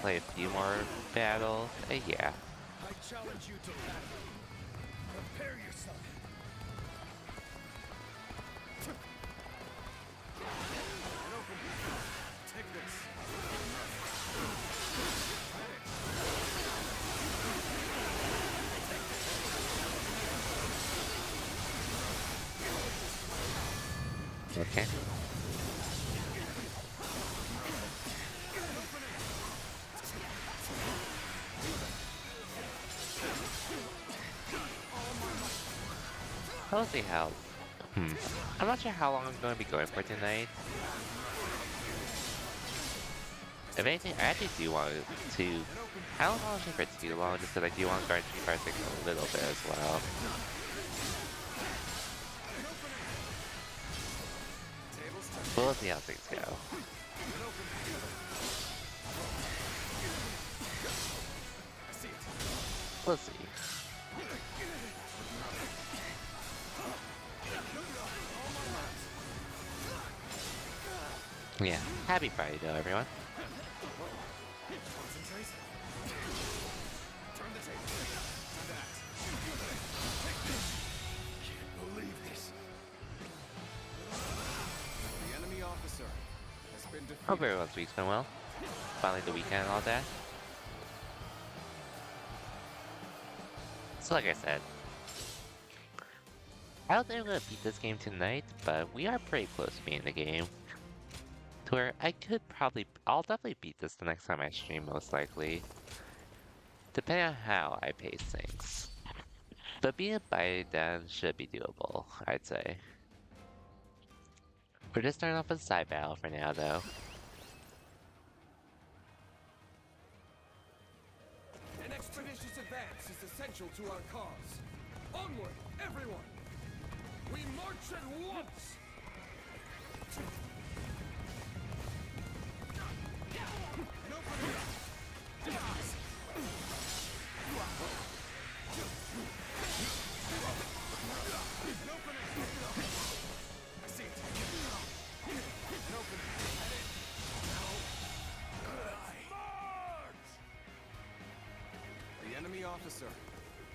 play a few more battles. Yeah. I challenge you to battle. Prepare yourself. Take this. Okay. We'll see how. I'm not sure how long I'm going to be going for tonight. If anything, I actually do want to. I don't want to stay for too long, just because I do want to guard Street Fighter 6 a little bit as well. But we'll see how things go. We'll see. Yeah, happy Friday though, everyone. Concentrate. Turn the table. Time to act. Can't believe this. The enemy officer has been defeated. Hope everyone's week's been well. Finally the weekend and all that. So like I said, I don't think I'm gonna beat this game tonight, but we are pretty close to beating the game. To where I could I'll definitely beat this the next time I stream, most likely. Depending on how I pace things. But being it by then should be doable, I'd say. We're just starting off with a side battle for now, though. An expeditious advance is essential to our cause. Onward, everyone! We march at once! I see it. An open. March! The enemy officer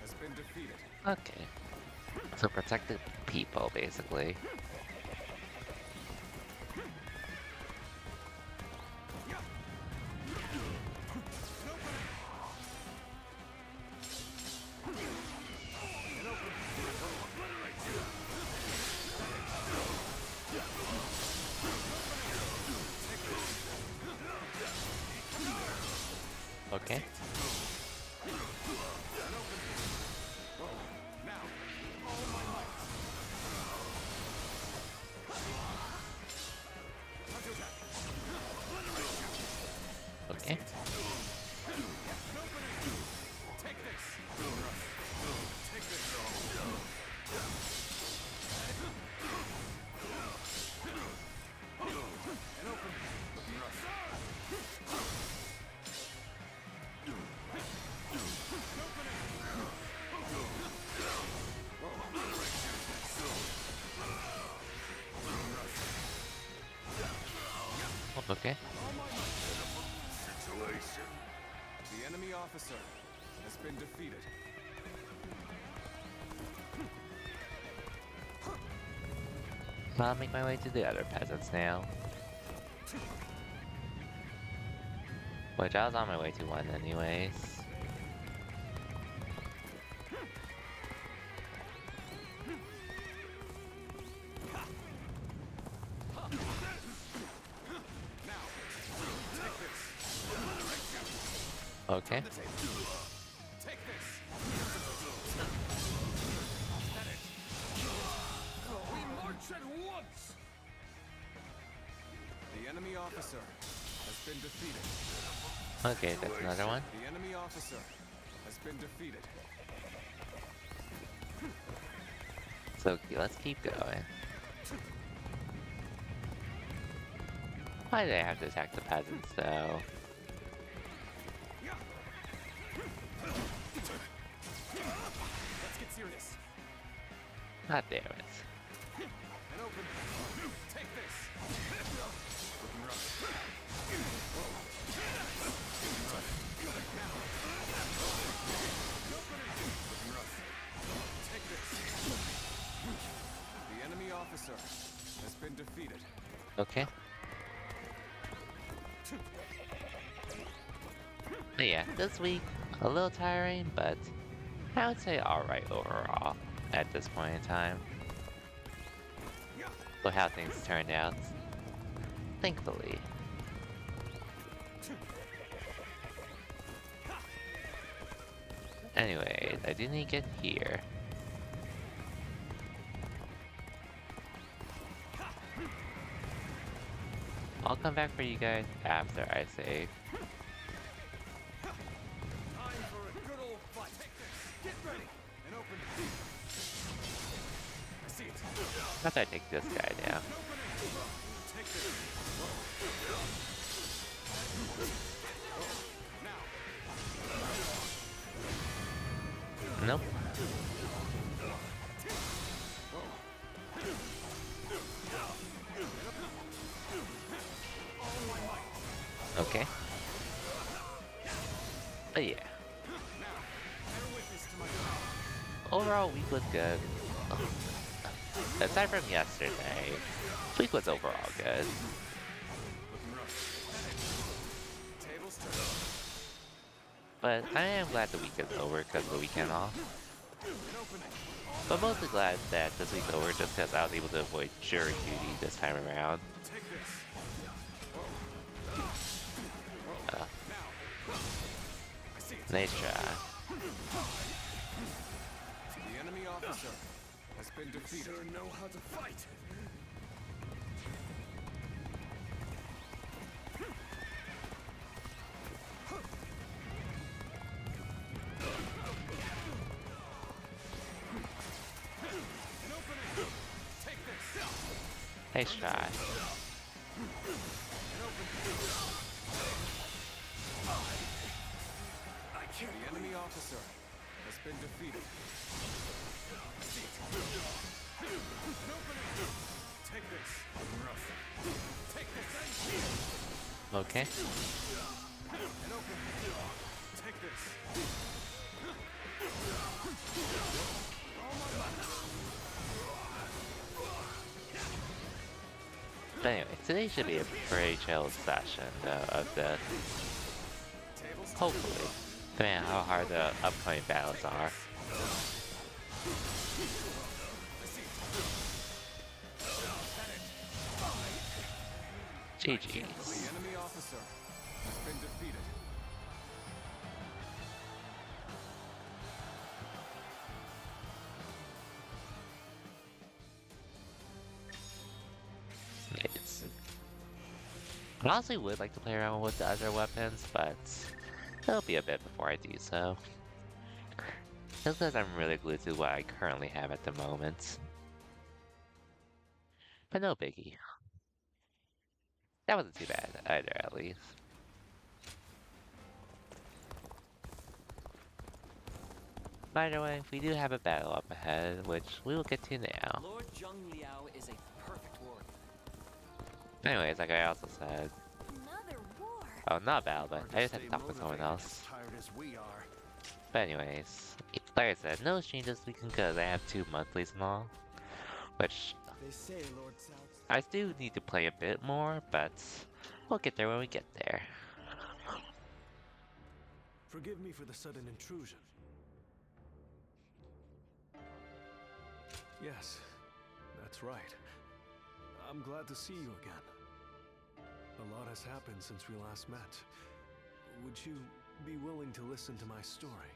has been defeated. Okay. So protect the people, basically. Okay. Okay. Take this. Take this. And open. Okay. Situation. The enemy officer has been defeated. I'll make my way to the other peasants now. Which I was on my way to one anyways. Okay. Take this. We march at once. The enemy officer has been defeated. Okay, that's another one. The enemy officer has been defeated. So let's keep going. Why do they have to attack the peasants though? Let's get serious. God damn it. And open. Take this. Okay. But yeah, this week, a little tiring, but I would say alright overall at this point in time. For how things turned out. Thankfully. Anyways, I do need to get here. I'll come back for you guys after I save. Time for a good old fight. Get ready and open it. I see it. After I take this guy down. Take this. Nope. Okay. But yeah. Overall, week was good. Aside from yesterday, week was overall good. But I am glad the week is over because of the weekend off. But mostly glad that this week's over just because I was able to avoid jury duty this time around. Nice try. The enemy officer has been defeated. You sure know how to fight. Nice try. The enemy officer has been defeated. Take this. Take this. Okay. Take this. But anyway, today should be a pretty chill session of this. Hopefully. Depending on how hard the upcoming battles are. GG's. The enemy officer has been defeated. Nice. I honestly would like to play around with the other weapons, but it'll be a bit before I do so. Just because I'm really glued to what I currently have at the moment. But no biggie. That wasn't too bad either, at least. By the way, we do have a battle up ahead, which we will get to now. Lord Zheng Liao is a perfect warrior. Anyways, like I also said, Another war. oh, not battle, but I just had to talk with someone else. But anyways, like I said, no stream this weekend because I have 2 monthlies and all, which They say, Lord South. I do need to play a bit more, but we'll get there when we get there. Forgive me for the sudden intrusion. Yes, that's right. I'm glad to see you again. A lot has happened since we last met. Would you be willing to listen to my story?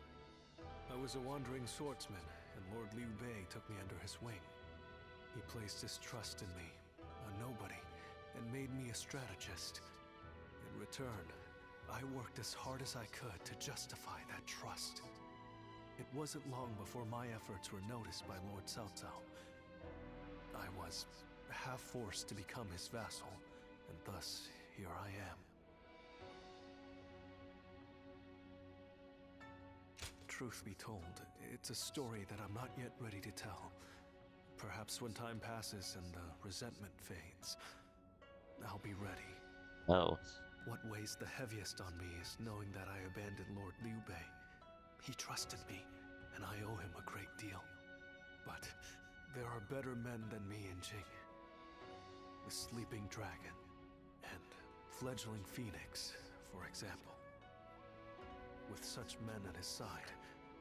I was a wandering swordsman, and Lord Liu Bei took me under his wing. He placed his trust in me, a nobody, and made me a strategist. In return, I worked as hard as I could to justify that trust. It wasn't long before my efforts were noticed by Lord Cao Cao. I was half forced to become his vassal, and thus here I am. Truth be told, it's a story that I'm not yet ready to tell. Perhaps when time passes and the resentment fades, I'll be ready. Oh, What weighs the heaviest on me is knowing that I abandoned Lord Liu Bei. He trusted me, and I owe him a great deal. But there are better men than me in Jing. the sleeping dragon, and fledgling phoenix, for example. With such men at his side,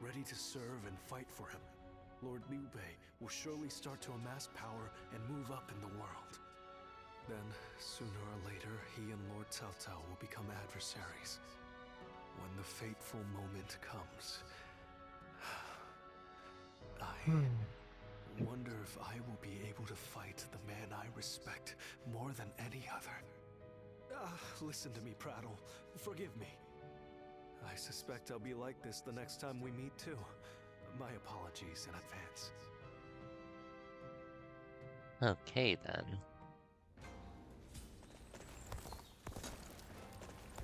ready to serve and fight for him, Lord Liu Bei will surely start to amass power and move up in the world. Then, sooner or later, he and Lord Cao Cao will become adversaries. When the fateful moment comes, I wonder if I will be able to fight the man I respect more than any other. Listen to me prattle. Forgive me. I suspect I'll be like this the next time we meet too. My apologies in advance. Okay then.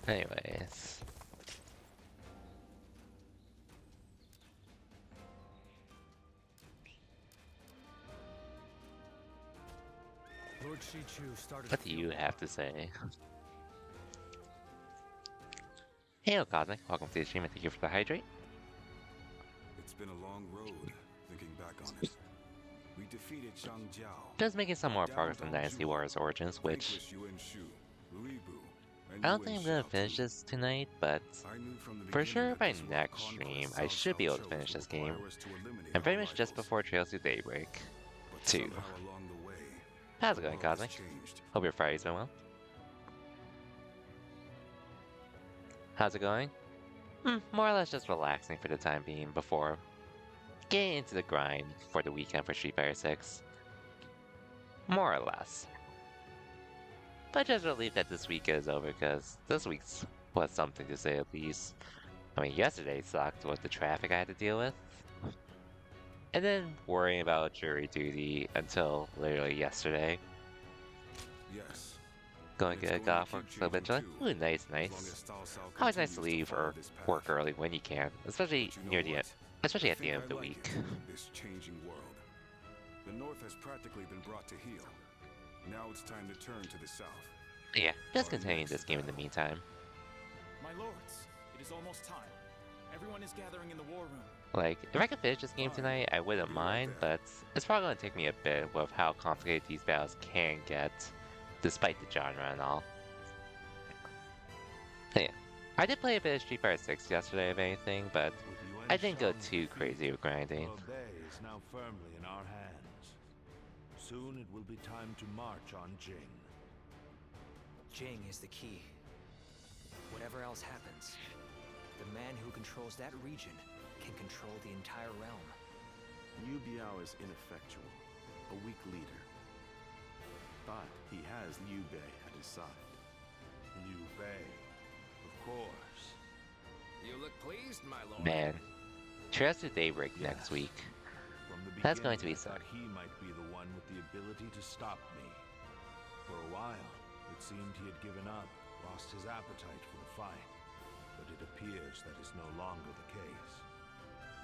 Anyways. Lord Shichu started. What do you have to say? Hey, Cosmic, welcome to the stream and thank you for the hydrate. It's been a long road, thinking back on it. We defeated Zhang Jiao. Just making some more progress on Dynasty Warriors Origins, which I don't think I'm gonna finish this tonight, but for sure by next stream I should be able to finish this game. I'm pretty much just before Trails to Daybreak 2. How's it going, Cosmic? Hope your Friday's been well. How's it going? More or less just relaxing for the time being before getting into the grind for the weekend for Street Fighter 6. More or less. But just relieved that this week is over because this week's was something to say at least. I mean, yesterday sucked with the traffic I had to deal with. And then worrying about jury duty until literally yesterday. Yes. Going to get off work so eventually. Ooh, nice, nice. Always nice to leave or work early when you can, especially near the end, especially at the end of the week. This changing world. The North has practically been brought to heel. Now it's time to turn to the South. Yeah, just continuing this game in the meantime. My lords, it is almost time. Everyone is gathering in the war room. Like, if I could finish this game tonight, I wouldn't mind, but it's probably going to take me a bit with how complicated these battles can get, despite the genre and all. Yeah, I did play a bit of Street Fighter 6 yesterday, if anything, but I didn't go too crazy with grinding. Bay is now firmly in our hands. Soon it will be time to march on Jing. Jing is the key. Whatever else happens, the man who controls that region can control the entire realm. Liu Biao is ineffectual, a weak leader. But he has Liu Bei at his side. Liu Bei, of course. You look pleased, my lord. Man, Trails to Daybreak next week. From the That's going to be beginning, I sick. thought he might be the one with the ability to stop me. For a while, it seemed he had given up, lost his appetite for the fight. But it appears that is no longer the case.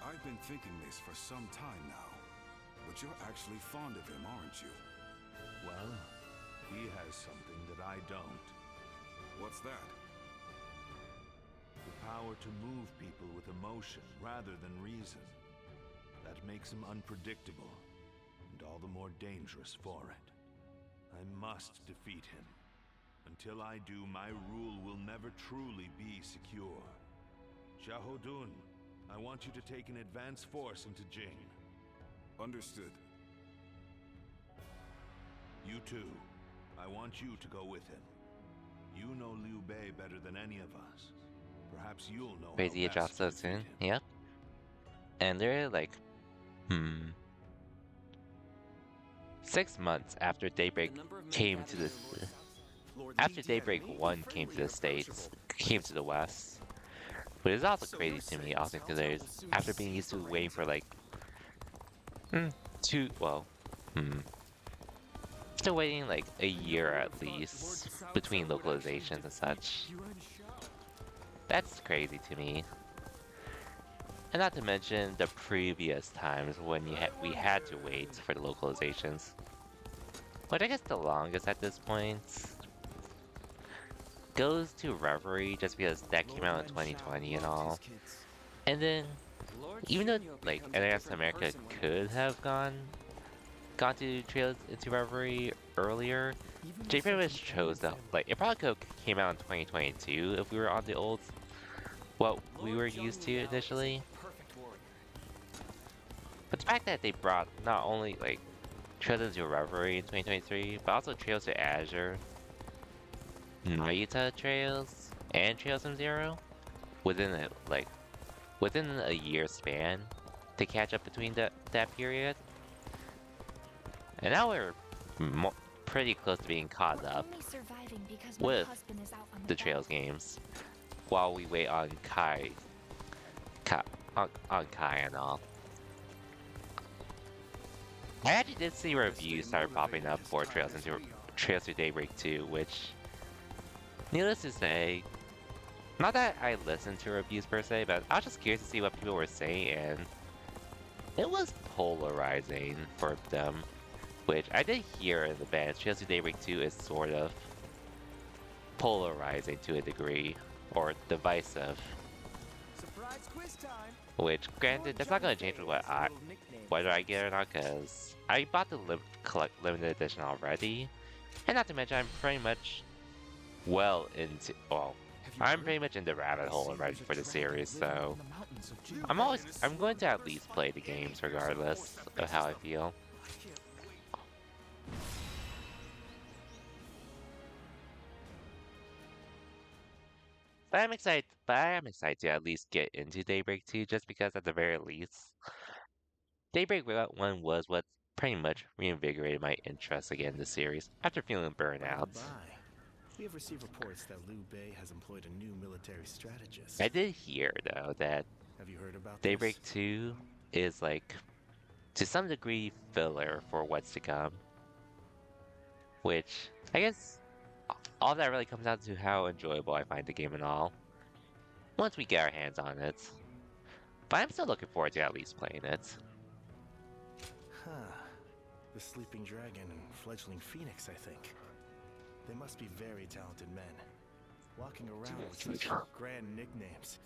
I've been thinking this for some time now. But you're actually fond of him, aren't you? Well, he has something that I don't. What's that? The power to move people with emotion rather than reason. That makes him unpredictable, and all the more dangerous for it. I must defeat him. Until I do, my rule will never truly be secure. Xiaohodun, I want you to take an advance force into Jing. Understood. You too. I want you to go with him. You know Liu Bei better than any of us. Perhaps you'll know Crazy how it drops best so to defeat soon. him. Yep. And they're like, 6 months after Daybreak came to the after Daybreak 1 came to the States, came to the West. But it's also crazy to me, also because after being used to waiting for like still waiting like a year at least between localizations and such. That's crazy to me. And not to mention the previous times when we had to wait for the localizations. But I guess the longest at this point goes to Reverie, just because that came out in 2020 and all. And then, even though like NIS America could have gone to Trails into Reverie earlier, Even They with pretty such much an chose the family. like it probably could have came out in 2022 if we were on the old what we were Lord used Zhong to Liao is a initially. perfect warrior. But the fact that they brought not only like Trails into Reverie in 2023, but also Trails to Azure, Narita Trails, and Trails from Zero within a year span to catch up between that period. And now we're mo pretty close to being caught We're up only surviving because my with husband is out on the the Trails games while we wait on Kai, on Kai and all. I actually did see reviews start popping up for Trails to Daybreak 2, which, needless to say, not that I listened to reviews per se, but I was just curious to see what people were saying, and it was polarizing for them, which I did hear in the band. Trails to Daybreak 2 is sort of polarizing to a degree, or divisive, Surprise quiz time. which, granted, that's not going to change whether I get it or not, because I bought the limited edition already, and not to mention I'm pretty much I'm pretty much in the rabbit hole already for the series, so I'm going to at least play the games regardless of how I feel. But I am excited to at least get into Daybreak 2 just because at the very least Daybreak 1 was what pretty much reinvigorated my interest again in the series after feeling burnt By the out. by, we have received reports that Liu Bei has employed a new military strategist. I did hear though that Have you heard about Daybreak this? 2 is like to some degree filler for what's to come. Which I guess all that really comes down to how enjoyable I find the game and all. Once we get our hands on it. But I'm still looking forward to at least playing it. Huh. The Sleeping Dragon and Fledgling Phoenix, I think. They must be very talented men. Walking around with such grand nicknames.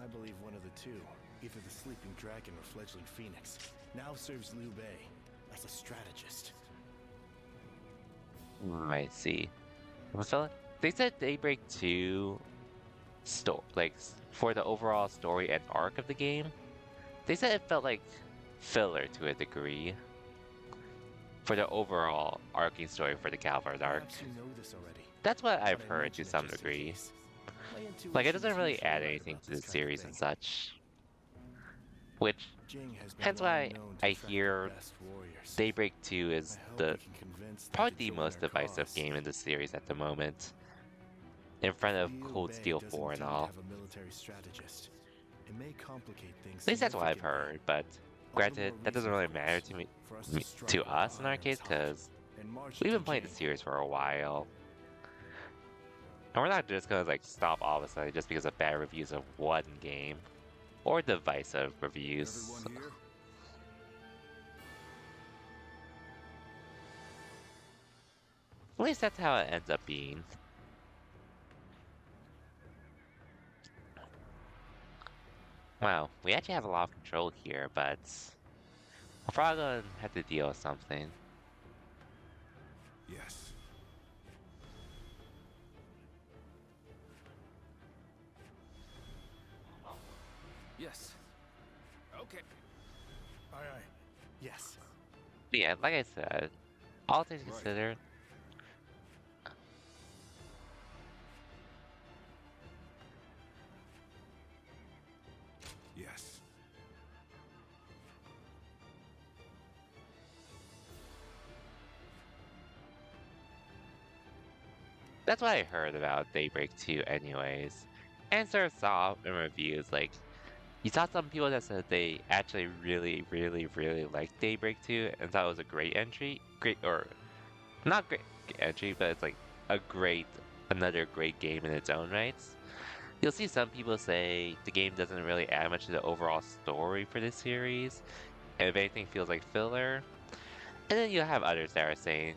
I believe one of the two, either the Sleeping Dragon or Fledgling Phoenix, now serves Liu Bei as a strategist. I see. They said Daybreak 2 for the overall story and arc of the game, they said it felt like filler to a degree for the overall arcing story for the Calvard arc. Perhaps you know this already. That's what I've but I heard mention to it some just in degree. case. My Like, it intuition doesn't is really usually add right anything about to the this kind of series and thing. such. Which, Jing has been hence long why known to I track the hear best warriors. Daybreak 2 is I hope the we can convince them probably to the join most our divisive cause. game in the series at the moment. In front of Liu Cold Bei Steel does 4 and indeed all. have a military strategist. It may complicate things At least that's what I've significantly. heard, but All the granted, more that doesn't reason, really of matter course, to me, for us strike to while us in our iron's case, hot because and march we've to been playing the Jing. series for a while. And we're not just gonna like stop all of a sudden just because of bad reviews of one game. Or divisive reviews. Everyone here? At least that's how it ends up being. Wow, we actually have a lot of control here, but we're probably gonna have to deal with something. Yes. Yes. Okay. Aye, aye. Yes. But yeah, like I said, all things Right. considered, Yes. that's what I heard about Daybreak 2 anyways. And sort of saw in reviews, like, you saw some people that said they actually really, really, really liked Daybreak 2 and thought it was a great entry. Not great entry, but it's like another great game in its own rights. You'll see some people say the game doesn't really add much to the overall story for this series, and if anything feels like filler. And then you'll have others that are saying,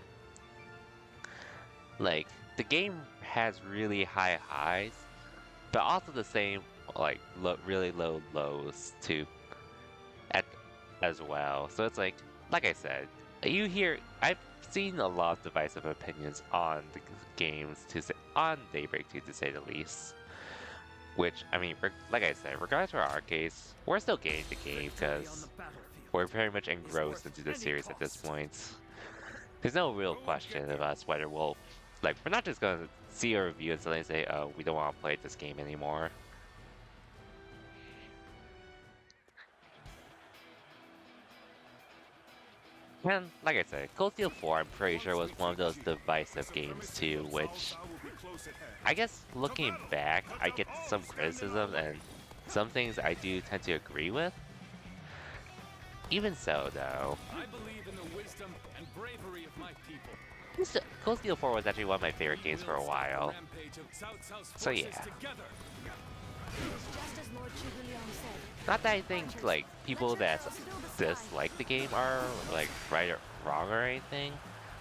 like, the game has really high highs, but also the same, like, really low lows too, as well. So it's like I said, I've seen a lot of divisive opinions on the games on Daybreak 2 to say the least. Which, I mean, like I said, regardless of our case, we're still getting the game because we're very much engrossed into the series at this point. There's no real question of us whether we'll, like, we're not just going to see a review and suddenly say, oh, we don't want to play this game anymore. And, like I said, Cold Steel 4, I'm pretty sure was one of those divisive games too, which, I guess looking back, I get some criticism and some things I do tend to agree with. Even so, though, I believe in the wisdom and bravery of my people. Cold Steel 4 was actually one of my favorite games for a while. So yeah. Not that I think, like, people that dislike the game are, like, right or wrong or anything,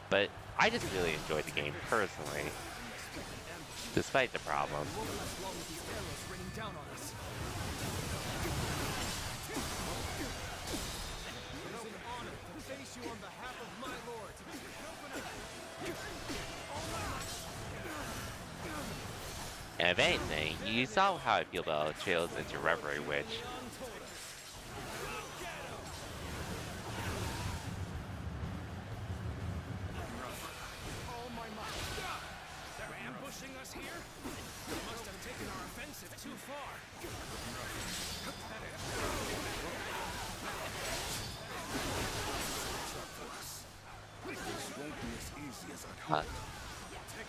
but I just really enjoyed the game personally, despite the problems. And if anything, you saw how I feel about Trails into Reverie, which... They're ambushing us here? They must have taken our offensive too far. This won't be as easy as I'd hoped. The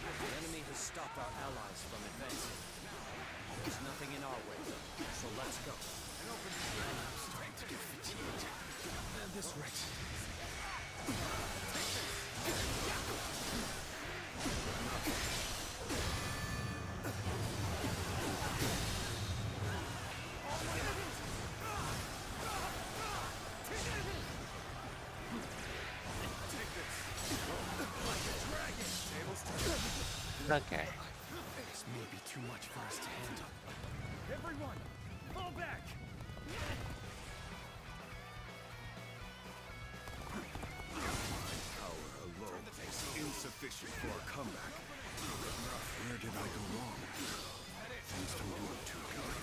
enemy has stopped our allies from advancing. There's nothing in our way, so let's go. I'm starting to get fatigued. This wreck. Okay. This may be too much for us to handle. Everyone, fall back! Power alone is insufficient for a comeback. Where did I go wrong? Things don't look too good.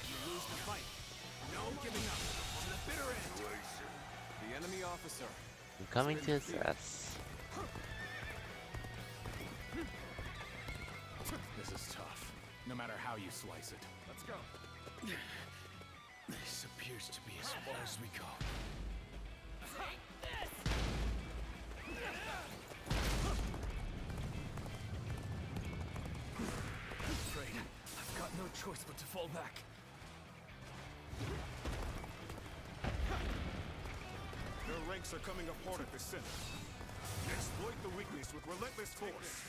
You lose the fight. No giving up. To the bitter end. The enemy officer. I'm coming to assess. This is tough. No matter how you slice it. Let's go. This appears to be as far as we go. I'm afraid I've got no choice but to fall back. Their ranks are coming apart at the center. Exploit the weakness with relentless force.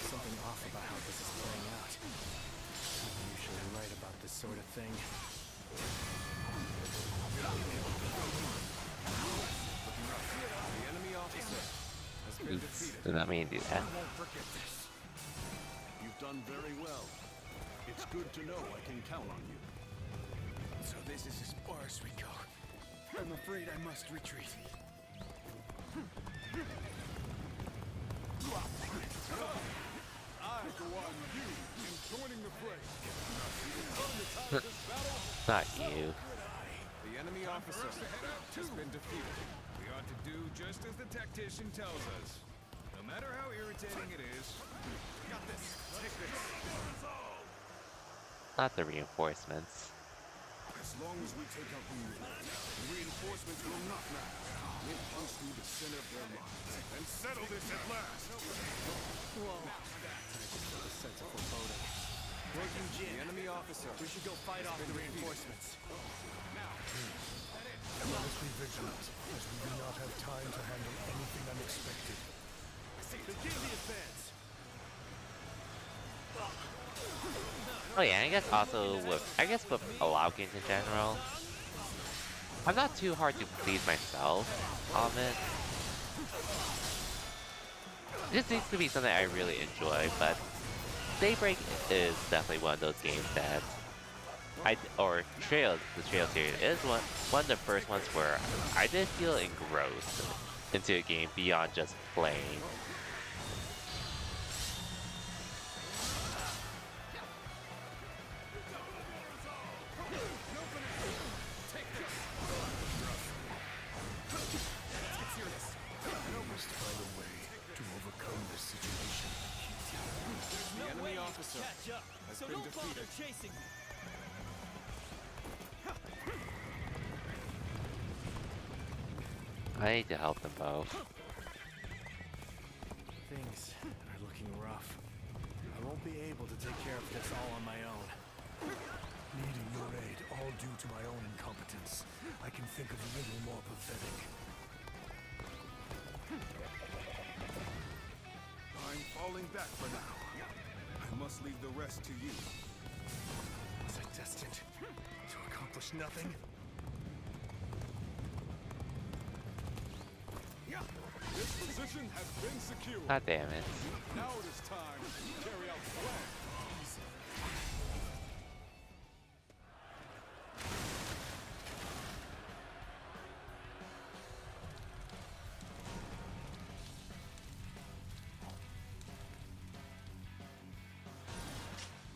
Something off about how this is playing out. I'm usually right about this sort of thing. The enemy officer has been Oops, defeated. did not mean to do that. I won't forget this. You've done very well. It's good to know I can count on you. So this is as far as we go. I'm afraid I must retreat. I go on you in joining the fray. Not you. The enemy officer has been defeated. We ought to do just as the tactician tells us. No matter how irritating it is. Got this. Take this. Not the reinforcements. As long as we take out the reinforcements will not matter. We'll punch through the center of their lines and settle this at last. Sense of foreboding. Working The Jin. enemy officer. We should go fight off the reinforcements. Let us be vigilant, as we do not have time to handle anything unexpected. Begin the advance. Oh yeah, I guess also with a lot of games in general, I'm not too hard to please myself on it. This needs to be something I really enjoy, but Daybreak is definitely one of those games that or Trails, the Trail series is one of the first ones where I did feel engrossed into a game beyond just playing. Must find a way to overcome this situation. The enemy officer has been defeated. I need to help them both. Things are looking rough. I won't be able to take care of this all on my own. Needing your aid, all due to my own incompetence. I can think of little more pathetic. I'm falling back for now. I must leave the rest to you. Was I destined to accomplish nothing? This position has been secured. God damn it. Now it is time to carry out the plan.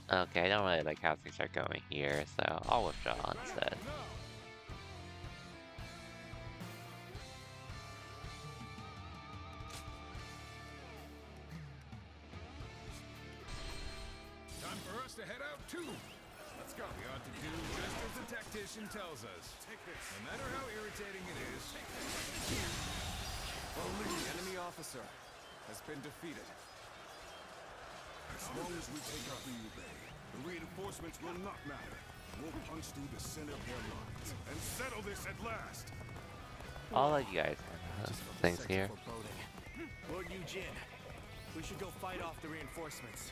Okay, I don't really like how things are going here, so I'll withdraw instead. Time for us to head out too. Let's go. We ought to do just as the tactician tells us. Take this. No matter how irritating it is. Only the enemy officer has been defeated. As long as we take out the Bay, the reinforcements will not matter. We'll punch through the center of their lines and settle this at last. I'll let you guys handle things Sense here. of foreboding. Lord Eugene, we should go fight off the reinforcements.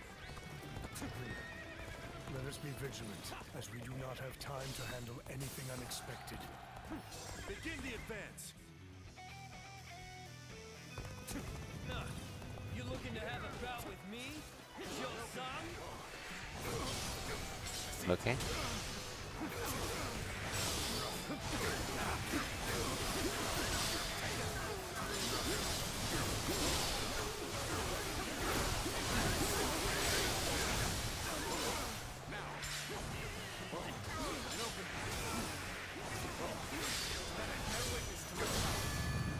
Let us be vigilant, as we do not have time to handle anything unexpected. Begin the advance. You looking to have a bout with me? Your son? Okay.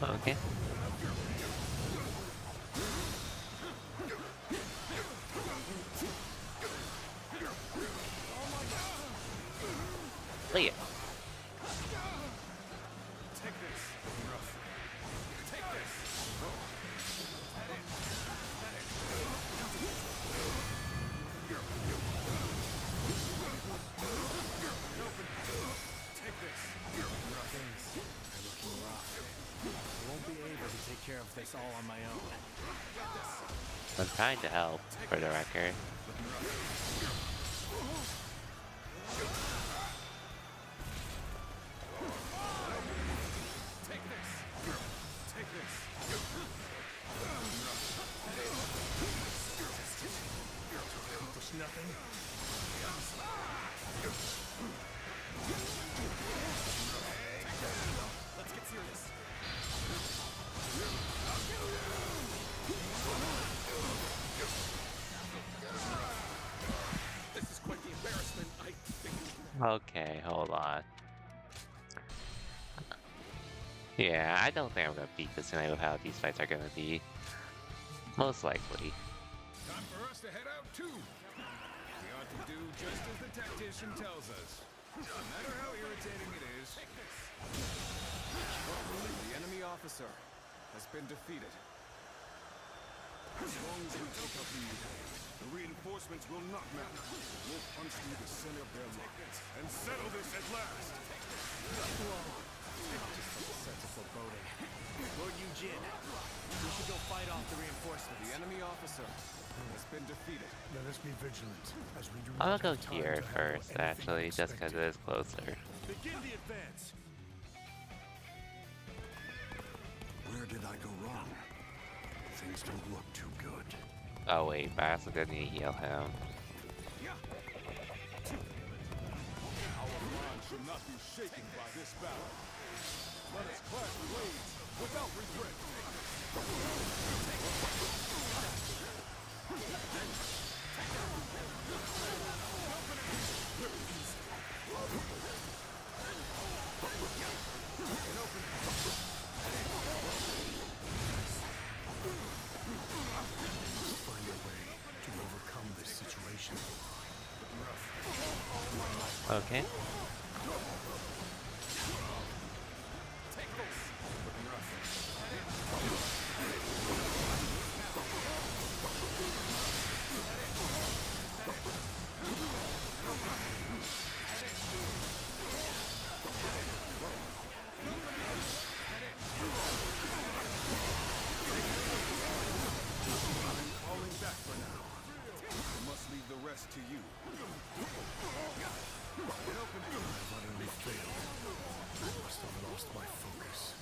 Okay. Look it. Take this. Take this. Take this. Things are looking rough. I won't be able to take care of this all on my own. I'm trying to help, for the record. Take this. Take this. Accomplish nothing? Let's get serious. This is quite the embarrassment, I think. Okay, hold on. Yeah, I don't think I'm gonna beat this tonight with how these fights are gonna be. Most likely. Time for us to head out too. We ought to do just as the tactician tells us. No matter how irritating it is. The enemy officer has been defeated. As long as we take out the reinforcements will not matter. We'll punch through the center of their lines and settle this at last. Sense of foreboding. Lord Eugene, we should go fight off the reinforcements. The enemy officer has been defeated. Let us be vigilant, as we do I'm not gonna go have time here to handle first, anything actually, just because it unexpected. is closer. Begin the advance. Where did I go wrong? Things don't look too good. Oh wait, but I also did need to heal him. shall not be shaken by this battle. Let us clash blades without regret. Find a way to overcome this situation. Okay. Falling back for now. I must leave the rest to you. I've utterly failed. I must have lost my focus.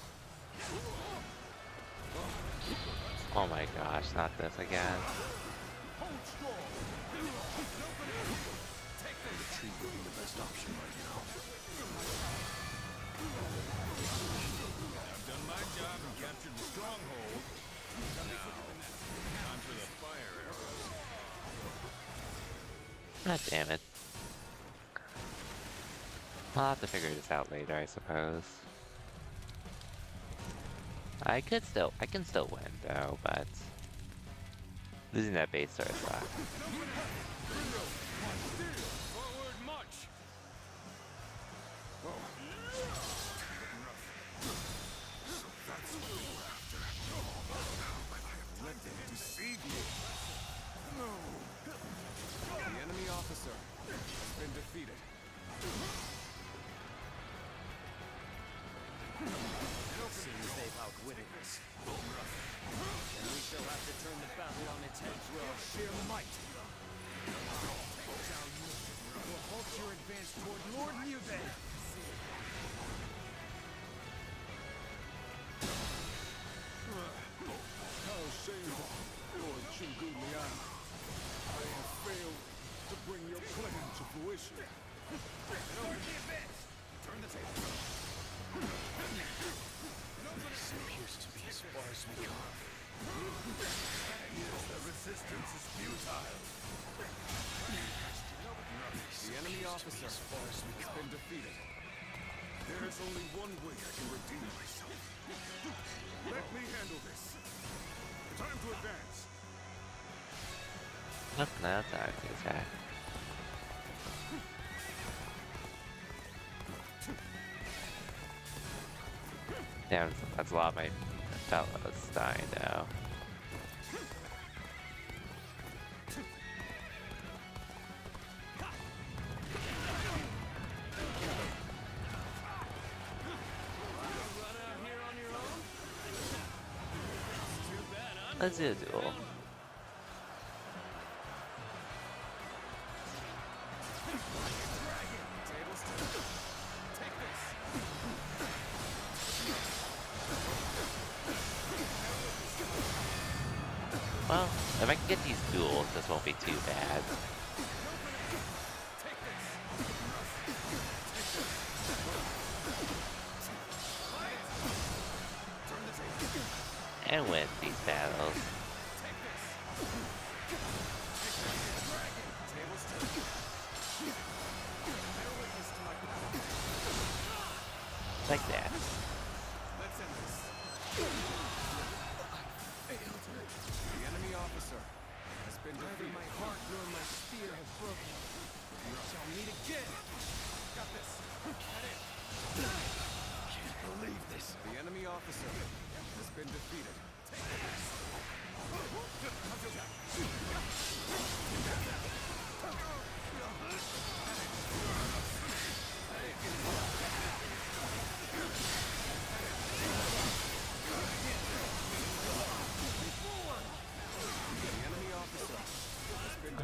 Oh my gosh, not this again. Retreat would be the best option right now. I've done my job and captured the stronghold. Now, time for the fire arrows. God damn it. I'll have to figure this out later, I suppose. I can still win though, but losing that base sort of sucks. Forward march! Let them deceive you. The enemy officer has been defeated. Seems they've outwitted us. And we shall have to turn the battle on its head through our sheer might. We'll halt your advance toward Lord Mewbay. How shameful, Lord Chunguliang. I have failed to bring your plan to fruition. Turn the table. This appears to be as far as we come. The resistance is futile. The enemy officer has been defeated. There is only one way I can redeem myself. Let me handle this. Time to advance. Nope, no, that's not a good attack. Damn, that's a lot of my fellows dying now. Run out here on your own? Too bad, huh? Let's do a duel. Well, if I can get these duels, this won't be too bad. And win these battles. Like that. The enemy officer has been defeated. My heart nor my spear have broken. Shall meet again. Got this. Can't believe this. The enemy officer has been defeated. The enemy officer has been defeated.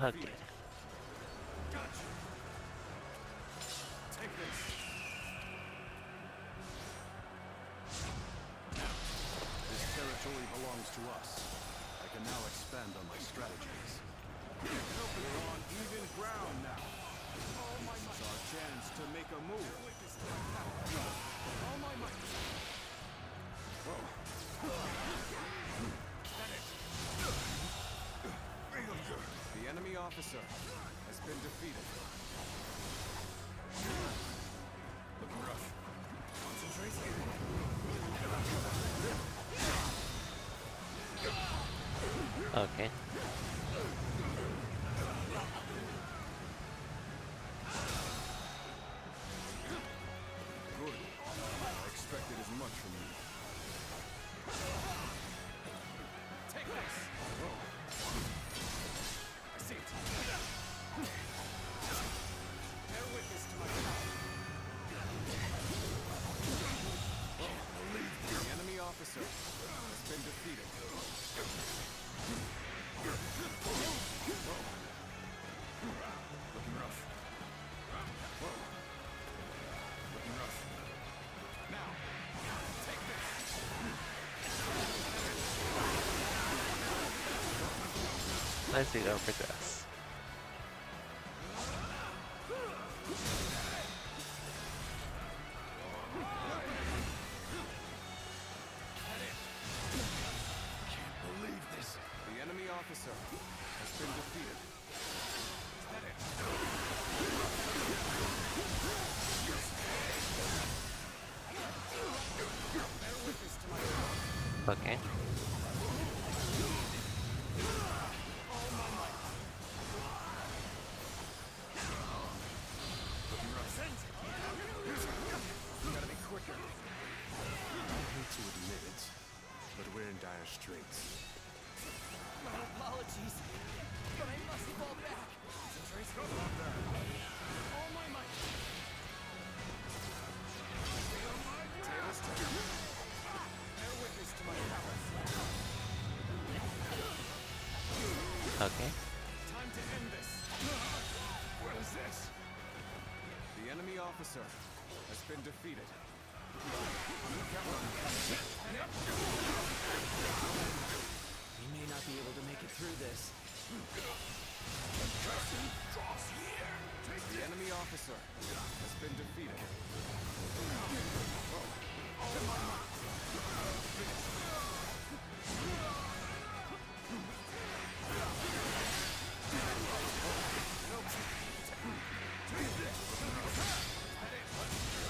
Okay. Take this. This territory belongs to us. I can now expand on my strategies. We're on even ground now. This is our chance to make a move. All my might. The enemy officer has been defeated. Looking rough. Concentrate. Okay. Good. I expected as much from you. Take this. I see it. Bear witness to my power. The enemy officer has been defeated. Looking rough. Looking rough. Now, take this. Let's go for this. Can't believe this. The enemy officer has been defeated. Is that it? Bear witness to my power. Okay. All my might. Looking rough. Gotta be quicker. I hate to admit it, but we're in dire straits. My apologies, but I must fall back. All my might. Tables turn. Bear witness to my power. Okay. Time to end this. What is this? The enemy officer has been defeated. We may not be able to make it through this. The enemy officer has been defeated.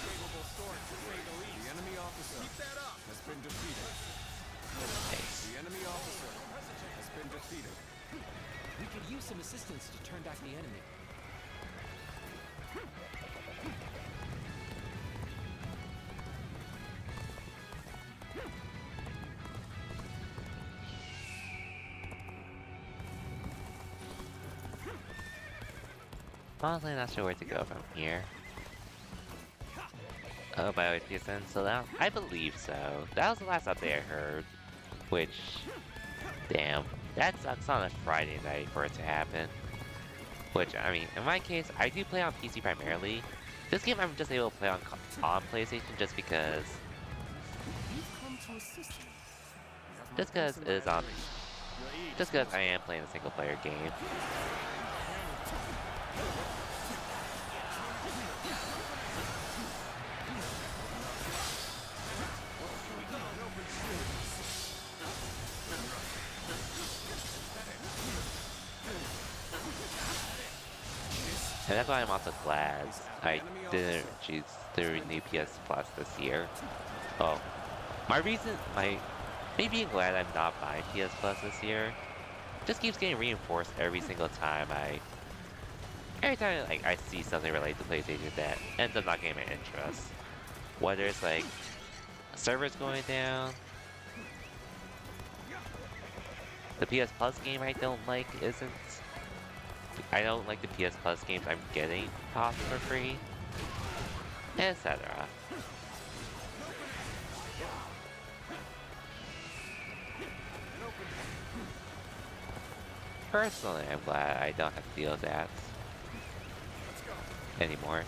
Capable sword, to say the least. The enemy officer has been defeated. Nice. The enemy officer has been defeated. We could use some assistance to turn back the enemy. Honestly, not sure where to go from here. Oh, by the way, PSN, so that, I believe so. That was the last update I heard. Which, damn, that sucks on a Friday night for it to happen. Which, I mean, in my case, I do play on PC primarily. This game I'm just able to play on PlayStation just because. Just because it is on. Just because I am playing a single player game. And that's why I'm also glad I didn't choose the new PS Plus this year. Oh, me being glad I'm not buying PS Plus this year just keeps getting reinforced every single time like I see something related to PlayStation that ends up not getting my interest. Whether it's like servers going down, the PS Plus game I don't like isn't. I don't like the PS Plus games I'm getting pop for free, etc. Personally, I'm glad I don't have to deal with that anymore.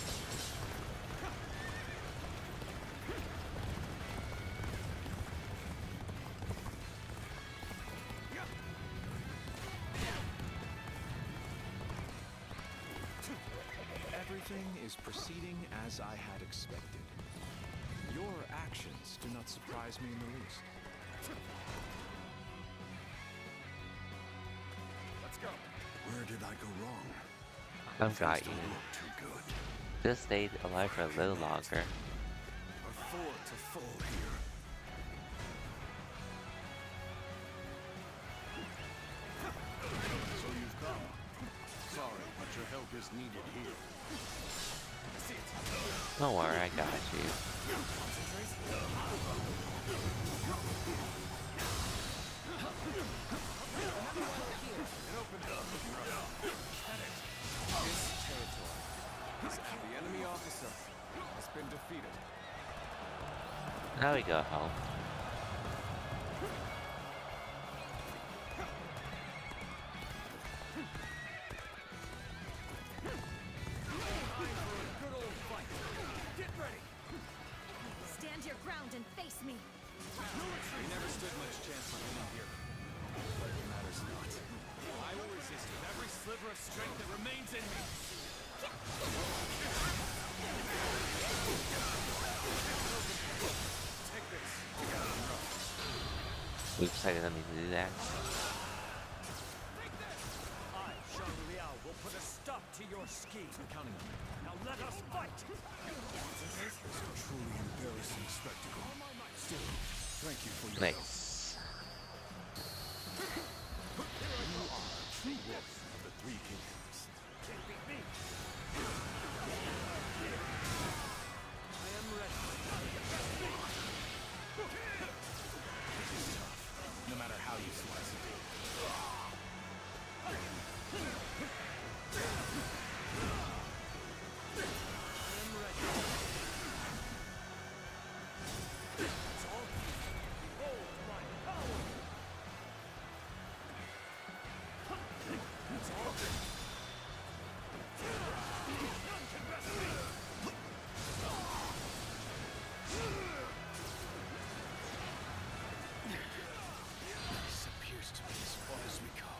Everything is proceeding as I had expected. Your actions do not surprise me in the least. Let's go. Where did I go wrong? I've got you. Don't look too good. Just stayed alive for a little longer. Afford to fall here. So you've come. Sorry, but your help is needed here. Don't worry, I got you. This territory. The enemy officer has been defeated. Now we go home. Good old fight. Get ready. Stand your ground and face me. We never stood much chance of winning here. But it matters not. I will resist with every sliver of strength that remains in me. Take this. Oops, I didn't mean to do that. I, Shang Liao, will put a stop to your scheme. I'm counting on you. Now let us fight. It's a truly embarrassing spectacle. Still, thank you for your help. Nice. You are a true warrior of the Three Kingdoms. Can't beat me. I am ready. No matter how you slice it. This appears to be as far as we go.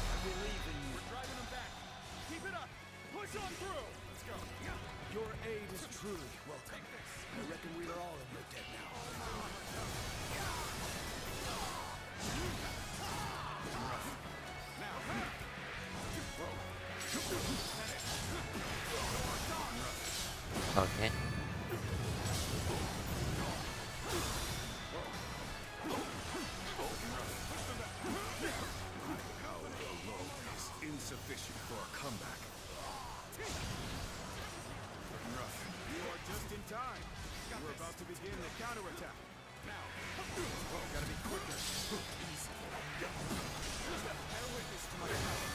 I believe in you. We're driving them back. Keep it up. Push on through. Let's go. Your aid is truly welcome. I reckon we are all in your debt now. Okay. Power alone is insufficient for a comeback. You are just in time. We're about to begin the counterattack. Now, gotta be quicker. Easy. Bear witness to my power.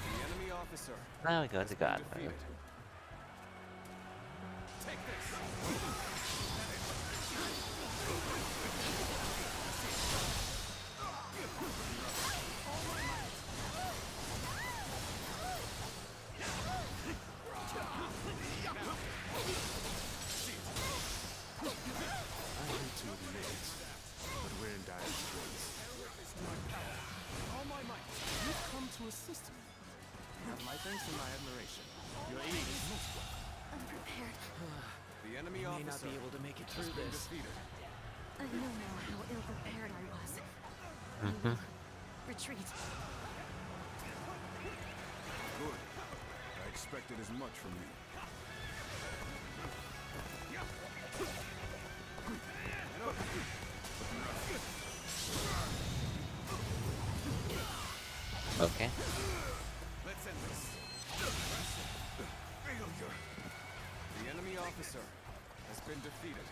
The enemy officer Now we go to God mode. defeated. Take this. I hate to admit it, but we're in dire straits. All my might. You've come to assist me. You have my thanks and my admiration. Your aid is most welcome. Unprepared. The enemy May not officer be able to make it has through been this. defeated. I know now how ill-prepared I was. I will retreat. Good. I expected as much from you. Okay. Let's end this. Failure. The enemy officer has been defeated.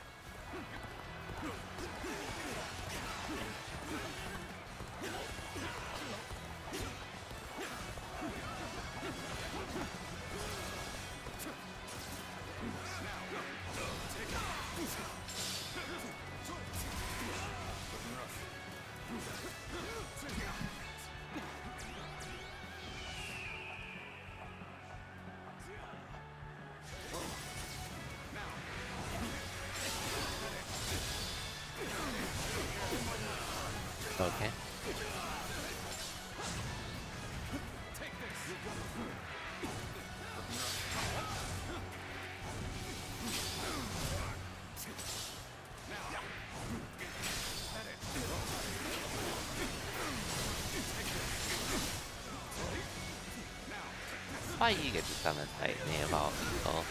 why you get to summon lightning of all people?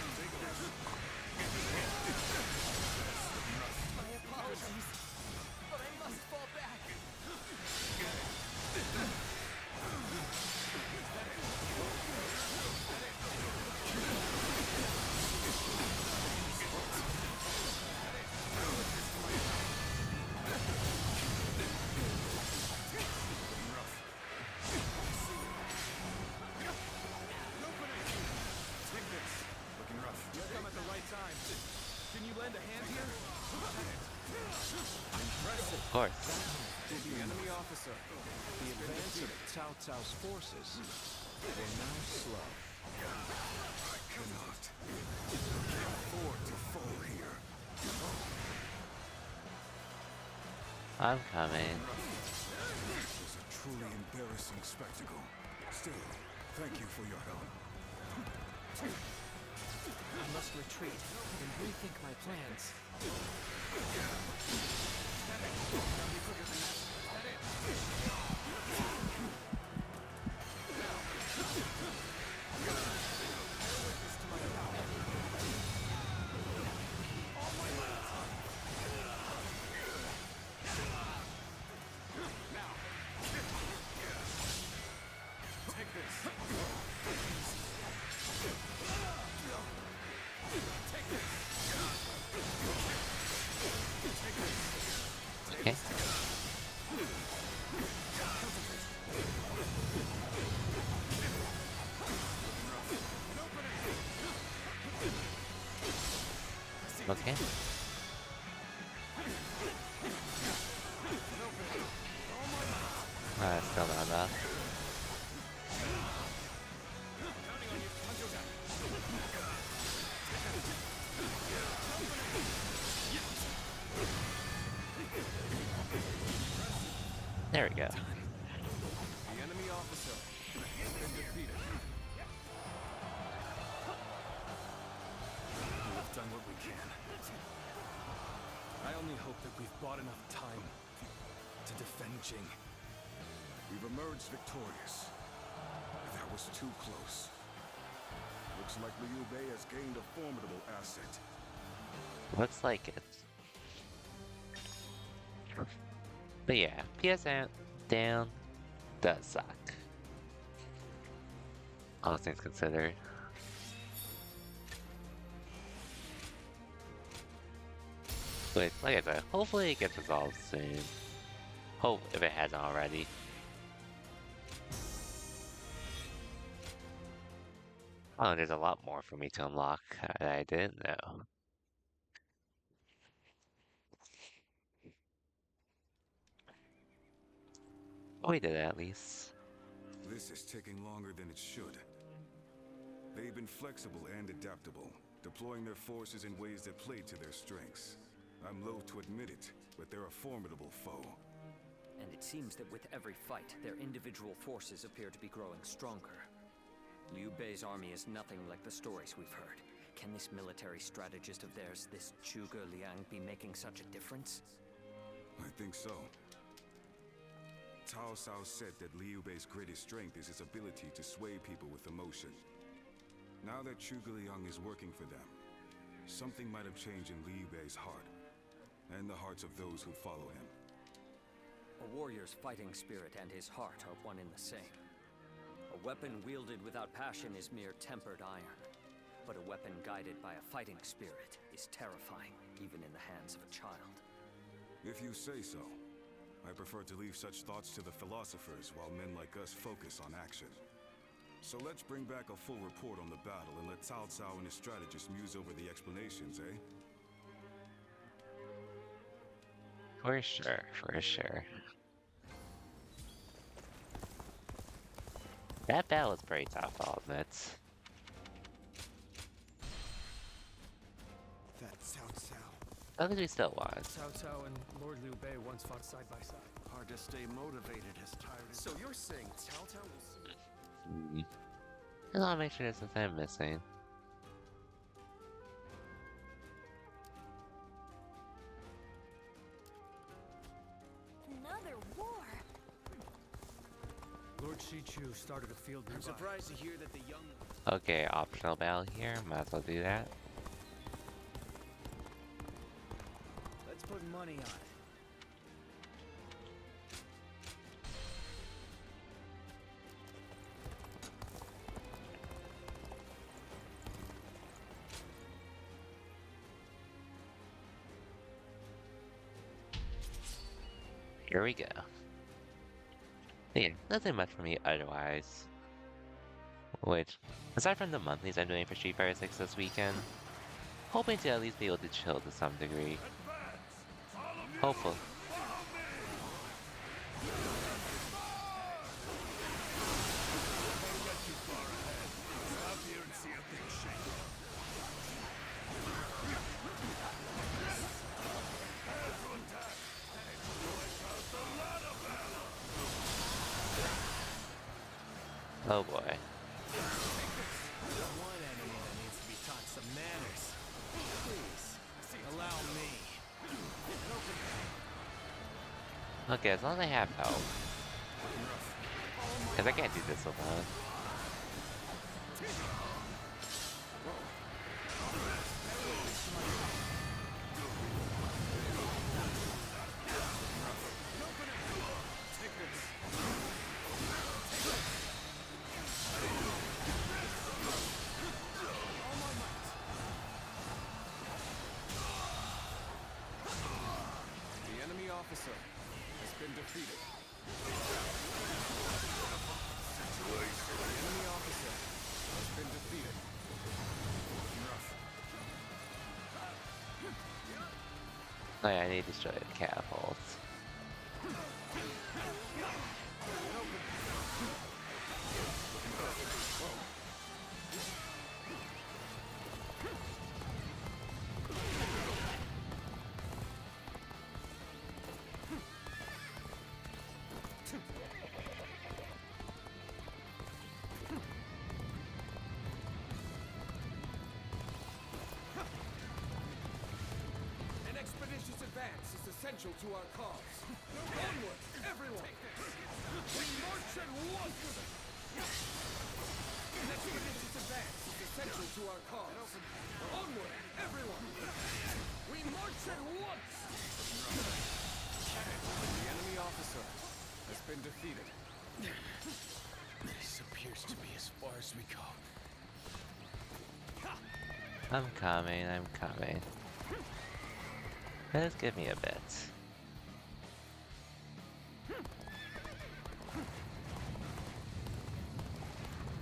My apologies, but I must fall back. Looking rough. You come at the right time. Can you lend a hand here? Of course. The enemy officer. The advance of Cao Cao's forces will now slow. I cannot afford to fall here. I'm coming. This was a truly embarrassing spectacle. Still, thank you for your help. I must retreat and rethink my plans. Okay. Okay. Still not enough. There we go. The enemy officer has been defeated. We have done what we can. I only hope that we've bought enough time to defend Jing. We've emerged victorious. That was too close. Looks like Liu Bei has gained a formidable asset. Looks like it. But yeah, PS down does suck. All things considered. But like I said, hopefully it gets resolved soon. Hope if it hasn't already. Oh, there's a lot more for me to unlock that I didn't know. We did it at least. This is taking longer than it should. They've been flexible and adaptable, deploying their forces in ways that play to their strengths. I'm loath to admit it, but they're a formidable foe. And it seems that with every fight, their individual forces appear to be growing stronger. Liu Bei's army is nothing like the stories we've heard. Can this military strategist of theirs, this Zhuge Liang, be making such a difference? I think so. Cao Cao said that Liu Bei's greatest strength is his ability to sway people with emotion. Now that Zhuge Liang is working for them, something might have changed in Liu Bei's heart, and the hearts of those who follow him. A warrior's fighting spirit and his heart are one and the same. A weapon wielded without passion is mere tempered iron. But a weapon guided by a fighting spirit is terrifying, even in the hands of a child. If you say so. I prefer to leave such thoughts to the philosophers while men like us focus on action. So let's bring back a full report on the battle and let Cao Cao and his strategists muse over the explanations, eh? For sure, for sure. That battle was pretty tough, I'll admit. That's Cao Cao. At least we still won. Cao Cao and Lord Liu Bei once fought side by side. Hard to stay motivated as tired as... So you're saying Cao Cao was... I want to make sure there's something I'm missing. Another war. Lord Shi Chu started a field I'm revival. surprised to hear that the young... Okay, optional battle here. Might as well do that. Let's put money on it. Here we go. Yeah, nothing much for me otherwise. Which, aside from the monthlies I'm doing for Street Fighter 6 this weekend, hoping to at least be able to chill to some degree. Hopeful. Oh boy. One enemy that needs to be taught some manners. Please, allow me. Okay, as long as I have help. Because I can't do this alone. The enemy officer has been defeated. The enemy officer has been defeated. Oh yeah, I need to destroy the catapults. An expeditious advance is essential to our cause. Onward, everyone! We march at once! An expeditious advance is essential to our cause. Onward, everyone! We march at once! The enemy officer has been defeated. This appears to be as far as we go. I'm coming. Just give me a bit.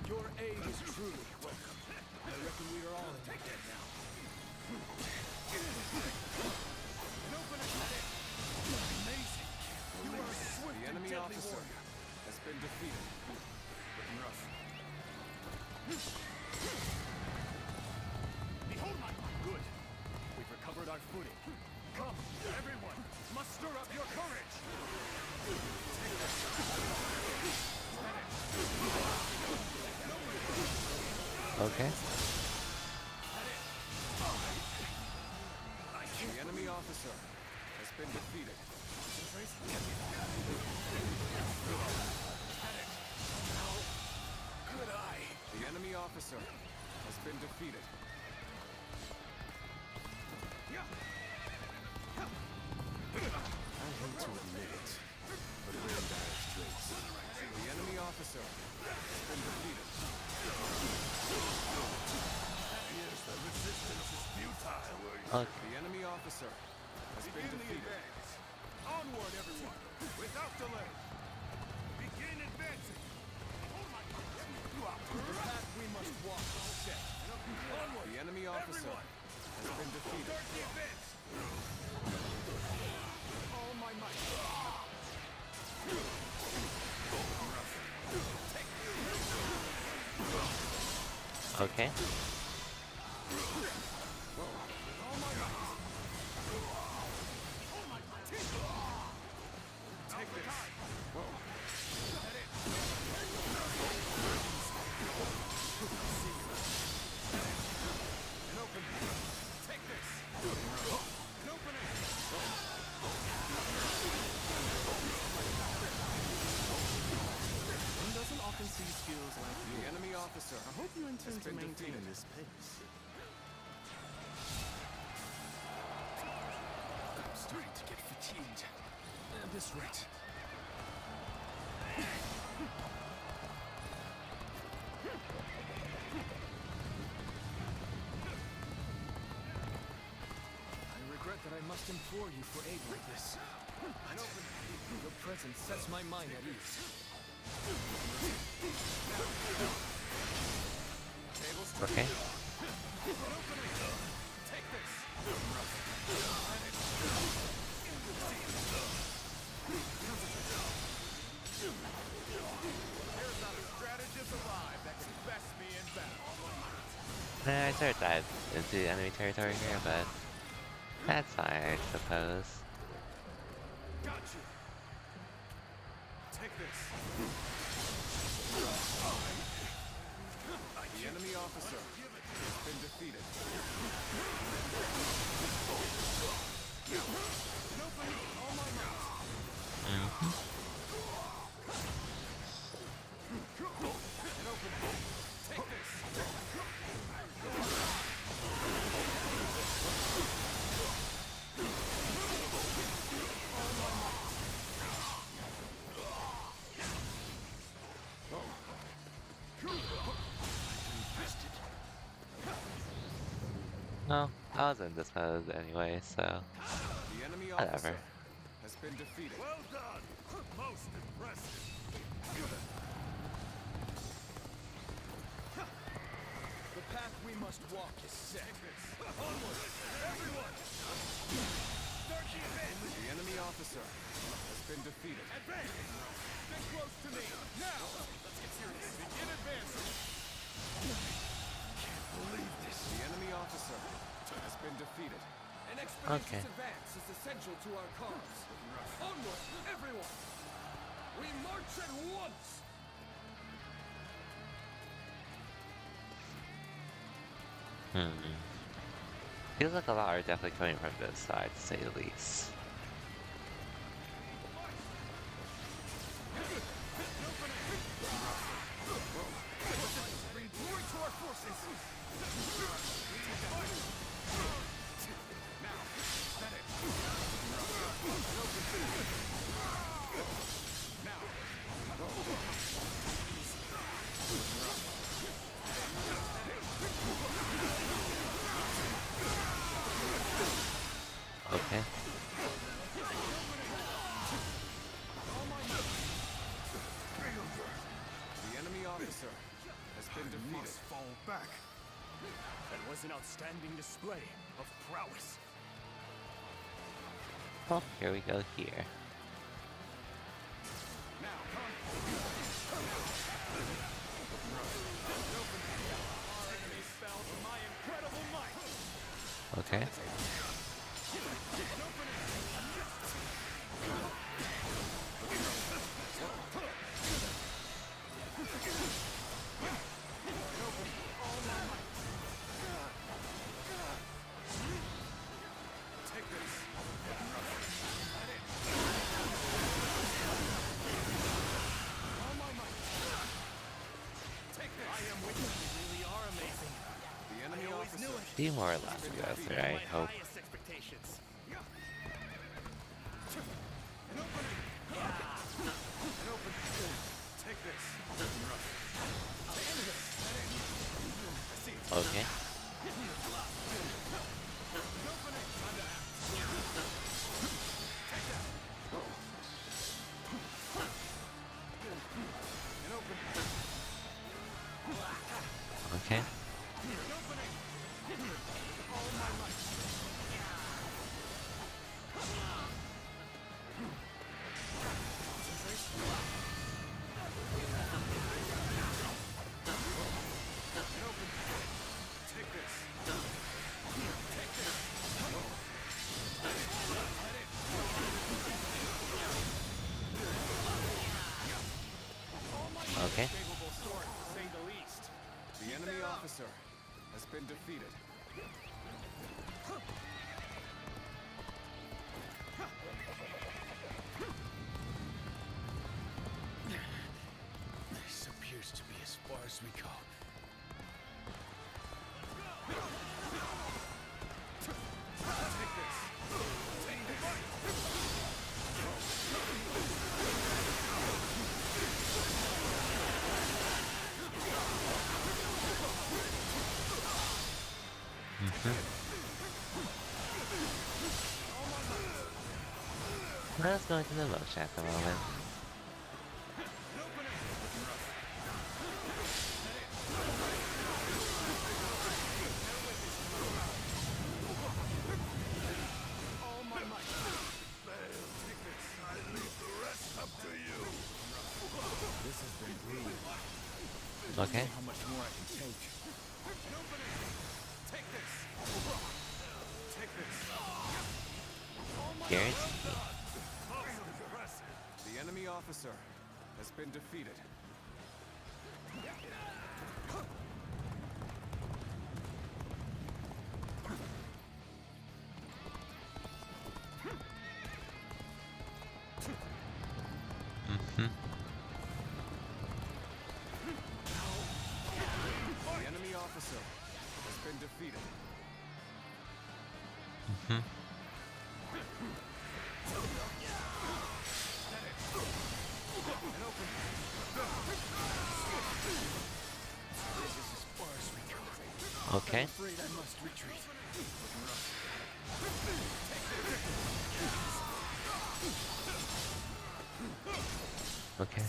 Your aid is truly welcome. I reckon we are all in that debt now. Amazing! You are a swift The and enemy deadly officer warrior. has been defeated. Behold my good. We've recovered our footing. Come, everyone, muster up your courage. Okay. The enemy officer has been defeated. Good eye. The enemy officer has been defeated. I hate to admit it, but we're in dire straits. The enemy officer has been defeated. Okay. The enemy officer has been defeated. Onward, everyone, without delay. Begin advancing. The path we must walk is set. Onward, The enemy officer has been defeated. start the advance. All my might. Okay. Take this. An open. Take this. An opening. One doesn't often Nothing to maintain this pace. I'm starting to get fatigued. At this rate. I regret that I must implore you for aid like this. But your presence sets my mind at ease. Okay. Take this. There's not a strategist alive that can best me in battle. I sort of dived into enemy territory here, but that's fine, I suppose. Got you. Take this. The enemy officer has been defeated. No, I was in this mode anyway, so The enemy whatever. officer has been defeated. Well done. Most impressive. The path we must walk is set. Onward, everyone. Start the advance. The enemy officer has been defeated. Advance. Stick close to me. Now. Let's get serious. Begin advancing. The enemy officer has been defeated. An expeditious Okay. advance is essential to our cause. Onward, everyone! We march at once! Feels like a lot are definitely coming from this side, to say the least. Glory to our forces! Okay. The enemy officer has been defeated. Must fall back. That was an outstanding display of prowess. Oh, here we go here. Our enemies fell to my incredible might. Okay. The enemy officer Few more left to go through, I hope. Highest expectations. take this. Okay. Okay. Okay. Capable sword, to say the least. The enemy officer has been defeated. This appears to be as far as we go. Let's go into the motion at the moment. This has been brutal. Okay. How much more I can take? Take this. Take this. Guaranteed. The enemy officer has been defeated. The enemy officer has been defeated. Okay. Afraid I must retreat. Okay.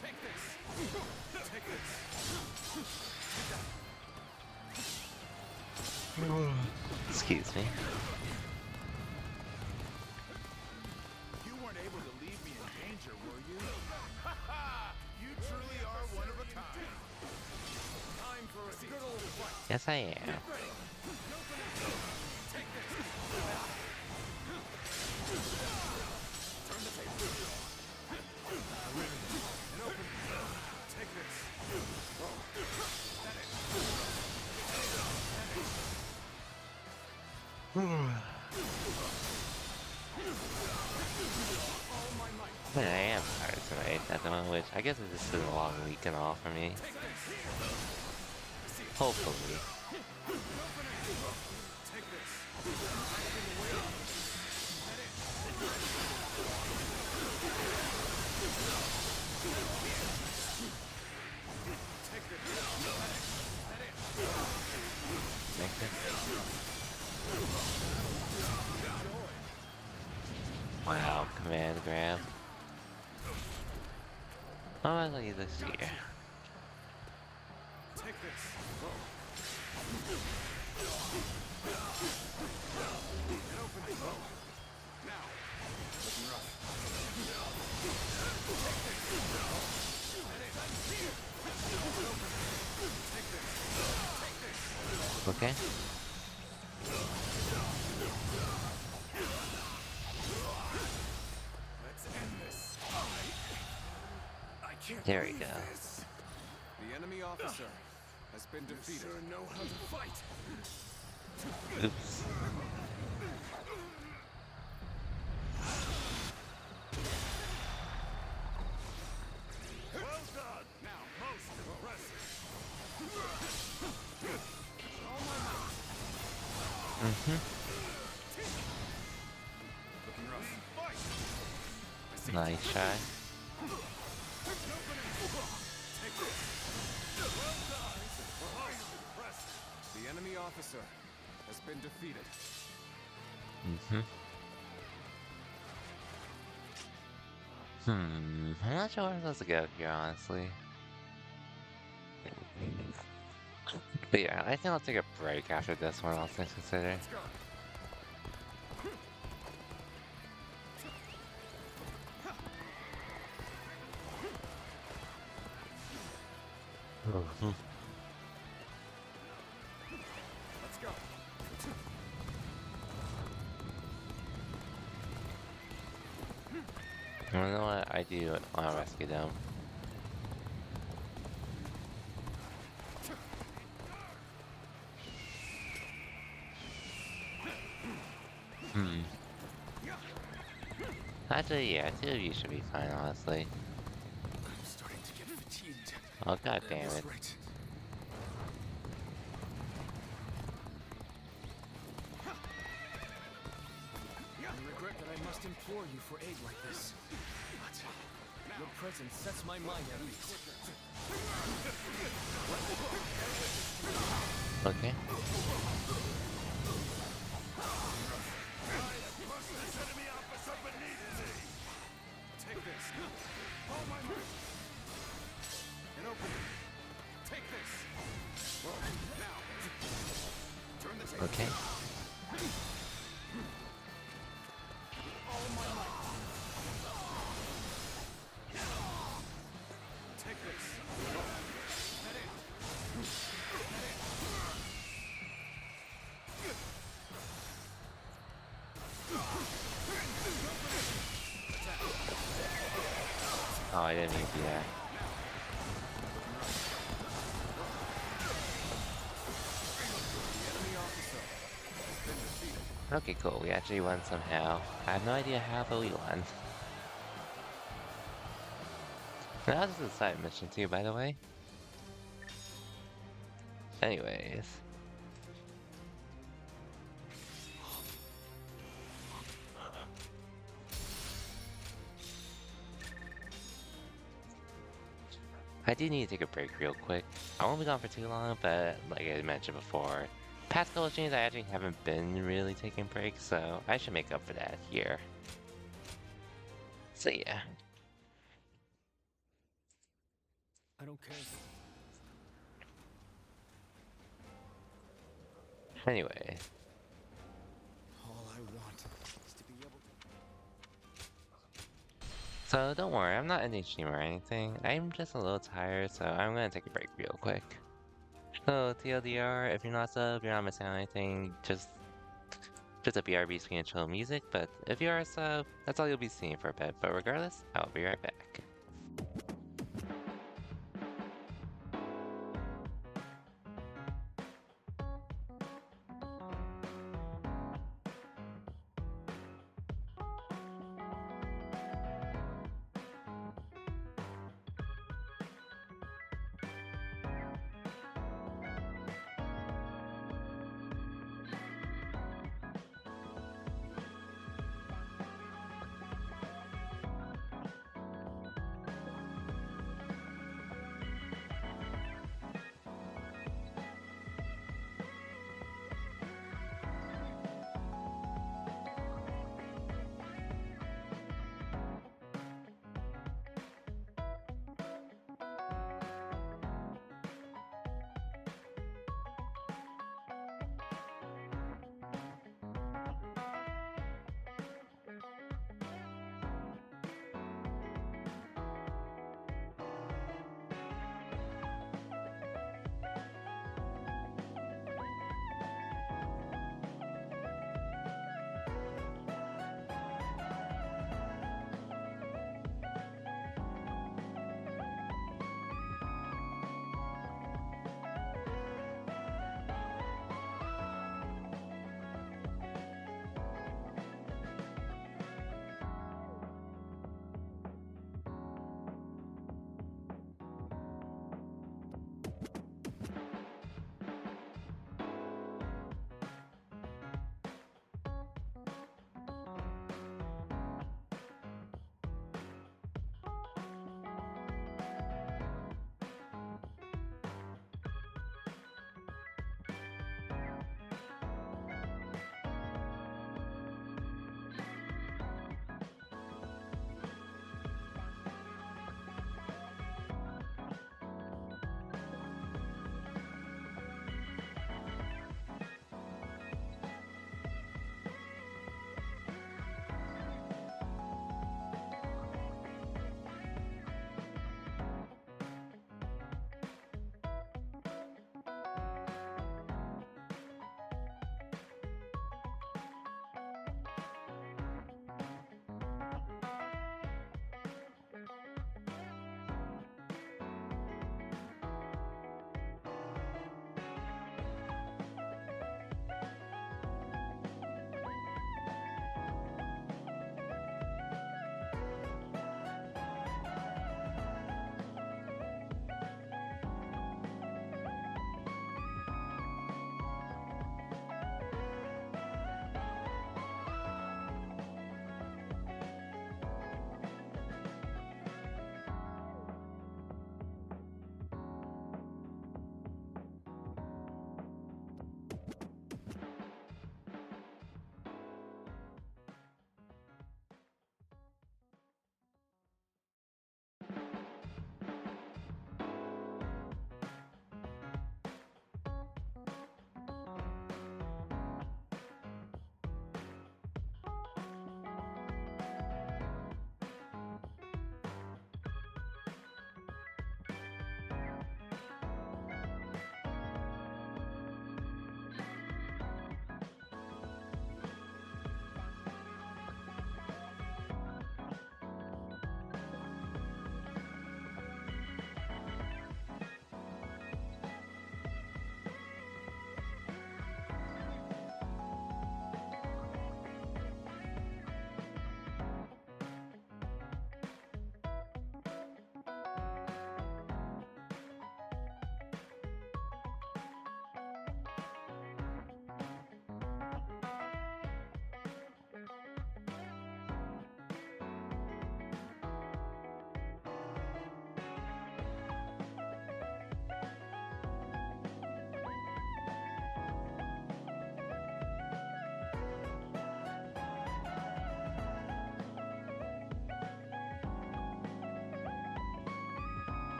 Take this. Take this. Excuse me. You weren't able to leave me in danger, were you? You truly are one of a kind. Time for a good old fight. Yes, I am. I mean, I am tired tonight at the moment, which I guess it's just been a long weekend off for me. Hopefully. Make it. Wow, command grab. How am I leave this here? Take this. Okay. Let's end this. I can't There we believe go. this. The enemy officer has been defeated. Sure know how to fight. Oops. Well done. Now, most impressive. Nice try. The enemy officer has been defeated. I'm not sure where I'm supposed to go here, honestly. But yeah, I think I'll take a break after this one, all things considered. Let's go. You know what? I do want to rescue them. Actually, yeah, two of you should be fine, honestly. I'm starting to get fatigued. Oh, god damn it. Right. I regret that I must implore you for aid like this. But your presence sets my mind at ease. Okay. Take this. All my might. And open it. Take this. Now. Turn the table. Okay. All my might. Take this. Head in. Oh, I didn't mean to do that. Okay, cool. We actually won somehow. I have no idea how, but we won. That was a side mission too, by the way. Anyways. I do need to take a break real quick. I won't be gone for too long, but like I mentioned before, past couple of streams I actually haven't been really taking breaks, so I should make up for that here. So yeah. I don't care. Anyway. All I want is to be able to. So don't worry, I'm not ending stream or anything. I'm just a little tired, so I'm gonna take a break real quick. So TLDR, if you're not sub, you're not missing out on anything. Just a BRB screen and chill music, but if you are a sub, that's all you'll be seeing for a bit. But regardless, I'll be right back.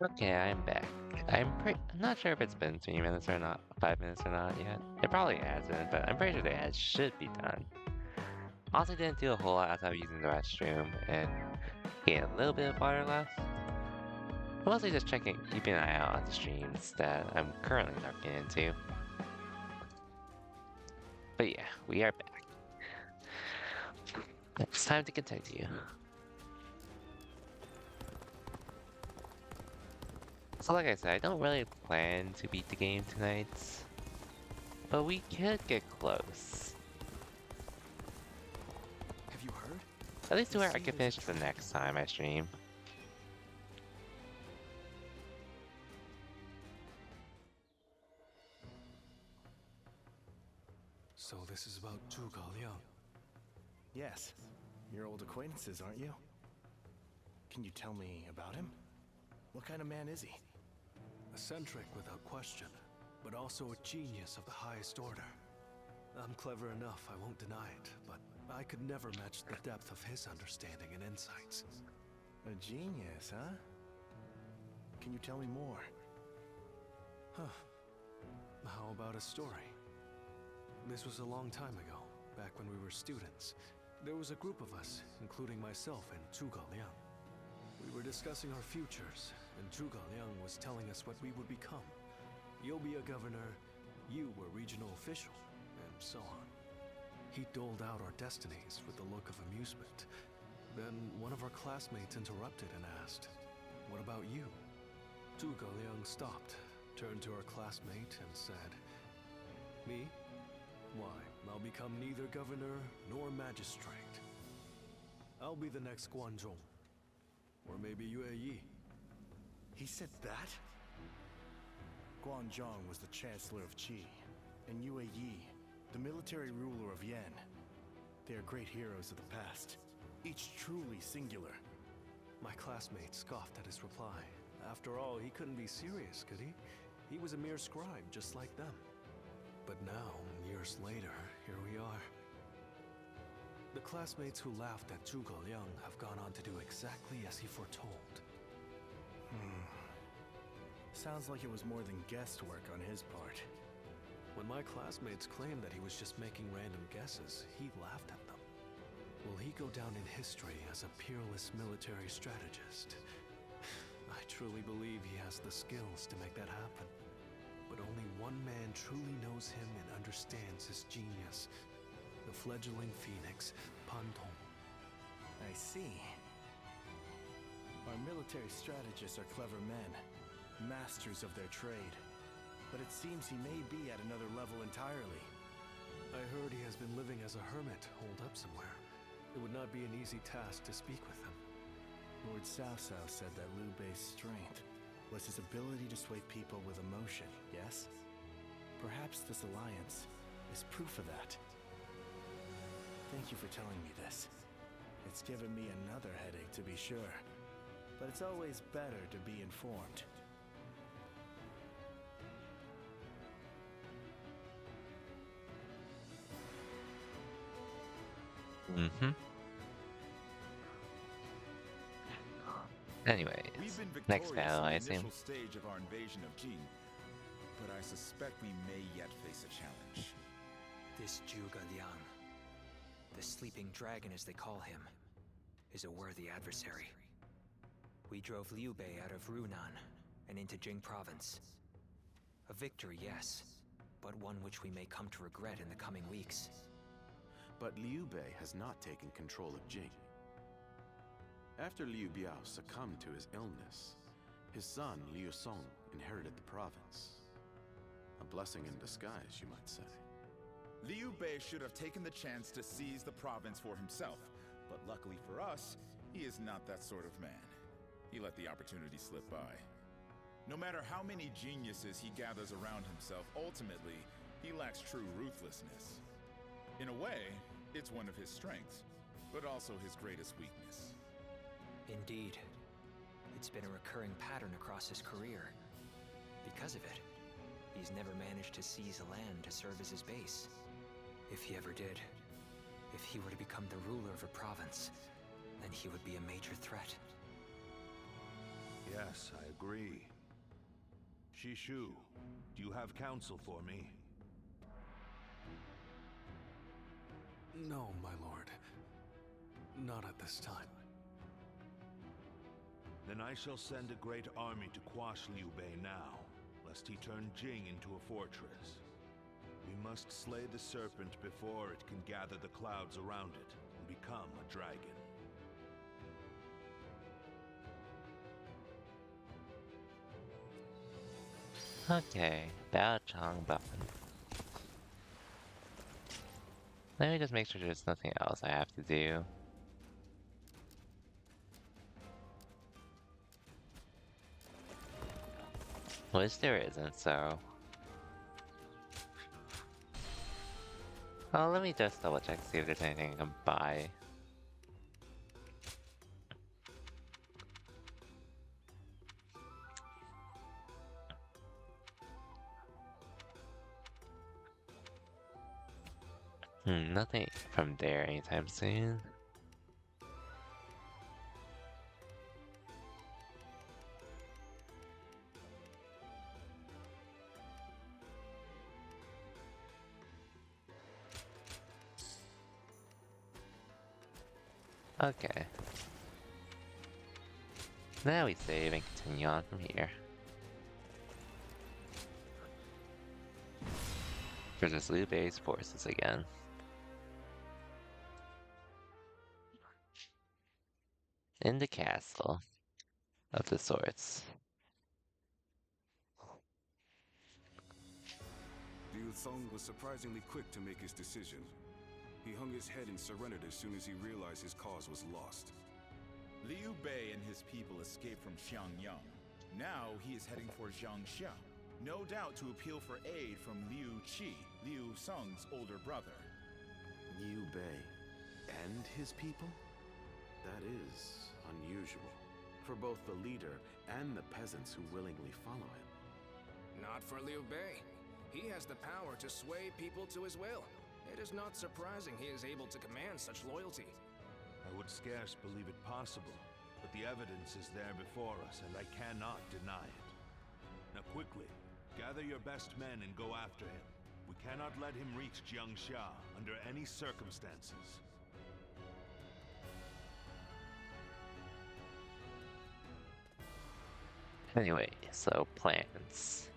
Okay, I'm back. I'm not sure if it's been 3 minutes or not, 5 minutes or not yet. It probably hasn't, but I'm pretty sure the ad should be done. Also didn't do a whole lot as I was using the restroom and getting a little bit of water left. Mostly just keeping an eye out on the streams that I'm currently looking into. But yeah, we are back. It's time to continue. So like I said, I don't really plan to beat the game tonight, but we could get close. Have you heard? At least to They where I say can there's finish a the trick next in time I stream. So this is about Zhuge Liang. Yes. Your old acquaintances, aren't you? Can you tell me about him? What kind of man is he? Eccentric without question, but also a genius of the highest order. I'm clever enough, I won't deny it, but I could never match the depth of his understanding and insights. A genius, huh? Can you tell me more? Huh. How about a story? This was a long time ago, back when we were students. There was a group of us, including myself and Zhuge Liang. We were discussing our futures, and Zhuge Liang was telling us what we would become. You'll be a governor, you were regional official, and so on. He doled out our destinies with a look of amusement. Then one of our classmates interrupted and asked, "What about you?" Zhuge Liang stopped, turned to our classmate and said, "Me? Why, I'll become neither governor nor magistrate. I'll be the next Guanzhong. Or maybe Yue Yi." He said that? Guanzhong was the Chancellor of Qi, and Yue Yi, the military ruler of Yan. They are great heroes of the past, each truly singular. My classmate scoffed at his reply. After all, he couldn't be serious, could he? He was a mere scribe, just like them. But now, years later, here we are. The classmates who laughed at Zhuge Liang have gone on to do exactly as he foretold. Sounds like it was more than guesswork on his part. When my classmates claimed that he was just making random guesses, he laughed at them. Will he go down in history as a peerless military strategist? I truly believe he has the skills to make that happen. But only one man truly knows him and understands his genius. The fledgling phoenix, Pan Tong. I see. Our military strategists are clever men, masters of their trade. But it seems he may be at another level entirely. I heard he has been living as a hermit, holed up somewhere. It would not be an easy task to speak with him. Lord Cao Cao said that Liu Bei's strength was his ability to sway people with emotion, yes? Perhaps this alliance is proof of that. Thank you for telling me this. It's given me another headache, to be sure. But it's always better to be informed. Anyways, We've been next victorious battle, I in the assume. initial stage of our invasion of Jin, but I suspect we may yet face a challenge. This Zhuge Liang, the sleeping dragon as they call him, is a worthy adversary. We drove Liu Bei out of Runan and into Jing province. A victory, yes, but one which we may come to regret in the coming weeks. But Liu Bei has not taken control of Jing. After Liu Biao succumbed to his illness, his son Liu Song inherited the province. A blessing in disguise, you might say. Liu Bei should have taken the chance to seize the province for himself, but luckily for us, he is not that sort of man. He let the opportunity slip by. No matter how many geniuses he gathers around himself, ultimately, he lacks true ruthlessness. In a way, it's one of his strengths, but also his greatest weakness. Indeed. It's been a recurring pattern across his career. Because of it, he's never managed to seize a land to serve as his base. If he ever did, if he were to become the ruler of a province, then he would be a major threat. Yes, I agree. Shishu, do you have counsel for me? No, my lord. Not at this time. Then I shall send a great army to quash Liu Bei now, lest he turn Jing into a fortress. We must slay the serpent before it can gather the clouds around it and become a dragon. Okay, Bao Changban. Let me just make sure there's nothing else I have to do. Which there isn't, so... Oh, let me just double check, see if there's anything I can buy. Nothing from there anytime soon. Okay. Now we save and continue on from here. Versus Liu Bei's forces again. In the castle of the swords. Liu Song was surprisingly quick to make his decision. He hung his head and surrendered as soon as he realized his cause was lost. Liu Bei and his people escaped from Xiangyang. Now he is heading for Jiangxia, no doubt to appeal for aid from Liu Qi, Liu Song's older brother. Liu Bei and his people? That is unusual for both the leader and the peasants who willingly follow him. Not for Liu Bei. He has the power to sway people to his will. It is not surprising he is able to command such loyalty. I would scarce believe it possible, but the evidence is there before us, and I cannot deny it. Now quickly, gather your best men and go after him. We cannot let him reach Jiangxia under any circumstances. Anyway, so plans.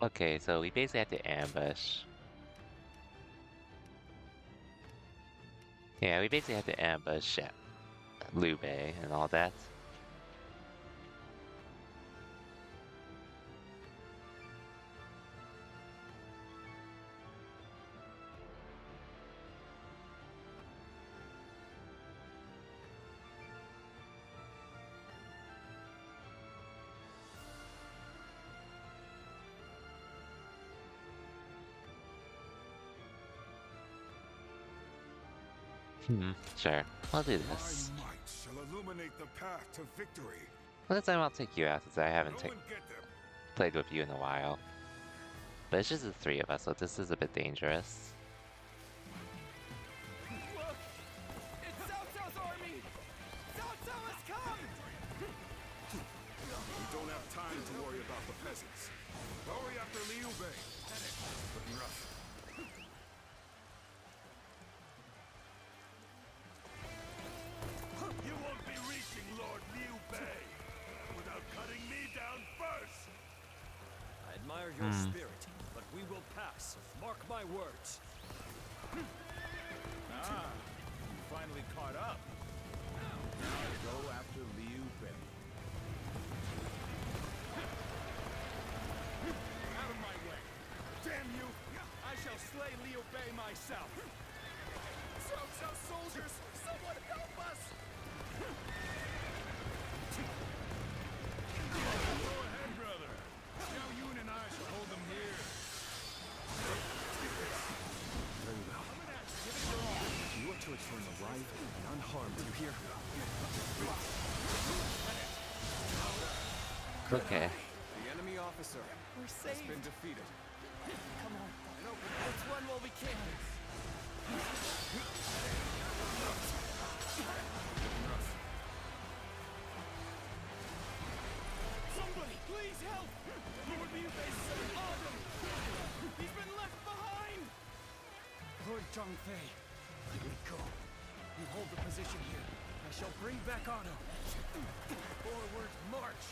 Okay, so we basically have to ambush. Yeah, we basically have to ambush Liu Bei and all that. Sure. I'll do this. My might shall illuminate the path to victory. Well, this time I'll take you out since I haven't Go and get them. played with you in a while. But it's just the three of us, so this is a bit dangerous. Look! It's Cao Cao's army! Cao Cao has come! We don't have time to worry about the peasants. Hurry after Liu Bei. Looking rough. You won't be reaching Lord Liu Bei without cutting me down first! your spirit, but we will pass. Mark my words. Ah, you finally caught up. Now go after Liu Bei. Out of my way! Damn you! I shall slay Liu Bei myself! Cao soldiers! Someone help us! Go ahead, brother. Xiao Yun and I shall hold them here. Very well. Give it your all. You are to return alive and unharmed, you hear? Okay. The enemy officer We're has saved. been defeated. Come on. Let's run while we can. Somebody, please help! Lord Liu Bei's son, Adam! He's been left behind! Lord Zhongfei, let me go. You hold the position here. I shall bring back Otto. Forward, march!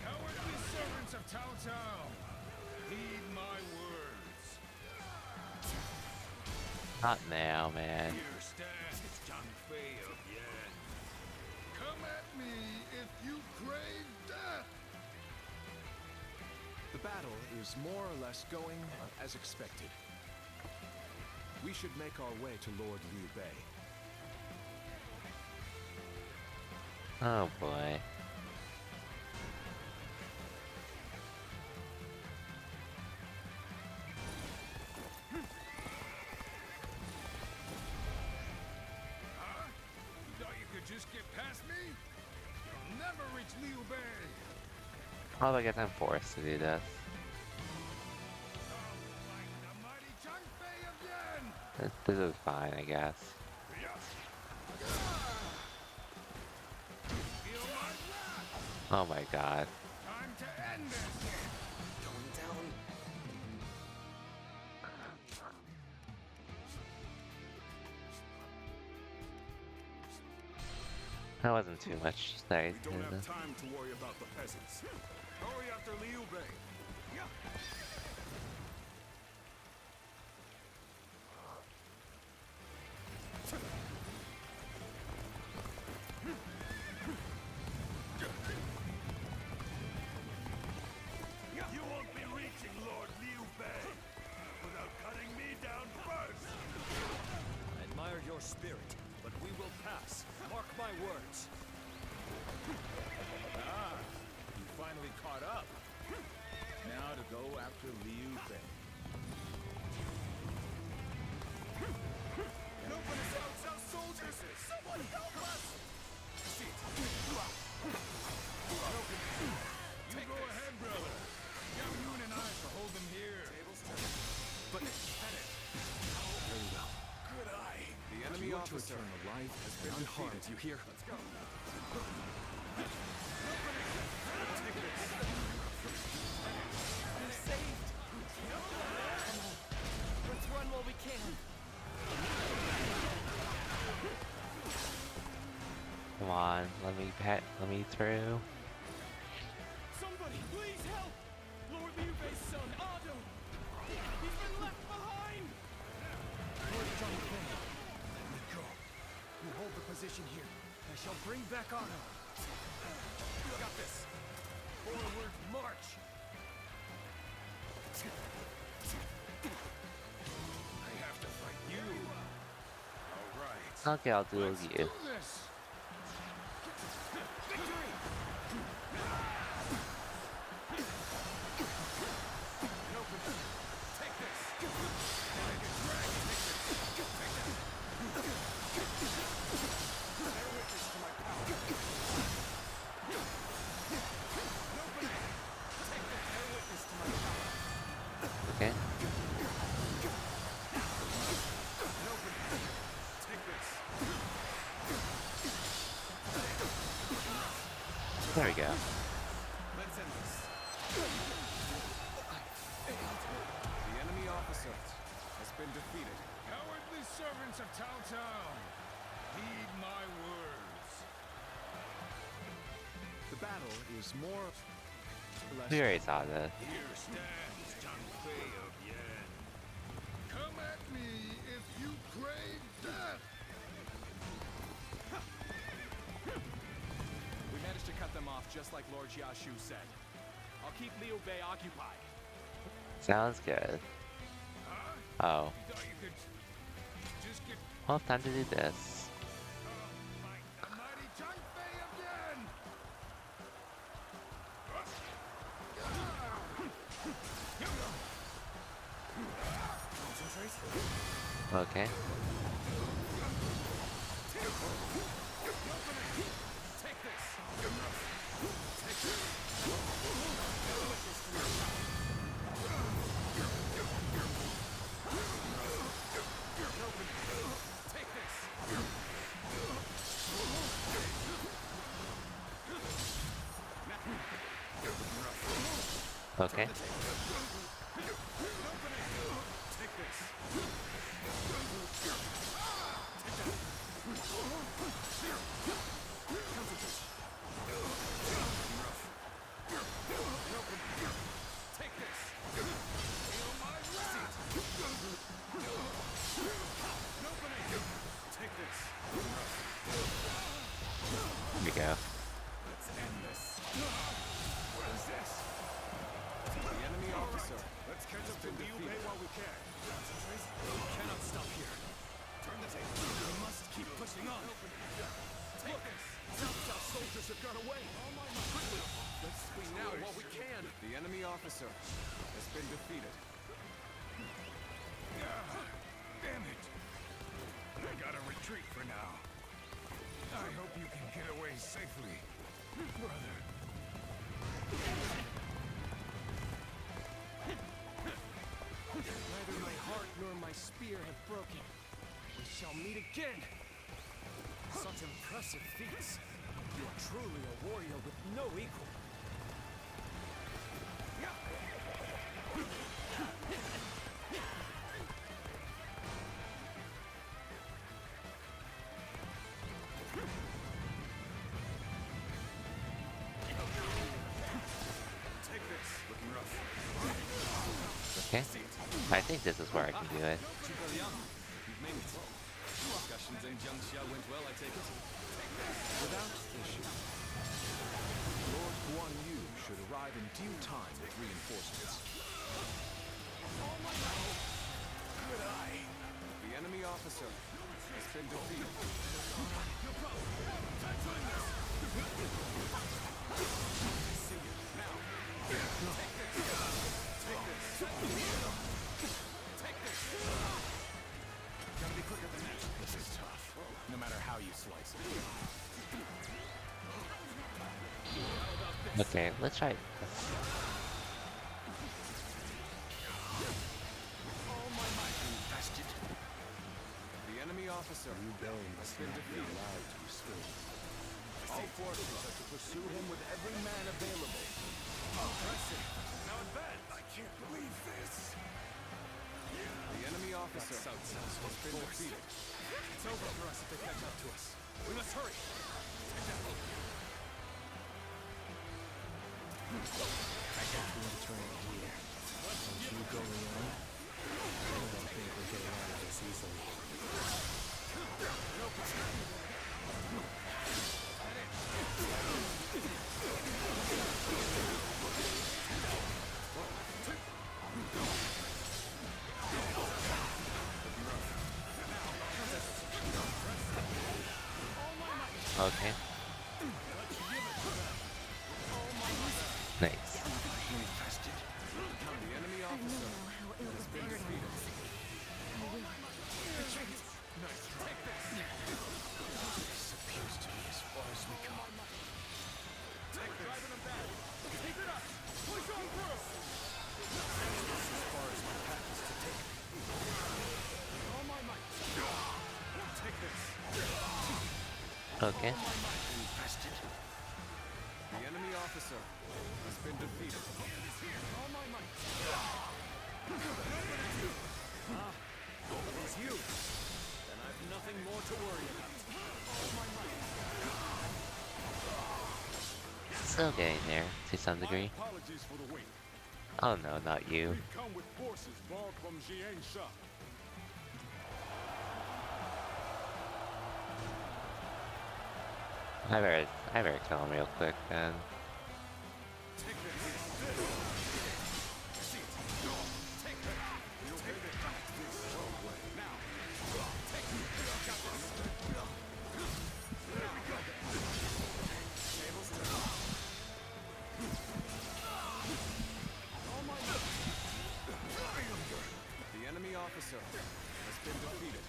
Cowardly servants of Cao Cao! Heed my words. Not now, man. Here stands Zhang Fei of Yan. Come at me if you crave death! The battle is more or less going as expected. We should make our way to Lord Liu Bei. Oh boy. Huh? You thought you could just get past me? You'll never reach Liu Bei! Oh, I guess I'm forced to do this. Like the mighty Zhang Fei of Yan! This is fine, I guess. Feel my wrath! Oh my god. Time to end this! Going down. That wasn't too much. Sorry. We don't have time to worry about the peasants. Hurry after Liu Bei. You won't be reaching Lord Liu Bei without cutting me down first. I admire your spirit, but we will pass. Mark my words. Ah, you finally caught up. Now to go after Liu Bei. Open us out, Cao soldiers! Someone help us! You go ahead, brother. Xiao Yun and I shall hold them here. But very well. Good eye. The enemy You are to officer return alive has and been unharmed, defeated. you hear? Let's go. We're saved. Come on. Let's run while we can. Come on, let me through. Somebody, please help! Lord Liu Bei's son, Otto! He's been left behind! Lord Zhongfei, let me go. You hold the position here. I shall bring back Otto. Got this! Forward, march! I have to fight you! Alright. Okay, I'll do Let's you. do this! Victory! Take this! Make it drag! Take this! Take that! Bear witness to my power! Nobody! Take this! Bear witness to my power! Okay. Nobody! Take this! There we go. Let's end this. The enemy officer has been defeated. Cowardly servants of Cao Cao, heed my words. The battle is more or less. We already saw this. Here stands Zhang Fei of Yan. Come at me if you crave death! We managed to cut them off just like Lord Jiashu said. I'll keep Liu Bei occupied. Sounds good. Oh. Thought you could just get Well, time to do this. the mighty Zhang Fei of Yan! Okay. Okay. Here we go. The enemy officer Let's catch up to Liu Bei while we can. cannot stop here. Turn the table. We must keep pushing on. Look, South soldiers have gone away. Quickly, let's swing now while we can. The enemy officer has been defeated. Damn it! I gotta retreat for now. I hope you can get away safely, brother. Neither my heart nor my spear have broken. We shall meet again. Such impressive feats. You are truly a warrior with no equal. Okay. I think this is where I can do it. You've made it. Discussions in Jiangxia went well, I take it. Without issue. Lord Guan Yu should arrive in due time with reinforcements. Good eye. The enemy officer has been defeated. Gotta be quicker than that. This is tough. No matter how you slice it. Okay, let's try this. The enemy officer has been defeated. All forces are to pursue him with every man available. Now in bed. I can't believe this. The enemy officer has been defeated. It's over for us if they catch up to us. We must hurry. I got you in turn here. Don't you go alone? I don't think we're getting out of this easily. Okay. Nice. The enemy I know officer now how ill-prepared I was. I will retreat. Appears to be as far as we come. Okay. The enemy officer has been defeated. It's you. Then I've nothing more to worry about. Still getting there, to some My degree. apologies for the wait. Oh no, not you. We've come with forces borrowed from Jiansha. I better kill him real quick then. The enemy officer has been defeated.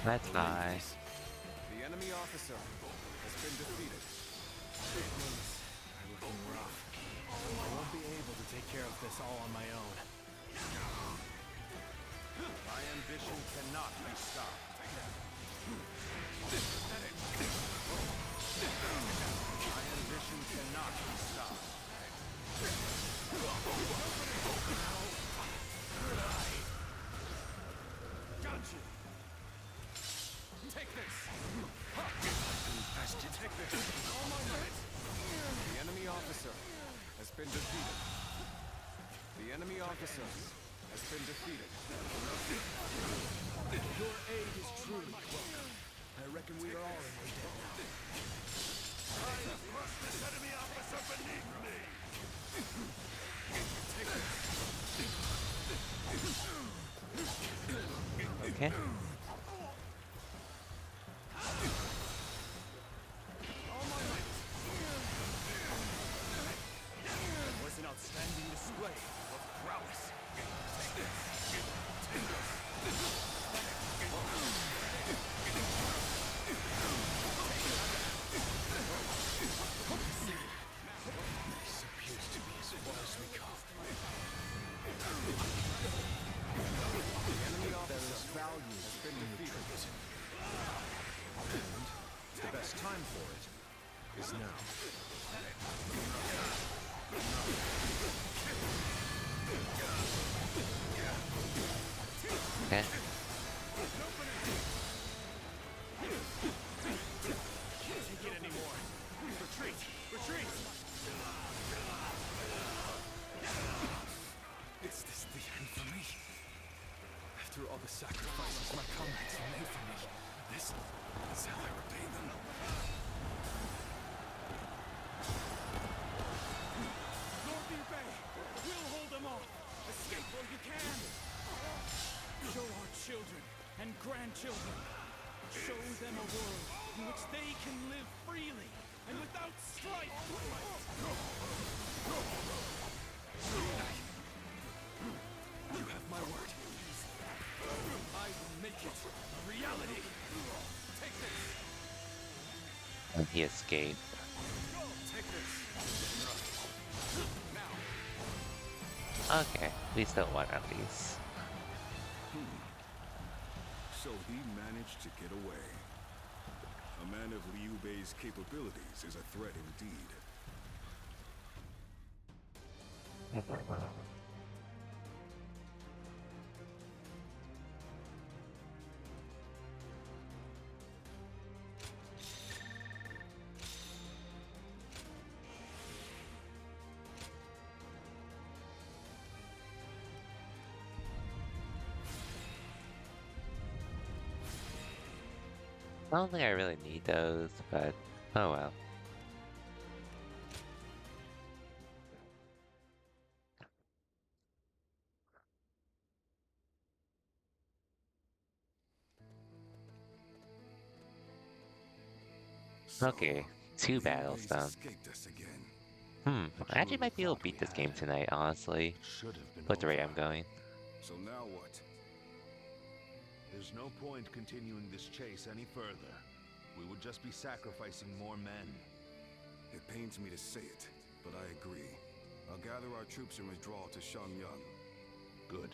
That's nice. The enemy officer has been defeated. They're looking rough. I won't be able to take care of this all on my own. My ambition cannot be stopped. My ambition cannot be stopped. Gotcha! Take this! Take this! All my might! The enemy officer has been defeated. The enemy officer has been defeated. Your aid is truly welcome. I reckon we are all in your debt now. I have crushed this enemy officer beneath me. Okay. That was an outstanding display of prowess. This appears to be as far as we come. There is value has been defeated. The best time for it is now. Okay. Can't take it anymore. Retreat! Retreat! Is this the end for me? After all the sacrifices my comrades have made for me, this is how I repay them. Lord Liu Bei, we'll hold them off. Escape while you can. Show our children and grandchildren. Show them a world in which they can live freely and without strife. You have my word. I will make it a reality. Take this. And he escaped. Take this. Okay, we still won at least. So he managed to get away. A man of Liu Bei's capabilities is a threat indeed. I don't think I really need those, but oh well. So, Okay, 2 Liu battles Bei's done. escaped us again. I actually might be able to beat this game tonight, honestly. Should have been With the rate over. I'm going. So now what? There's no point continuing this chase any further. We would just be sacrificing more men. It pains me to say it, but I agree. I'll gather our troops and withdraw to Shangyang. Good.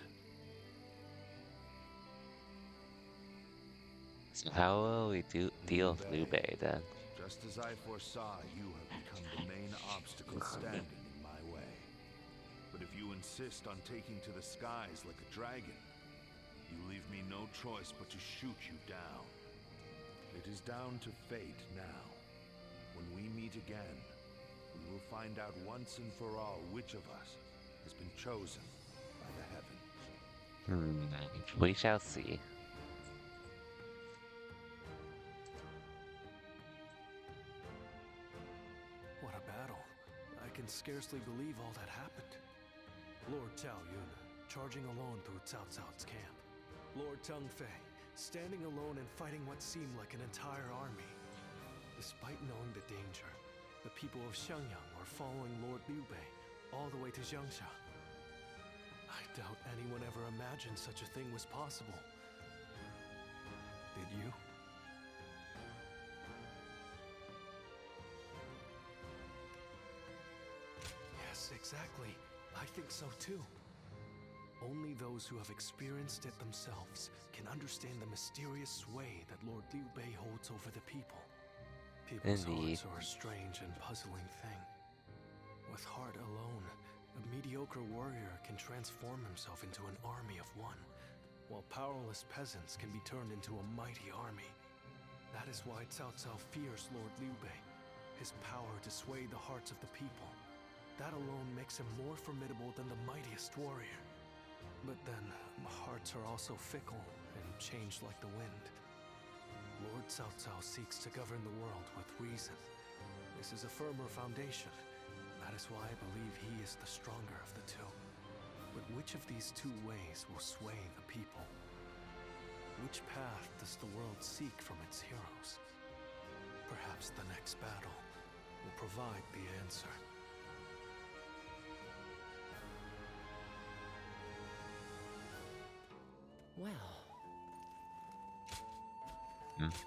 So how will we deal with Liu Bei then? Just as I foresaw, you have become the main obstacle standing in my way. But if you insist on taking to the skies like a dragon, you leave me no choice but to shoot you down. It is down to fate now. When we meet again, we will find out once and for all which of us has been chosen by the heavens. We shall see. What a battle. I can scarcely believe all that happened. Lord Cao Yun, charging alone through Cao Cao's camp. Lord Teng Fei, standing alone and fighting what seemed like an entire army. Despite knowing the danger, the people of Xiangyang were following Lord Liu Bei all the way to Jiangxia. I doubt anyone ever imagined such a thing was possible. Did you? Yes, exactly. I think so too. Only those who have experienced it themselves can understand the mysterious sway that Lord Liu Bei holds over the people. People's hearts are a strange and puzzling thing. With heart alone, a mediocre warrior can transform himself into an army of one, while powerless peasants can be turned into a mighty army. That is why Cao Cao fears Lord Liu Bei, his power to sway the hearts of the people. That alone makes him more formidable than the mightiest warrior. But then, hearts are also fickle and change like the wind. Lord Cao Cao seeks to govern the world with reason. This is a firmer foundation. That is why I believe he is the stronger of the two. But which of these two ways will sway the people? Which path does the world seek from its heroes? Perhaps the next battle will provide the answer.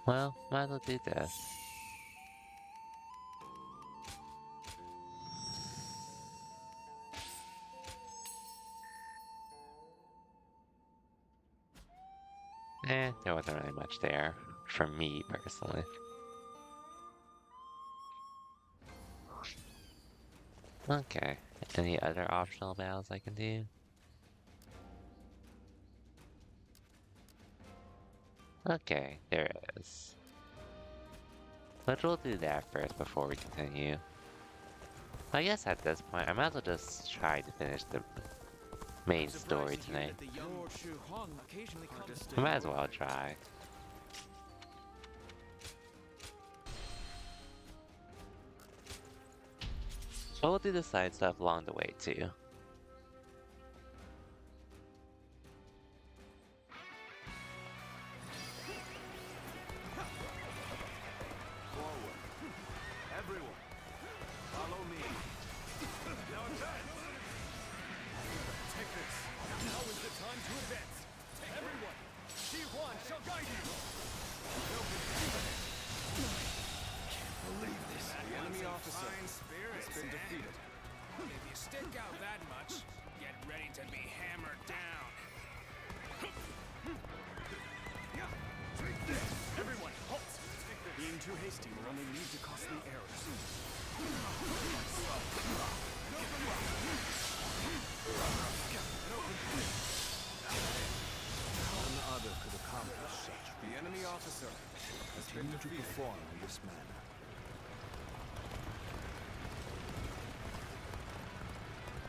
Well, might as well do this. There wasn't really much there, for me personally. Okay, any other optional battles I can do? Okay, there it is. But we'll do that first before we continue. I guess at this point, I might as well just try to finish the main story tonight. I might as well try. So we'll do the side stuff along the way too.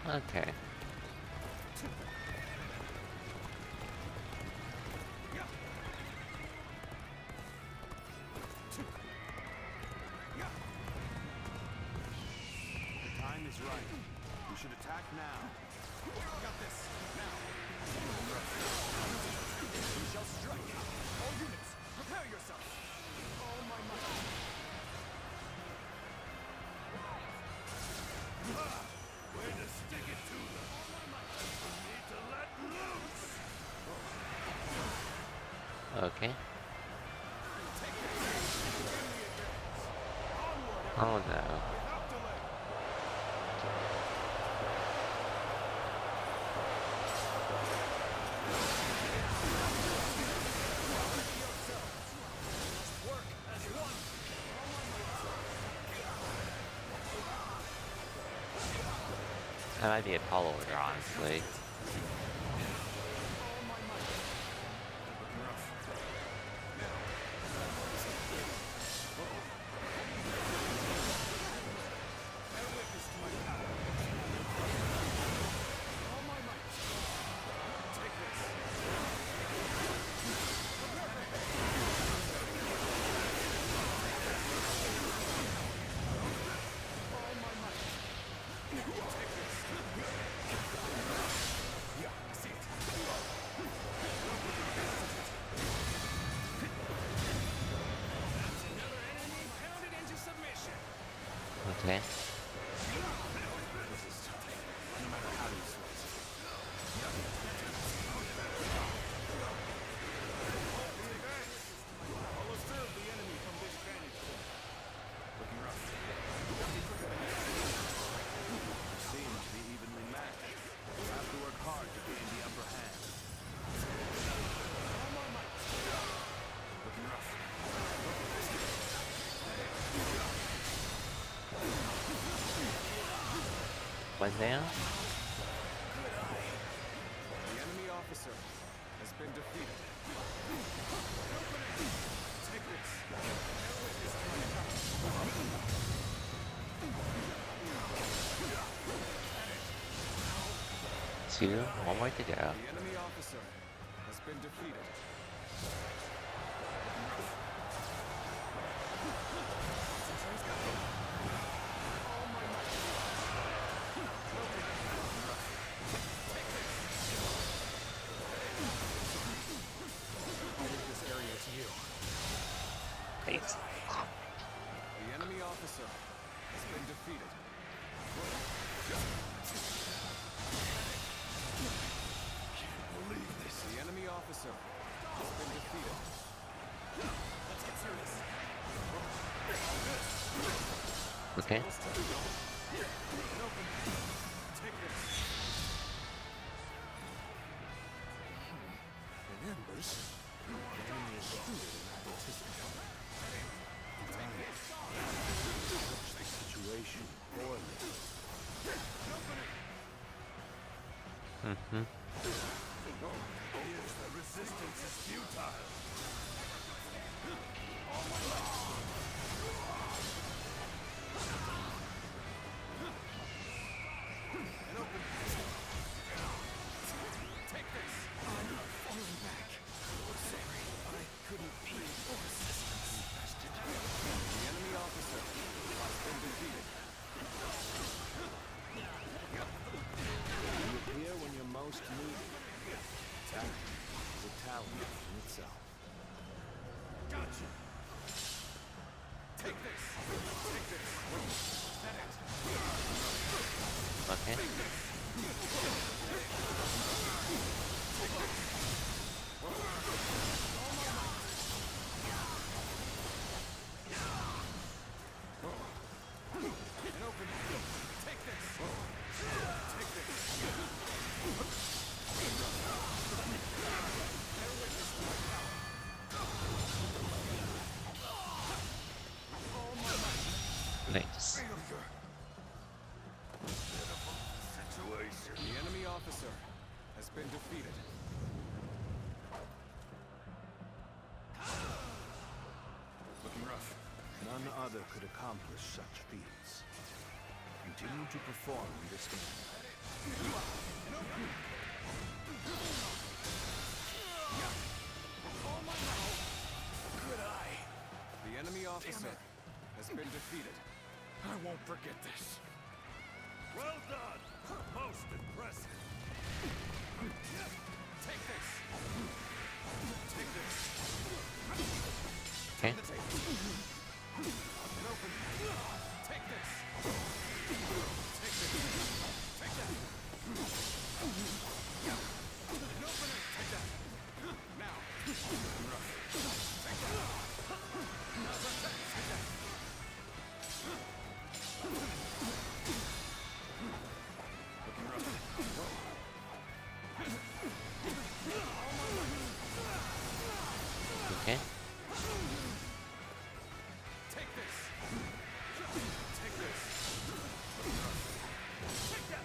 Okay. The time is right. We should attack now. Got this. Now. We shall strike. All units, prepare yourselves. All my might. Way to stick it to them. Need to let loose. Okay. Oh no. That might be a tall order, honestly. Okay. One down. The enemy officer has been defeated. Take this. Two. One more to go. The enemy officer has been defeated. Thanks. The enemy officer has been defeated. Can't believe this. The enemy officer has been defeated. Let's get serious. Okay. Take this. In embers, the enemy is stronger than I anticipated. Approach the situation poorly. Mm-hmm. The resistance is futile. Take this. I'm falling back. Sorry, I couldn't be more resistance. The enemy officer has been defeated. You appear when you're most needed. Talent is a talent in itself. Gotcha. Take this. Take this. That it. Okay. And open. Take this. Take this. Nice. Situation. The enemy officer has been defeated. Looking rough. None other could accomplish such feats. Continue to perform in this manner. Good eye. The enemy officer has been defeated. I won't forget this. Well done. Most impressive. Take this. Take this. Okay. And open. Take this. Take this. Take that. And open it. Take that. Now. Take that. Now that's it. Take that. Looking rough. Okay. Take this. Take this. Take that.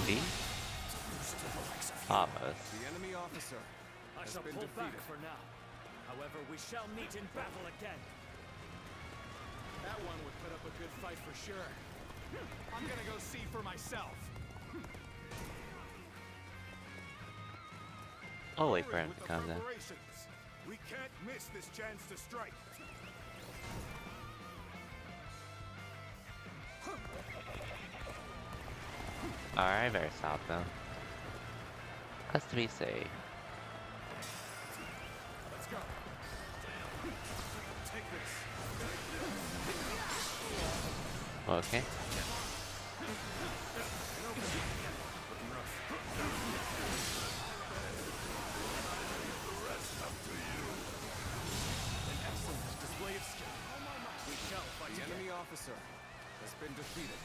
Maybe? Almost. The enemy officer I has shall been pull back defeated. for now. However, we shall meet in battle again. That one would put up a good fight for sure. I'm gonna go see for myself. Oh, wait for Hurry him with to the come then. preparations. We can't miss this chance to strike. Alright, better stop them. Just to be safe. Let's go. Take this. Okay. Display of skill. We shall fight The again. enemy officer has been defeated.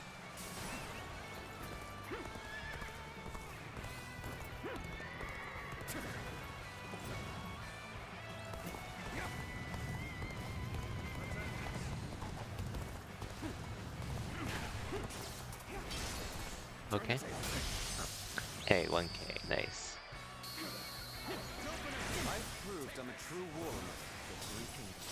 Okay. Hey, 1K, nice. I've proved I'm a true warrior for three kingdoms.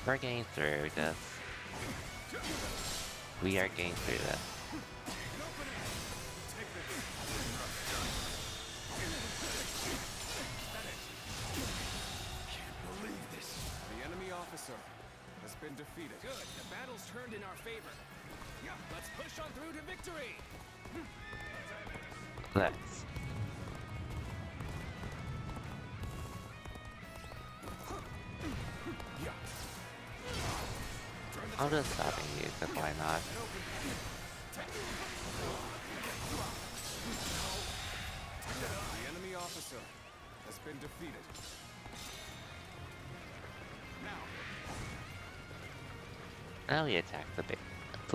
We're getting through this. We are getting through this. The enemy officer has been defeated. Good. The battle's turned in our favor. Let's push on through to victory. Let's. I'll just stop and use it, why not? The enemy officer has been defeated. Now we attack the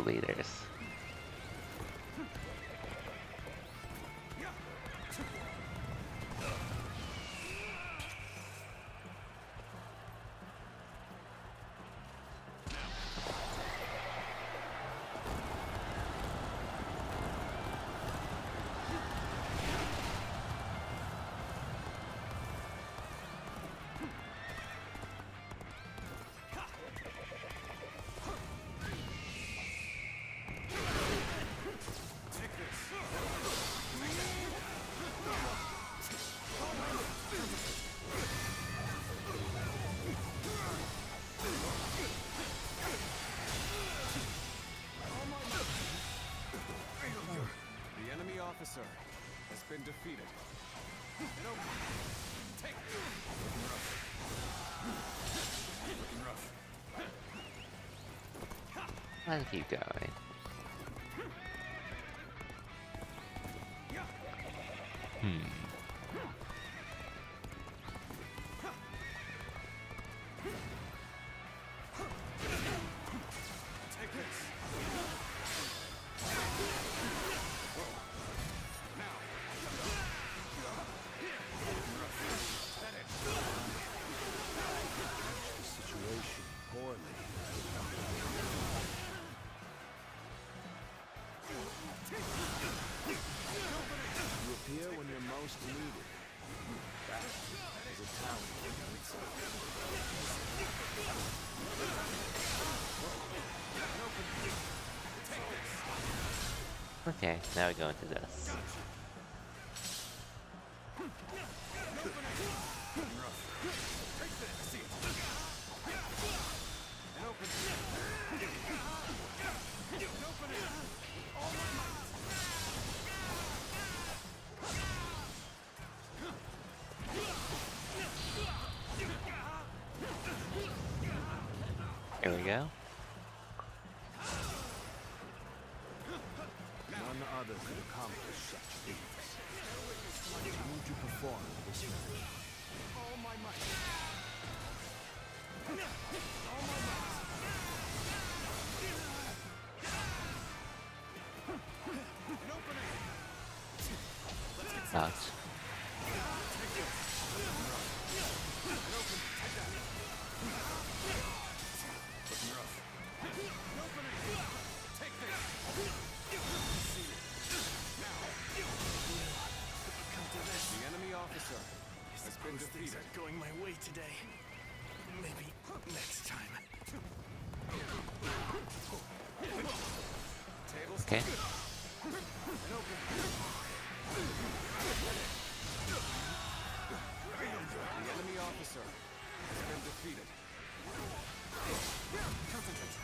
leaders. The enemy officer has been defeated. Let's keep going. Situation poorly. You appear when you're most needed. That is a talent in itself. Okay, now we go into this. Here we go. None other could accomplish such feats. Continue to perform this match. All my might. Sucks. officer has been Things defeated. aren't going my way today. Maybe next time. Okay. The enemy officer has been defeated. Concentrate.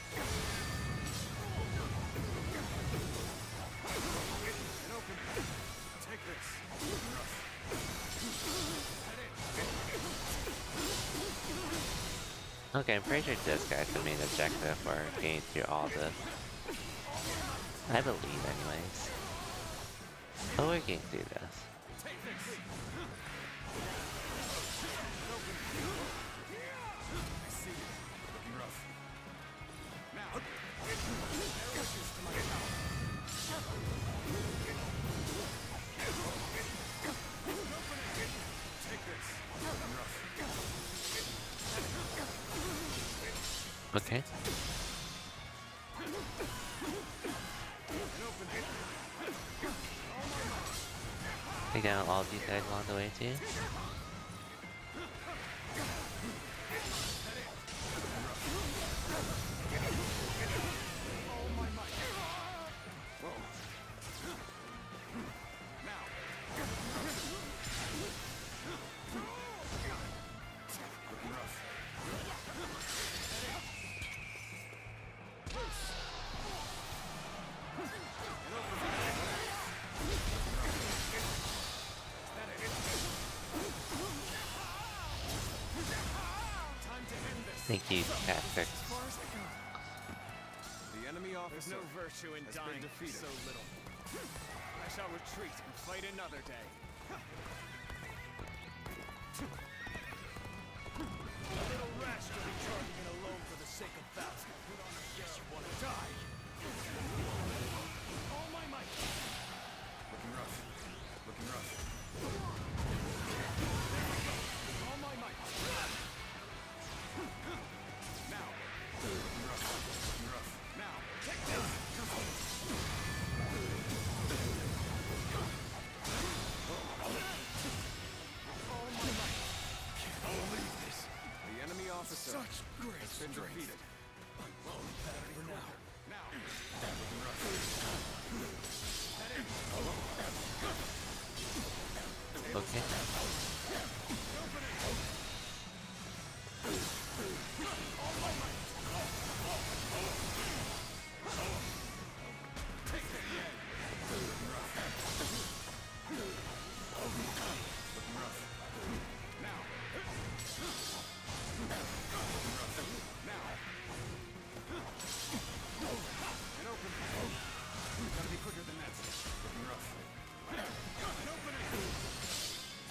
And open. Take this. Okay, I'm pretty sure this guy's the main objective for getting through all this. I believe, anyways. Oh, we're getting through this. Okay. Take down all these guys along the way too. Thank you, Tactics. The enemy officer There's no virtue in has dying been for defeated. so little. I shall retreat and fight another day. A little rash to be charging in alone for the sake of battle. Guess you want to die. All my might. Looking rough. Looking rough. All my might. Now. Looking rough. Looking rough. Now. Take this. The enemy officer Such great has been strength. defeated. For now. Now. Okay. And open. Gotta be quicker than that. Looking rough. And open it.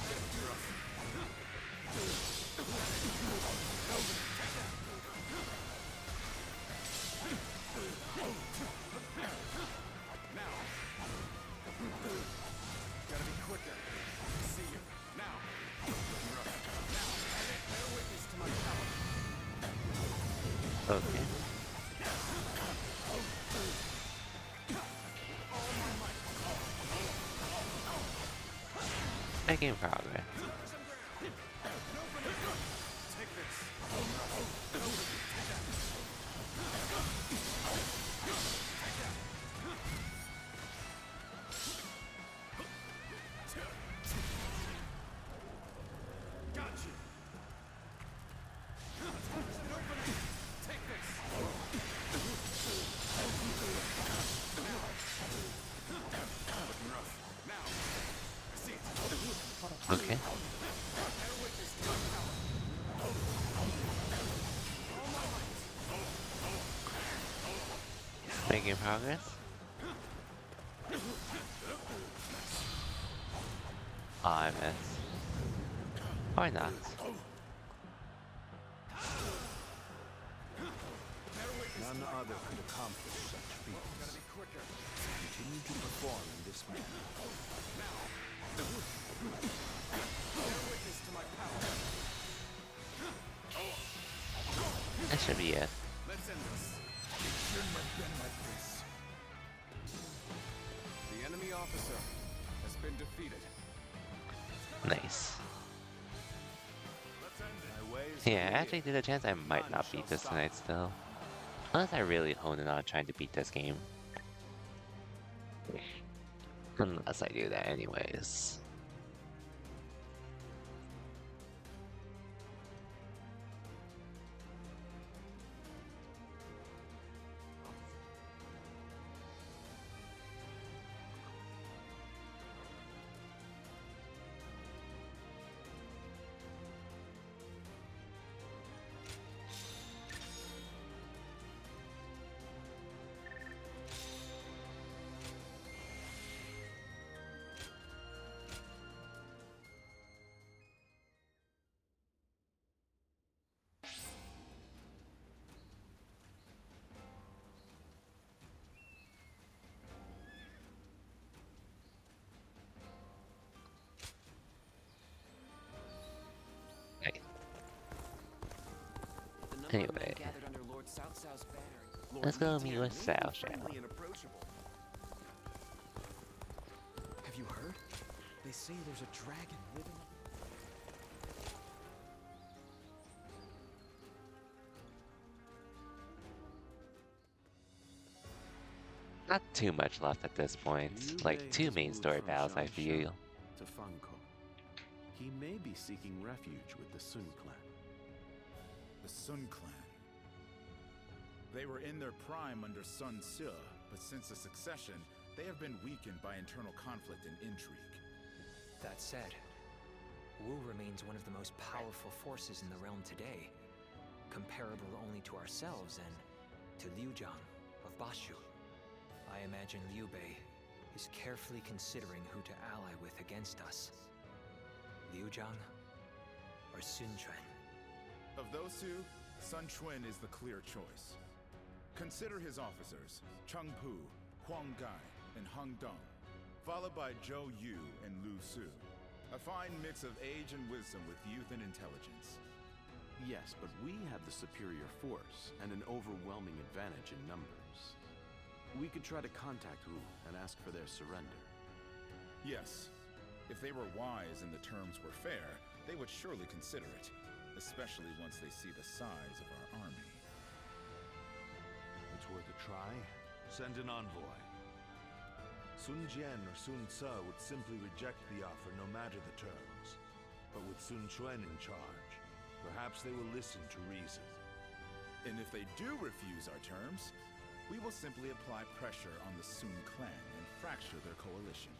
Looking rough. Now. Gotta be quicker. See you. Now. Looking rough. Now. Bear witness to my power. Okay. Making progress. Take this. Got you. Take this. Looking rough. Now. See it. Okay. Bear witness to my power. All my might. Making progress. Oh, I missed. Why not? None other could accomplish such feats. Gotta be quicker. Continue to perform in this manner. Bear witness to my power. That should be it. Let's end this. Shouldn't have been like this. The enemy officer has been defeated. Nice. My way is Yeah, clear. actually, there's a chance I might not beat this tonight still. Unless I really hone in on trying to beat this game. Unless I do that anyways. Anyway, let's go meet with Sao Shao. Have you heard? They say there's a dragon living. Not too much left at this point. Like 2 main story battles, I feel. To Fanko. He may be seeking refuge with the Sun clan. The Sun clan. They were in their prime under Sun Ce, but since the succession, they have been weakened by internal conflict and intrigue. That said, Wu remains one of the most powerful forces in the realm today, comparable only to ourselves and to Liu Jiang of Bashu. I imagine Liu Bei is carefully considering who to ally with against us. Liu Jiang or Sun Quan? Of those two, Sun Quan is the clear choice. Consider his officers, Cheng Pu, Huang Gai, and Heng Dong, followed by Zhou Yu and Lu Su. A fine mix of age and wisdom with youth and intelligence. Yes, but we have the superior force and an overwhelming advantage in numbers. We could try to contact Wu and ask for their surrender. Yes. If they were wise and the terms were fair, they would surely consider it, especially once they see the size of our army. It's worth a try. Send an envoy. Sun Jian or Sun Ce would simply reject the offer no matter the terms. But with Sun Quan in charge, perhaps they will listen to reason. And if they do refuse our terms, we will simply apply pressure on the Sun clan and fracture their coalition.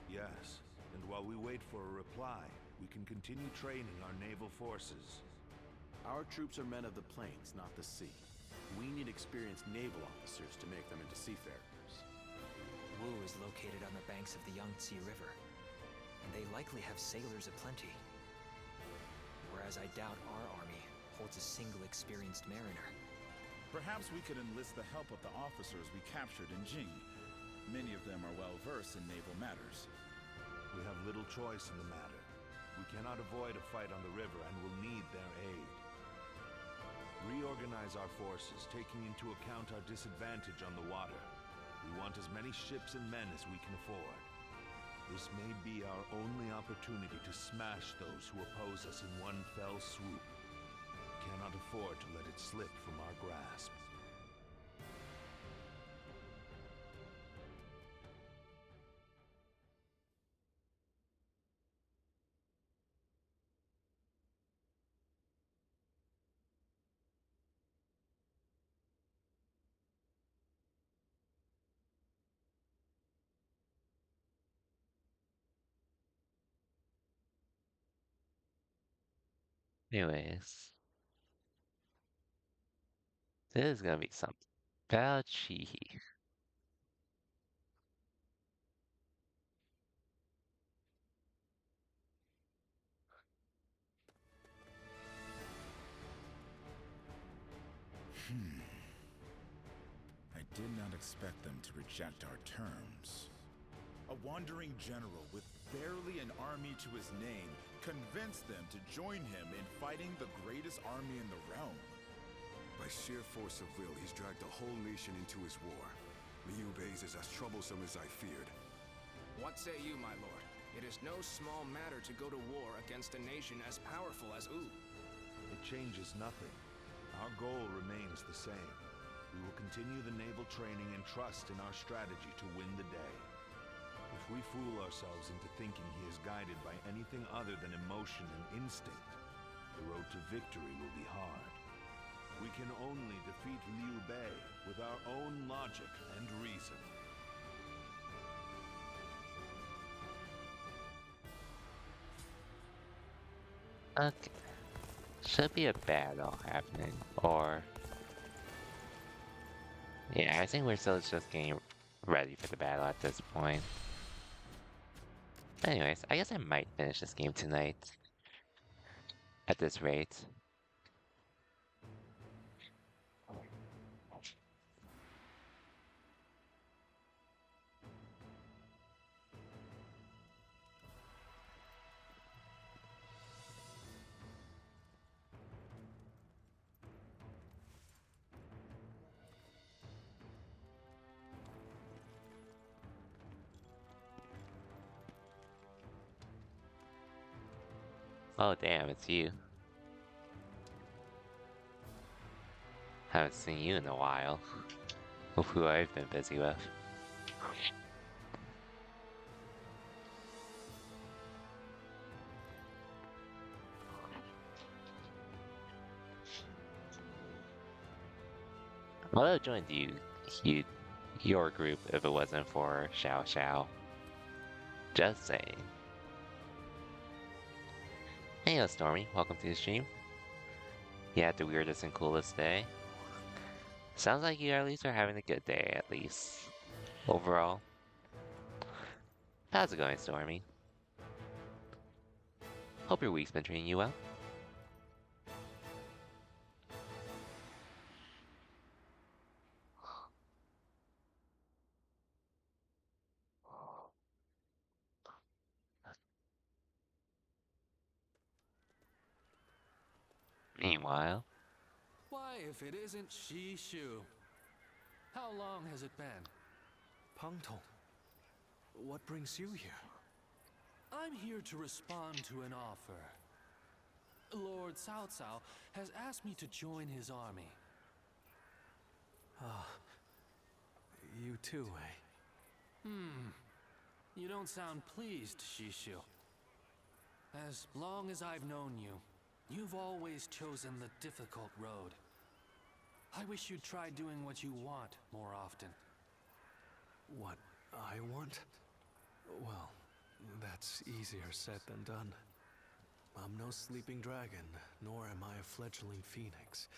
Yes, and while we wait for a reply, we can continue training our naval forces. Our troops are men of the plains, not the sea. We need experienced naval officers to make them into seafarers. Wu is located on the banks of the Yangtze River, and they likely have sailors aplenty. Whereas I doubt our army holds a single experienced mariner. Perhaps we could enlist the help of the officers we captured in Jing. Many of them are well versed in naval matters. We have little choice in the matter. We cannot avoid a fight on the river and will need their aid. Reorganize our forces, taking into account our disadvantage on the water. We want as many ships and men as we can afford. This may be our only opportunity to smash those who oppose us in one fell swoop. We cannot afford to let it slip from our grasp. Anyways, this is gonna be something. Bao Chi. I did not expect them to reject our terms. A wandering general with barely an army to his name convinced them to join him in fighting the greatest army in the realm. By sheer force of will, he's dragged a whole nation into his war. Liu Bei's is as troublesome as I feared. What say you, my lord? It is no small matter to go to war against a nation as powerful as Wu. It changes nothing. Our goal remains the same. We will continue the naval training and trust in our strategy to win the day. If we fool ourselves into thinking he is guided by anything other than emotion and instinct, the road to victory will be hard. We can only defeat Liu Bei with our own logic and reason. Okay. Should be a battle happening, or... Yeah, I think we're still just getting ready for the battle at this point. Anyways, I guess I might finish this game tonight. At this rate. Oh damn, it's you. Haven't seen you in a while. Who I've been busy with. I would have joined your group if it wasn't for Xiao Xiao. Just saying. Hey, Stormy, welcome to the stream. You had the weirdest and coolest day. Sounds like you at least are having a good day, at least. Overall. How's it going, Stormy? Hope your week's been treating you well. Meanwhile, Why, if it isn't Shishu? How long has it been? Pangtong, what brings you here? I'm here to respond to an offer. Lord Cao Cao has asked me to join his army. Ah, you too, eh? You don't sound pleased, Shishu. As long as I've known you, you've always chosen the difficult road. I wish you'd try doing what you want more often. What I want? Well, that's easier said than done. I'm no sleeping dragon, nor am I a fledgling phoenix.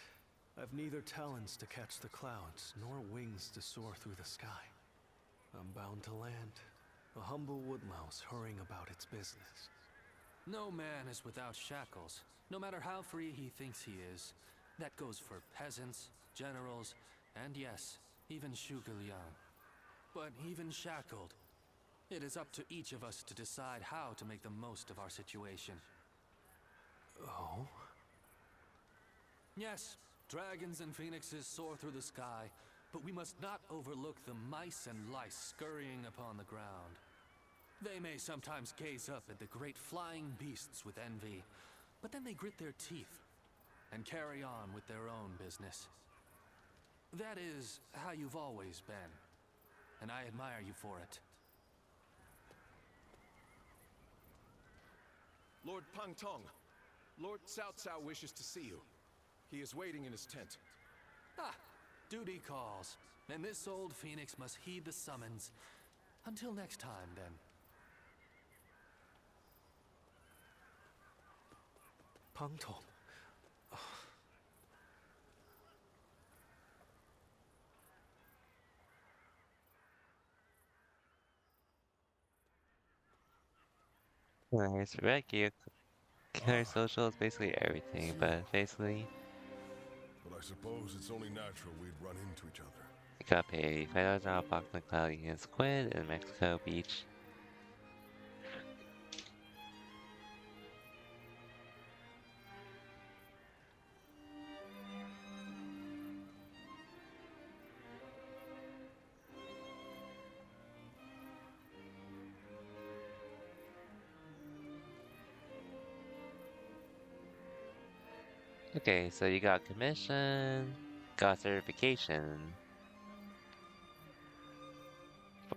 I've neither talons to catch the clouds, nor wings to soar through the sky. I'm bound to land, a humble woodlouse hurrying about its business. No man is without shackles, no matter how free he thinks he is. That goes for peasants, generals, and yes, even Zhuge Liang. But even shackled, it is up to each of us to decide how to make the most of our situation. Oh? Yes, dragons and phoenixes soar through the sky, but we must not overlook the mice and lice scurrying upon the ground. They may sometimes gaze up at the great flying beasts with envy, but then they grit their teeth and carry on with their own business. That is how you've always been, and I admire you for it. Lord Pangtong, Lord Cao Cao wishes to see you. He is waiting in his tent. Ah, duty calls, and this old phoenix must heed the summons. Until next time, then. Pangtong. nice. Reggie, Killer Social is basically everything, but basically, But I suppose it's only natural we'd run into each other. you got paid $5 on a box on the cloud against Squid in Mexico Beach. Okay, so you got commission, got certification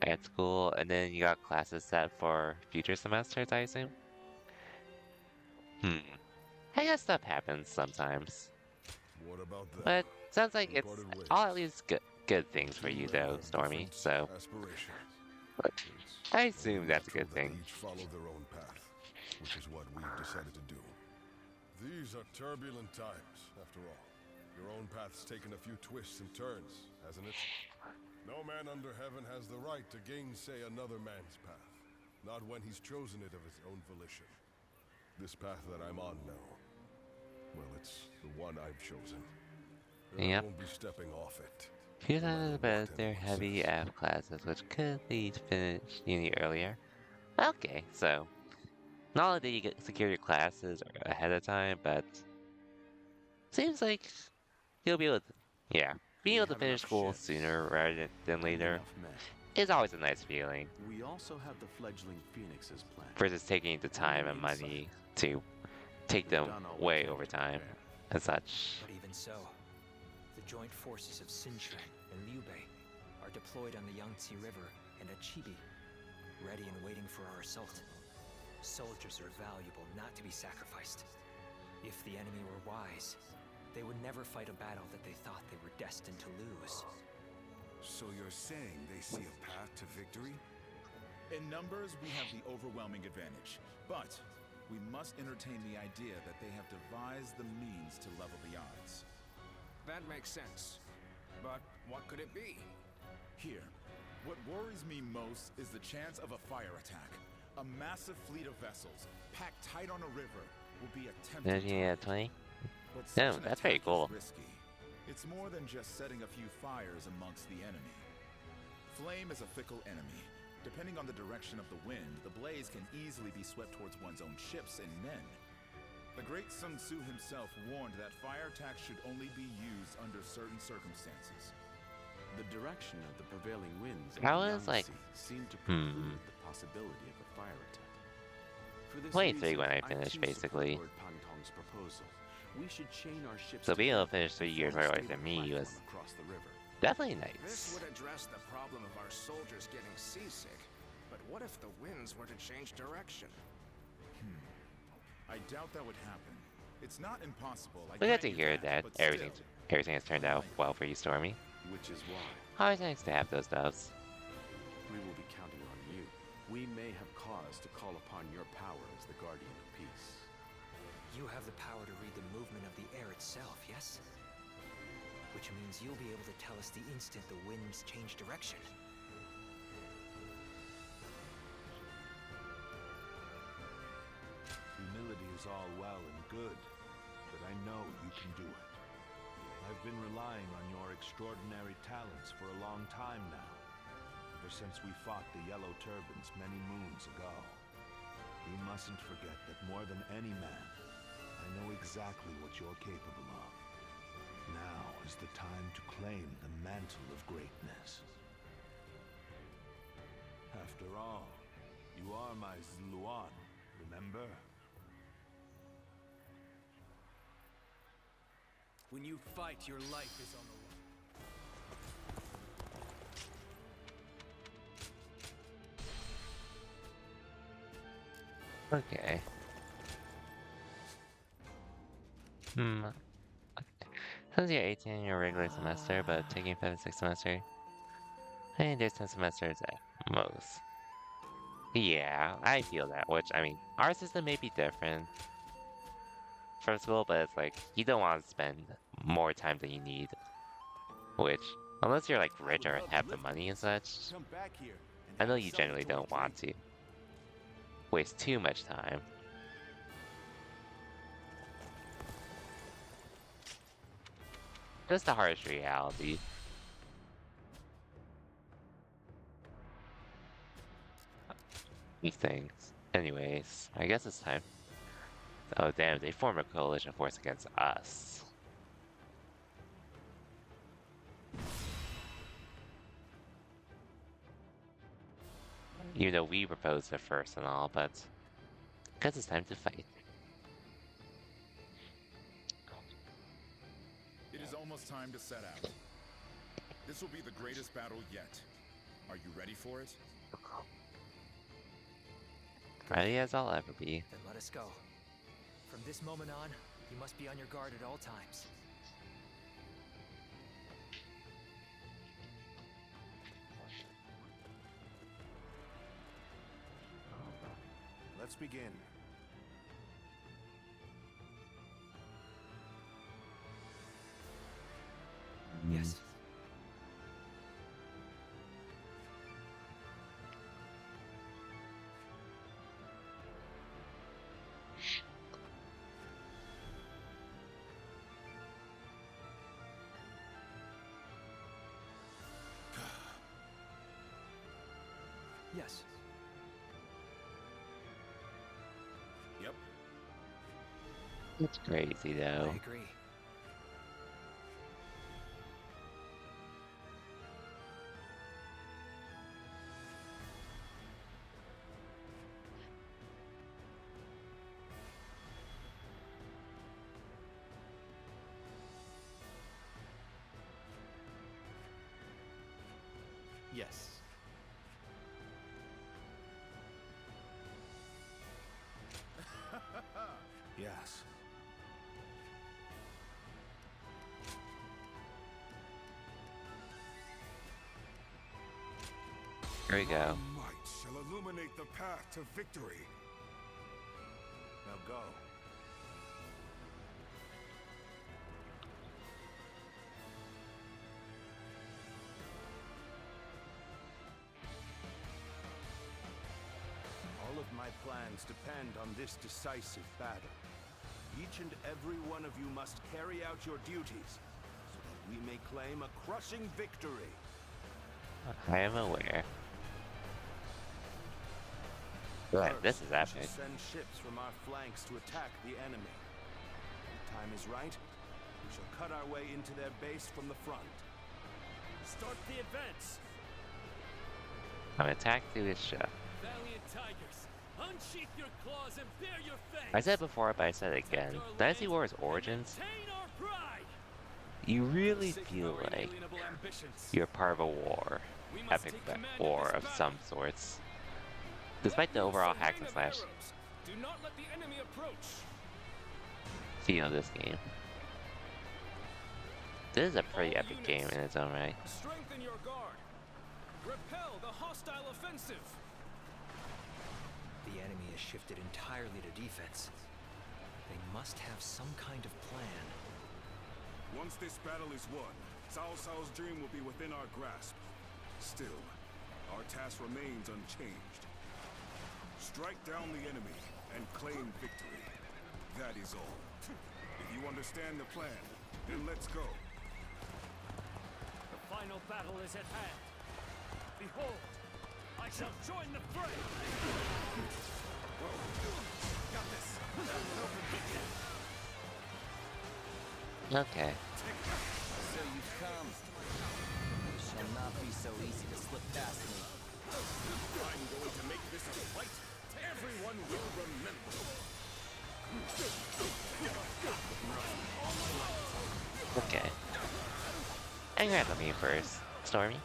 at school, and then you got classes set for future semesters, I assume? Hmm. I guess stuff happens sometimes. What about them? But sounds like We it's parted ways. all at least good things for Two you men though, have Stormy, different so aspirations. I It's assume only that's a good natural that thing. they each follow their own path, which is what we've decided to do. These are turbulent times, after all. Your own path's taken a few twists and turns, hasn't it? No man under heaven has the right to gainsay another man's path, not when he's chosen it of his own volition. This path that I'm on now, well, it's the one I've chosen. And I Yep. won't be stepping off it. Few no matter times about what their anyone heavy says. F classes, which could lead to finish uni earlier. Okay, so not only did you get secure your classes ahead of time, but seems like you'll be able to, yeah, being We able to have finish enough school ships sooner rather than and later enough men. is always a nice feeling We also have the fledgling phoenixes planned. versus taking the time and money to take We've them done all we way can over to time prepare. and such. But even so, the joint forces of Sinchuan and Liu Bei are deployed on the Yangtze River and at Chibi, ready and waiting for our assault. Soldiers are valuable, not to be sacrificed. If the enemy were wise, they would never fight a battle that they thought they were destined to lose. So you're saying they see a path to victory? In numbers, we have the overwhelming advantage. But we must entertain the idea that they have devised the means to level the odds. That makes sense. But what could it be? Here, what worries me most is the chance of a fire attack. A massive fleet of vessels, packed tight on a river, will be a tempting Yeah, target. 20. But No, such an that's pretty attack cool. is risky. It's more than just setting a few fires amongst the enemy. Flame is a fickle enemy. Depending on the direction of the wind, the blaze can easily be swept towards one's own ships and men. The great Sun Tzu himself warned that fire attacks should only be used under certain circumstances. The direction of the prevailing winds I in the was like, Yangtze seemed to preclude the possibility of a fire attack. For this 23 reason, when I I finish, too basically. support Lord Pantong's proposal. We should chain our ships So being able to together finish 3 and years form a right away stable for me was platform across the river. definitely This nice. would address the problem of our soldiers getting seasick. But what if the winds were to change direction? I doubt that would happen. It's not impossible. I We got grant to you hear that but everything still. has turned out well for you, Stormy. Which is why Always nice to have those doves. we will be counting on you. We may have cause to call upon your power as the guardian of peace. You have the power to read the movement of the air itself, yes? Which means you'll be able to tell us the instant the winds change direction. Humility is all well and good, but I know you can do it. I've been relying on your extraordinary talents for a long time now, ever since we fought the Yellow Turbans many moons ago. You mustn't forget that more than any man, I know exactly what you're capable of. Now is the time to claim the mantle of greatness. After all, you are my Zluan, remember? When you fight, your life is on the line. Okay. Since you're 18 in your regular semester, but taking 5th and 6th semester, I think there's 10 semesters at most. Yeah, I feel that, which, I mean, our system may be different from school, but it's like, you don't want to spend more time than you need. Which, unless you're like rich or have the money and such, Come back here and I know have a you generally don't want to waste too much time. Just the harsh reality. These things. Anyways, I guess it's time. Oh damn, they form a coalition force against us. Even though we proposed it first and all, but guess it's time to fight. almost time to set out. This will be the greatest battle yet. Are you ready for it? Ready as I'll ever be. Then let us go. From this moment on, you must be on your guard at all times. Let's begin. Yes. Yes. Yep. It's crazy though. I agree. Yes. Yes. Here we go. My might shall illuminate the path to victory. Now go. All of my plans depend on this decisive battle. Each and every one of you must carry out your duties, so that we may claim a crushing victory. I am aware. Right, this is First, we epic. shall send ships from our flanks to attack the enemy. When the time is right, we shall cut our way into their base from the front. Start the advance! I'm attacked through his ship. Valiant tigers, unsheath your claws and bare your fangs! I said before, but I said it again. Dynasty Warriors Origins, Maintain our pride! you really feel like you're part of a war. Epic war of some sorts. Despite the overall hack and slash Do not let the enemy approach! feel of this game. This is a pretty epic game in its own right. Strengthen your guard! Repel the hostile offensive! The enemy has shifted entirely to defense. They must have some kind of plan. Once this battle is won, Cao Cao's dream will be within our grasp. Still, our task remains unchanged. Strike down the enemy and claim victory. That is all. If you understand the plan, then let's go. The final battle is at hand. Behold, I shall join the fray! Got this. Okay. So you've come. It shall not be so easy to slip past me. I'm going to make this a fight everyone will remember. Okay. I'm gonna let me first. Stormy?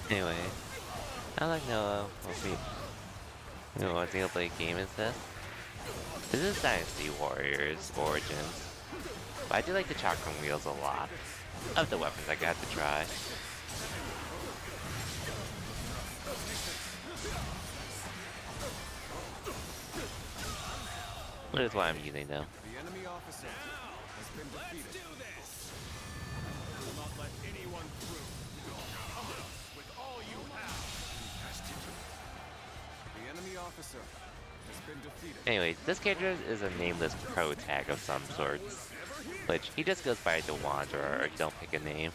Anyway, I like know we'll see. You know what single play game is this? This is Dynasty Warriors Origins. But I do like the chocolate wheels a lot. Of the weapons I got to try. What is what I'm using though? The enemy officer has been defeated. Do this! Will not let anyone through. Come out with all you have. The enemy officer has been defeated. Anyway, this character is a nameless pro tag of some sorts. Which, he just goes by the Wanderer, or don't pick a name.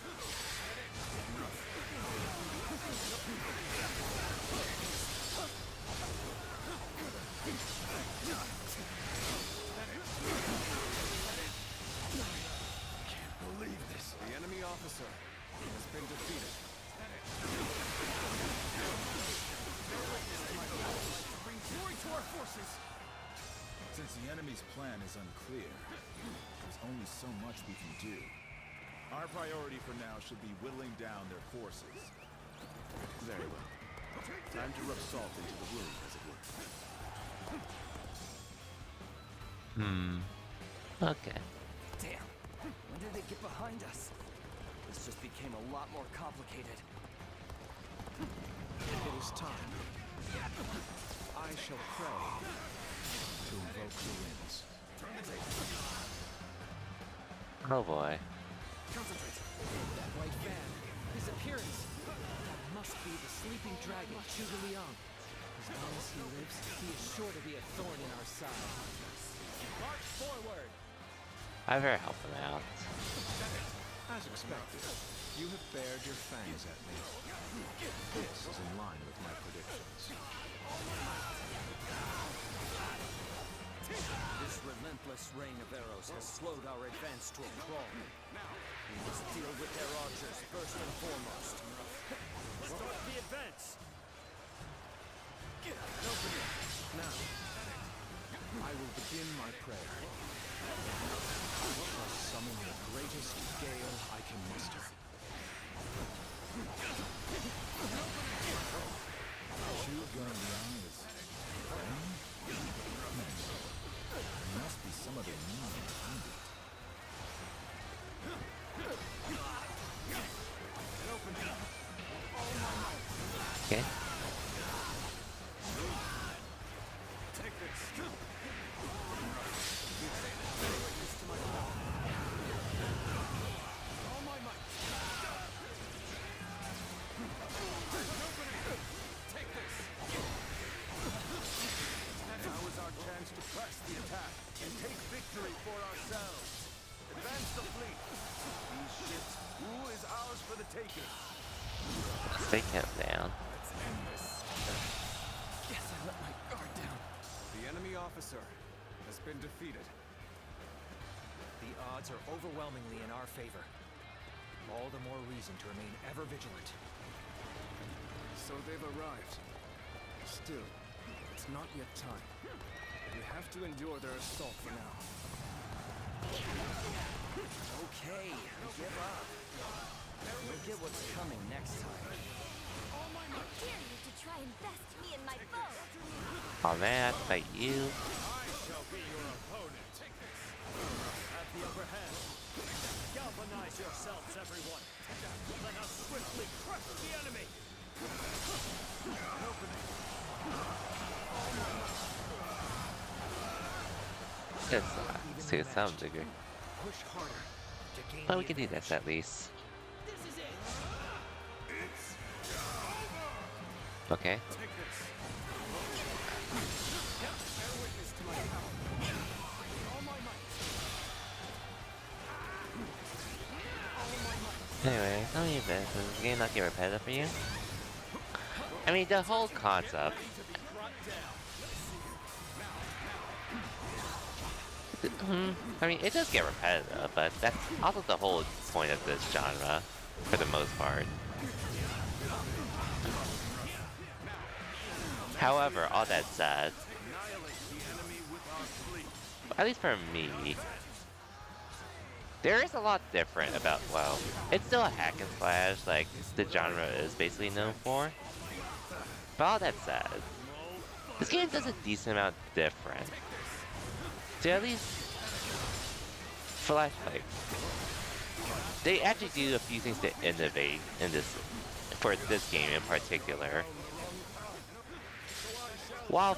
Can't believe Since the enemy's plan is unclear, there's only so much we can do. Our priority for now should be whittling down their forces. Very well. Time to rub salt into the wound, as it were. Okay. Damn. When did they get behind us? This just became a lot more complicated. It is time. I shall pray to invoke the winds. Oh boy. Concentrate. That white fan. His appearance. That must be the sleeping dragon, Zhuge Liang. As long as he lives, he is sure to be a thorn in our side. March forward! I better help him out. As expected, you have bared your fangs at me. This is in line with my predictions. This relentless rain of arrows has slowed our advance to a crawl. We must deal with their archers first and foremost. Start the advance! Now, I will begin my prayer. I summon the greatest gale I can muster. Zhuge Liang is friend? There must be some other meaning behind it. Okay. Now is our chance to press the attack and take victory for ourselves. Advance the fleet. These ships, who is ours for the taking? Let's take him down. Guess I let my guard down. The enemy officer has been defeated. The odds are overwhelmingly in our favor. All the more reason to remain ever vigilant. So they've arrived. Still, it's not yet time. We have to endure their assault for now. Okay, give up. We'll get what's coming next time. How dare you to try and best me and my foe? Oh man, fight you. I shall be your opponent. Have the upper hand. Galvanize yourselves, everyone. Let us swiftly crush the enemy. It's to some degree. Push harder to gain But the we can do advantage. this at least. This is it! Okay. Anyway, tell me this. Does this game not get repetitive for you? I mean, the whole concept. I mean, it does get repetitive, but that's also the whole point of this genre, for the most part. However, all that said, at least for me, there is a lot different about, well, it's still a hack and slash, like the genre is basically known for. But all that said, this game does a decent amount different. To at least flashlight. They actually do a few things to innovate in this, for this game in particular. While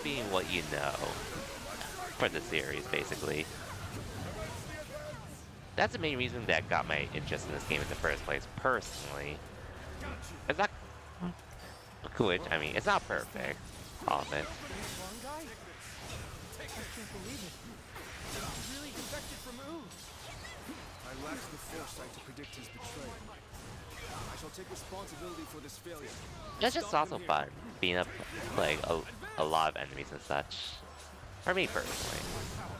being what you know for the series, basically. That's the main reason that got my interest in this game in the first place, personally. It's not... Which, I mean, it's not perfect, all of it. Wrong guy? I can't believe it. He's really defected from Ooze. I lacked the foresight to predict his betrayal. I shall take responsibility for this failure. It's just also fun, being up, like, a lot of enemies and such. For me, personally.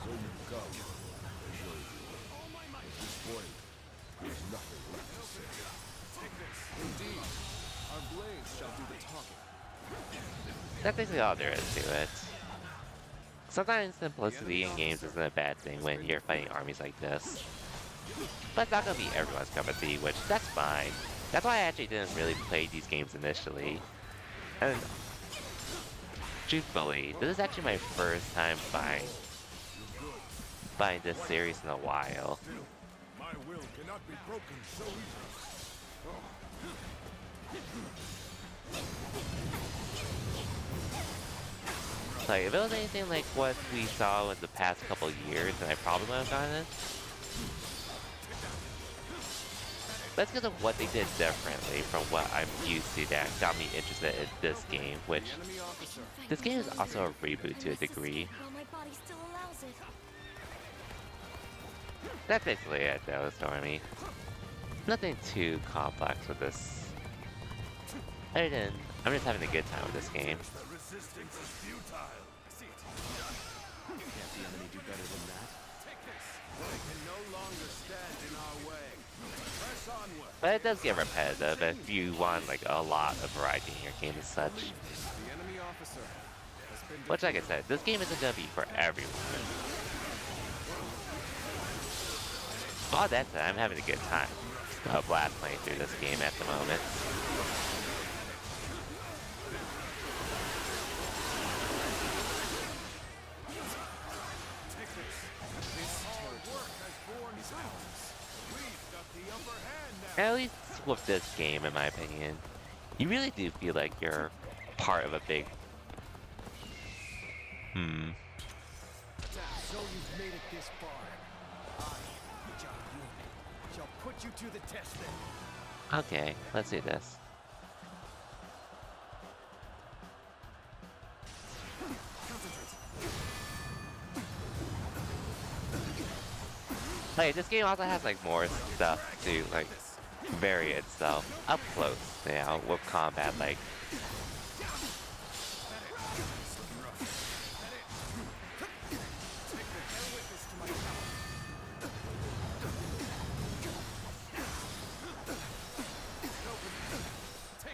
So you go. At this point, there's nothing left to say. Indeed, our blades shall do the talking. That's basically all there is to it. Sometimes simplicity in games isn't a bad thing when you're fighting armies like this. But it's not gonna be everyone's cup of tea, which that's fine. That's why I actually didn't really play these games initially. And truthfully, this is actually my first time buying this series in a while. My will cannot be broken so easily. Like, if it was anything like what we saw in the past couple years, then I probably would have gotten it. That's because of what they did differently from what I'm used to that got me interested in this game, which this game is also a reboot to a degree. Well, my body still allows it. That's basically it though, Stormy. Nothing too complex with this. Other than, I'm just having a good time with this game. The resistance is futile. Can't the enemy do better than that? They can no longer stand in our way. Press onward. But it does get repetitive if you want like a lot of variety in your game as such. The enemy officer has been Which, like I said, this game isn't gonna be for everyone. All that said, I'm having a good time. A blast playing through this game at the moment. At least with this game, in my opinion, you really do feel like you're part of a big... So you've made it this far. I, John Yun, shall put you to the test then. Okay, let's do this. Like, this game also has like more stuff to like vary itself up close, you know, with combat. Like,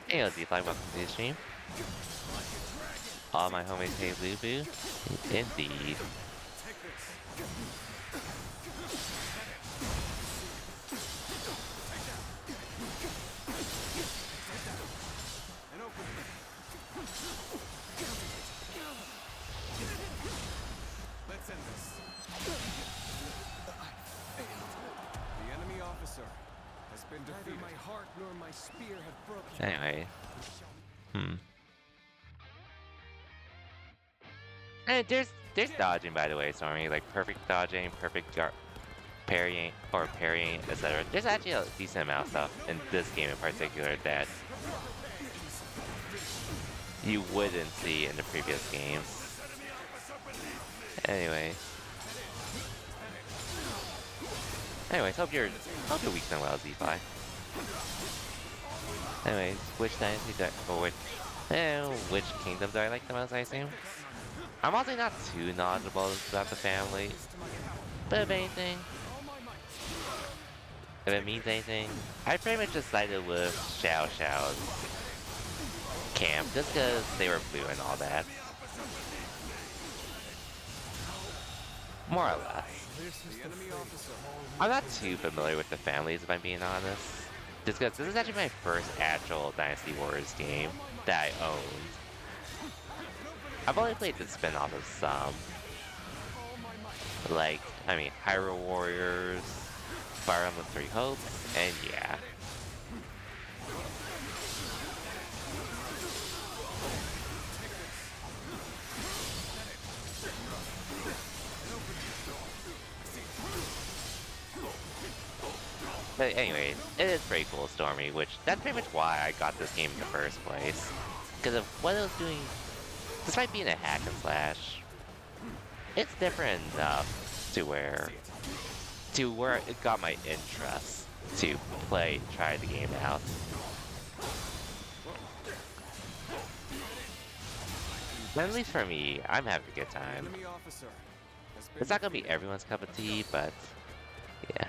hey, Z-Fly, welcome to the stream. All my homies hate Lubu. Indeed. Let's end this. The enemy officer has been defeated. Neither my heart nor my spear have broken. Anyway. And there's dodging, by the way, Stormy. Like, perfect dodging, perfect parrying, etc. There's actually a decent amount of stuff in this game in particular that you wouldn't see in the previous games. Anyways, hope your week's been well, Z-Fly. Anyways, which dynasty which kingdom do I like the most, I assume? I'm also not too knowledgeable about the family, but if anything, if it means anything, I pretty much just sided with Xiao Xiao's camp, just because they were blue and all that. More or less. I'm not too familiar with the families, if I'm being honest. Just because this is actually my first actual Dynasty Warriors game that I owned. I've only played the spin-off of some. Like, I mean, Hyrule Warriors, Fire Emblem Three Hopes, and yeah. But anyway, it is pretty cool, Stormy, which that's pretty much why I got this game in the first place. Because of what it was doing, despite being a hack and slash, it's different enough to where it got my interest to try the game out. But at least for me, I'm having a good time. It's not gonna be everyone's cup of tea, but yeah.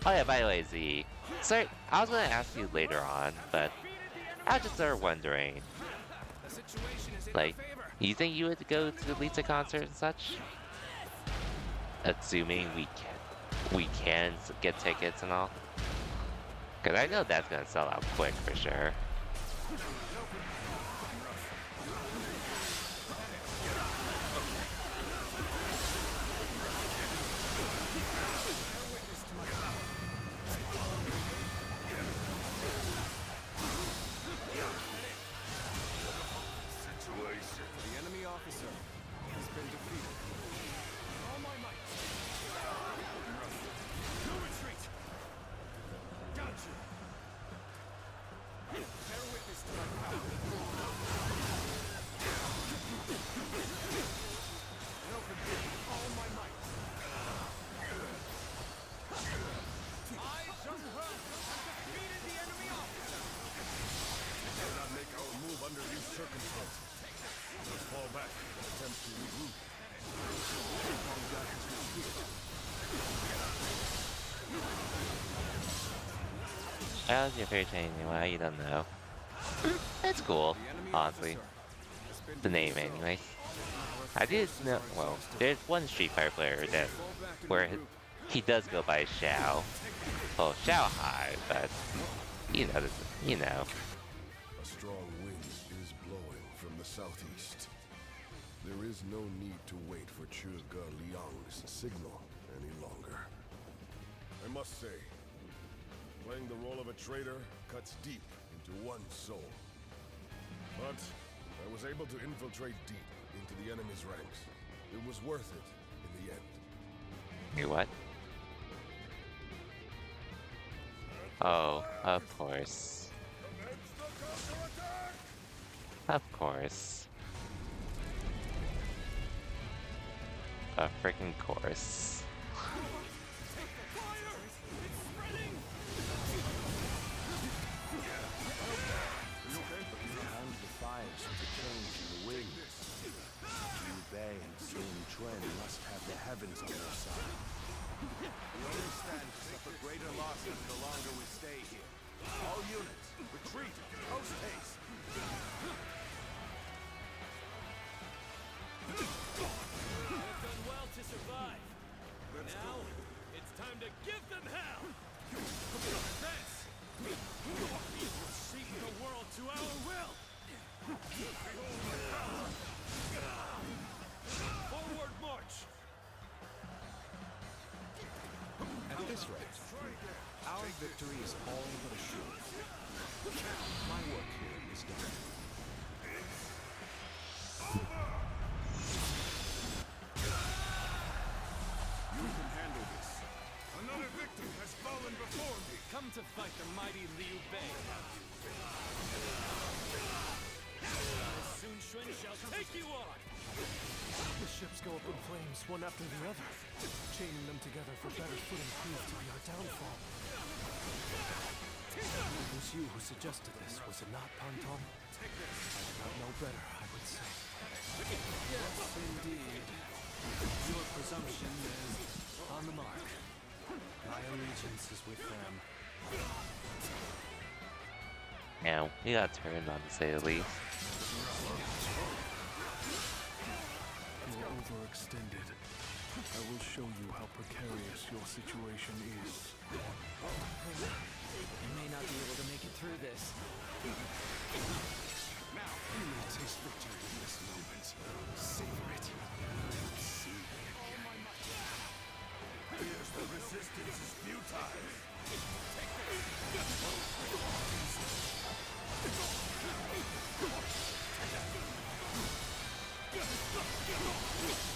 Oh yeah, by the way, Z. Sorry, I was gonna ask you later on, but I was just sort of wondering, like, You think you would go to the Lisa concert and such? Assuming we can get tickets and all. Cause I know that's gonna sell out quick for sure. The enemy officer has been defeated. All my might. No retreat. Got you. Bear witness to my power. An open field. All my might. I, Jung He, have defeated the enemy officer. We cannot make our move under these circumstances. Let's fall back and attempt to regroup. How's your favorite anyway? You don't know. It's cool, honestly. The name, anyway. I did know. Well, there's one Street Fighter player that where he does go by Xiao. Well, Xiao Hai, but you know, you know. A strong wind is blowing from the southeast. There is no need to wait for Zhuge Liang's signal any longer. I must say, playing the role of a traitor cuts deep into one's soul. But I was able to infiltrate deep into the enemy's ranks. It was worth it in the end. You what? Oh, of course. Of course. A freaking course. And the fires of the change in the wind. Liu Bei and Sun Quan must have the heavens on their side. We only stand to suffer greater losses the longer we stay here. All units, retreat, post haste. They've done well to survive. Now, it's time to give them hell! This! We will shape the world to our will! Forward march! At this rate, our victory is all but assured. My work here is done. You can handle this. Another victim has fallen before me. Come to fight the mighty Liu Bei. Sun Quan shall take you on! The ships go up in flames, one after the other. Chaining them together for better footing proved to be our downfall. It was you who suggested this, was it not, Pantong? I did not know better, I would say. Yes, indeed. Your presumption is on the mark. My allegiance is with them. Now, we got turned on to say the least. You're overextended. I will show you how precarious your situation is. You may not be able to make it through this. Now, you may taste victory in this moment. Savor it. See me again. Here's the resistance is futile.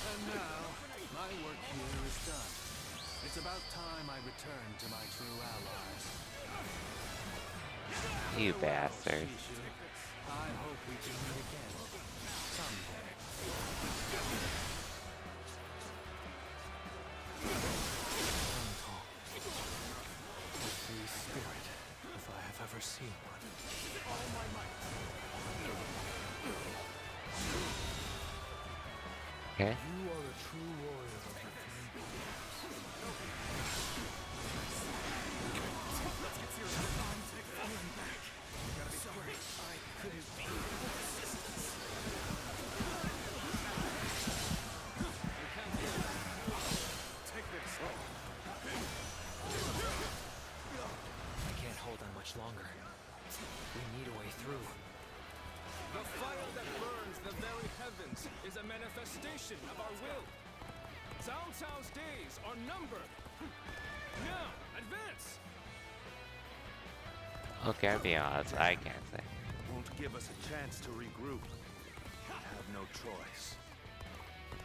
And now, my work here is done. It's about time I return to my true allies. You Farewell, bastard. Shishu. I hope we can meet again. Someday. Pantong. A free spirit, if I have ever seen one. All my might. Okay. You are a true warrior of the three kingdoms. Falling back. Sorry, I couldn't be resistance. manifestation of our will. Cao Cao's days are numbered. Now, advance! Okay, I'll be honest, I can't say. Won't give us a chance to regroup. We have no choice.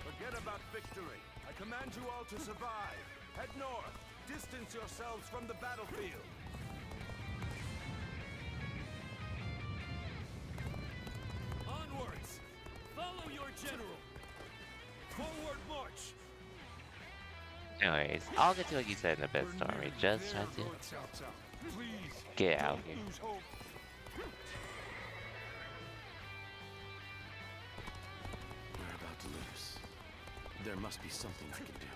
Forget about victory. I command you all to survive. Head north. Distance yourselves from the battlefield. Onwards! Follow your general! Forward march! Anyways, I'll get to what you said in a bit, Stormy. Just trying to get out here. We're about to lose. There must be something I can do.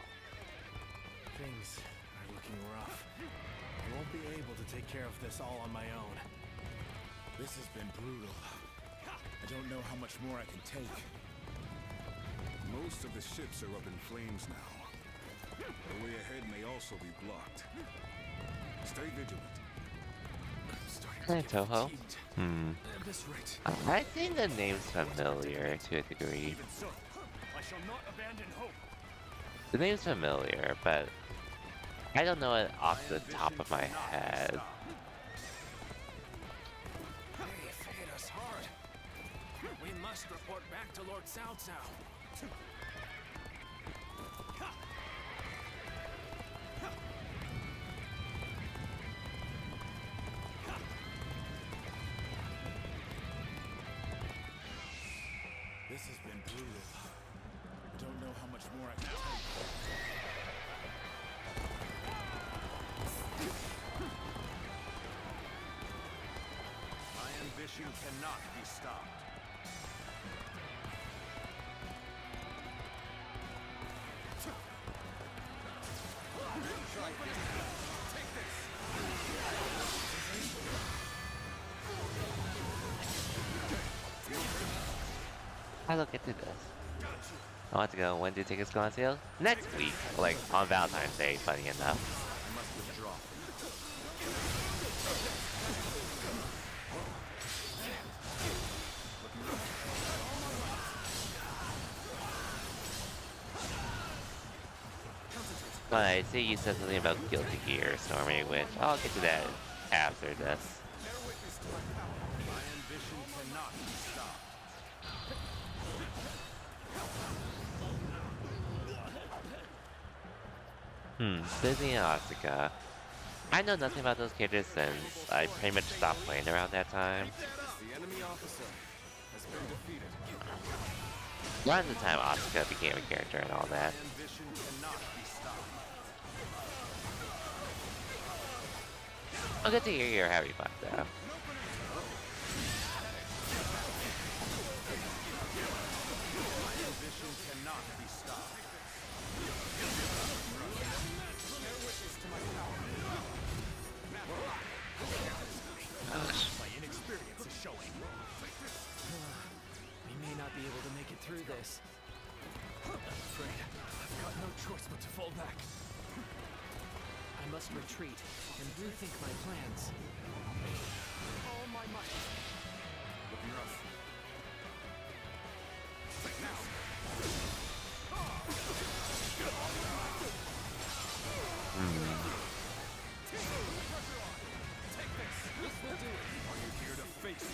Things are looking rough. I won't be able to take care of this all on my own. This has been brutal. I don't know how much more I can take. Most of the ships are up in flames now. The way ahead may also be blocked. Stay vigilant. Hey, Toho. At this rate. I think the name's familiar to a degree. Even so, I shall not abandon hope. The name's familiar, but I don't know it off the top of my head. They've hit us hard. We must report back to Lord Cao Cao. This has been brutal. I don't know how much more I can take. My ambition cannot be stopped. I'll look into this. I want to go, when do tickets go on sale? Next week, like on Valentine's Day, funny enough. I must withdraw. But I see you said something about Guilty Gear, Stormy, which I'll get to that after this. My ambition cannot be stopped. Disney and Asuka. I know nothing about those characters since I pretty much stopped playing around that time. The enemy officer has been defeated. Around the time Asuka became a character and all that. Ambition cannot be stopped. I'll get to hear you're happy about that. My ambition cannot be stopped. My inexperience is showing. We may not be able to make it through this. I'm afraid I've got no choice but to fall back. I must retreat and rethink my plans. All my might. Looking rough. Are you here to face me?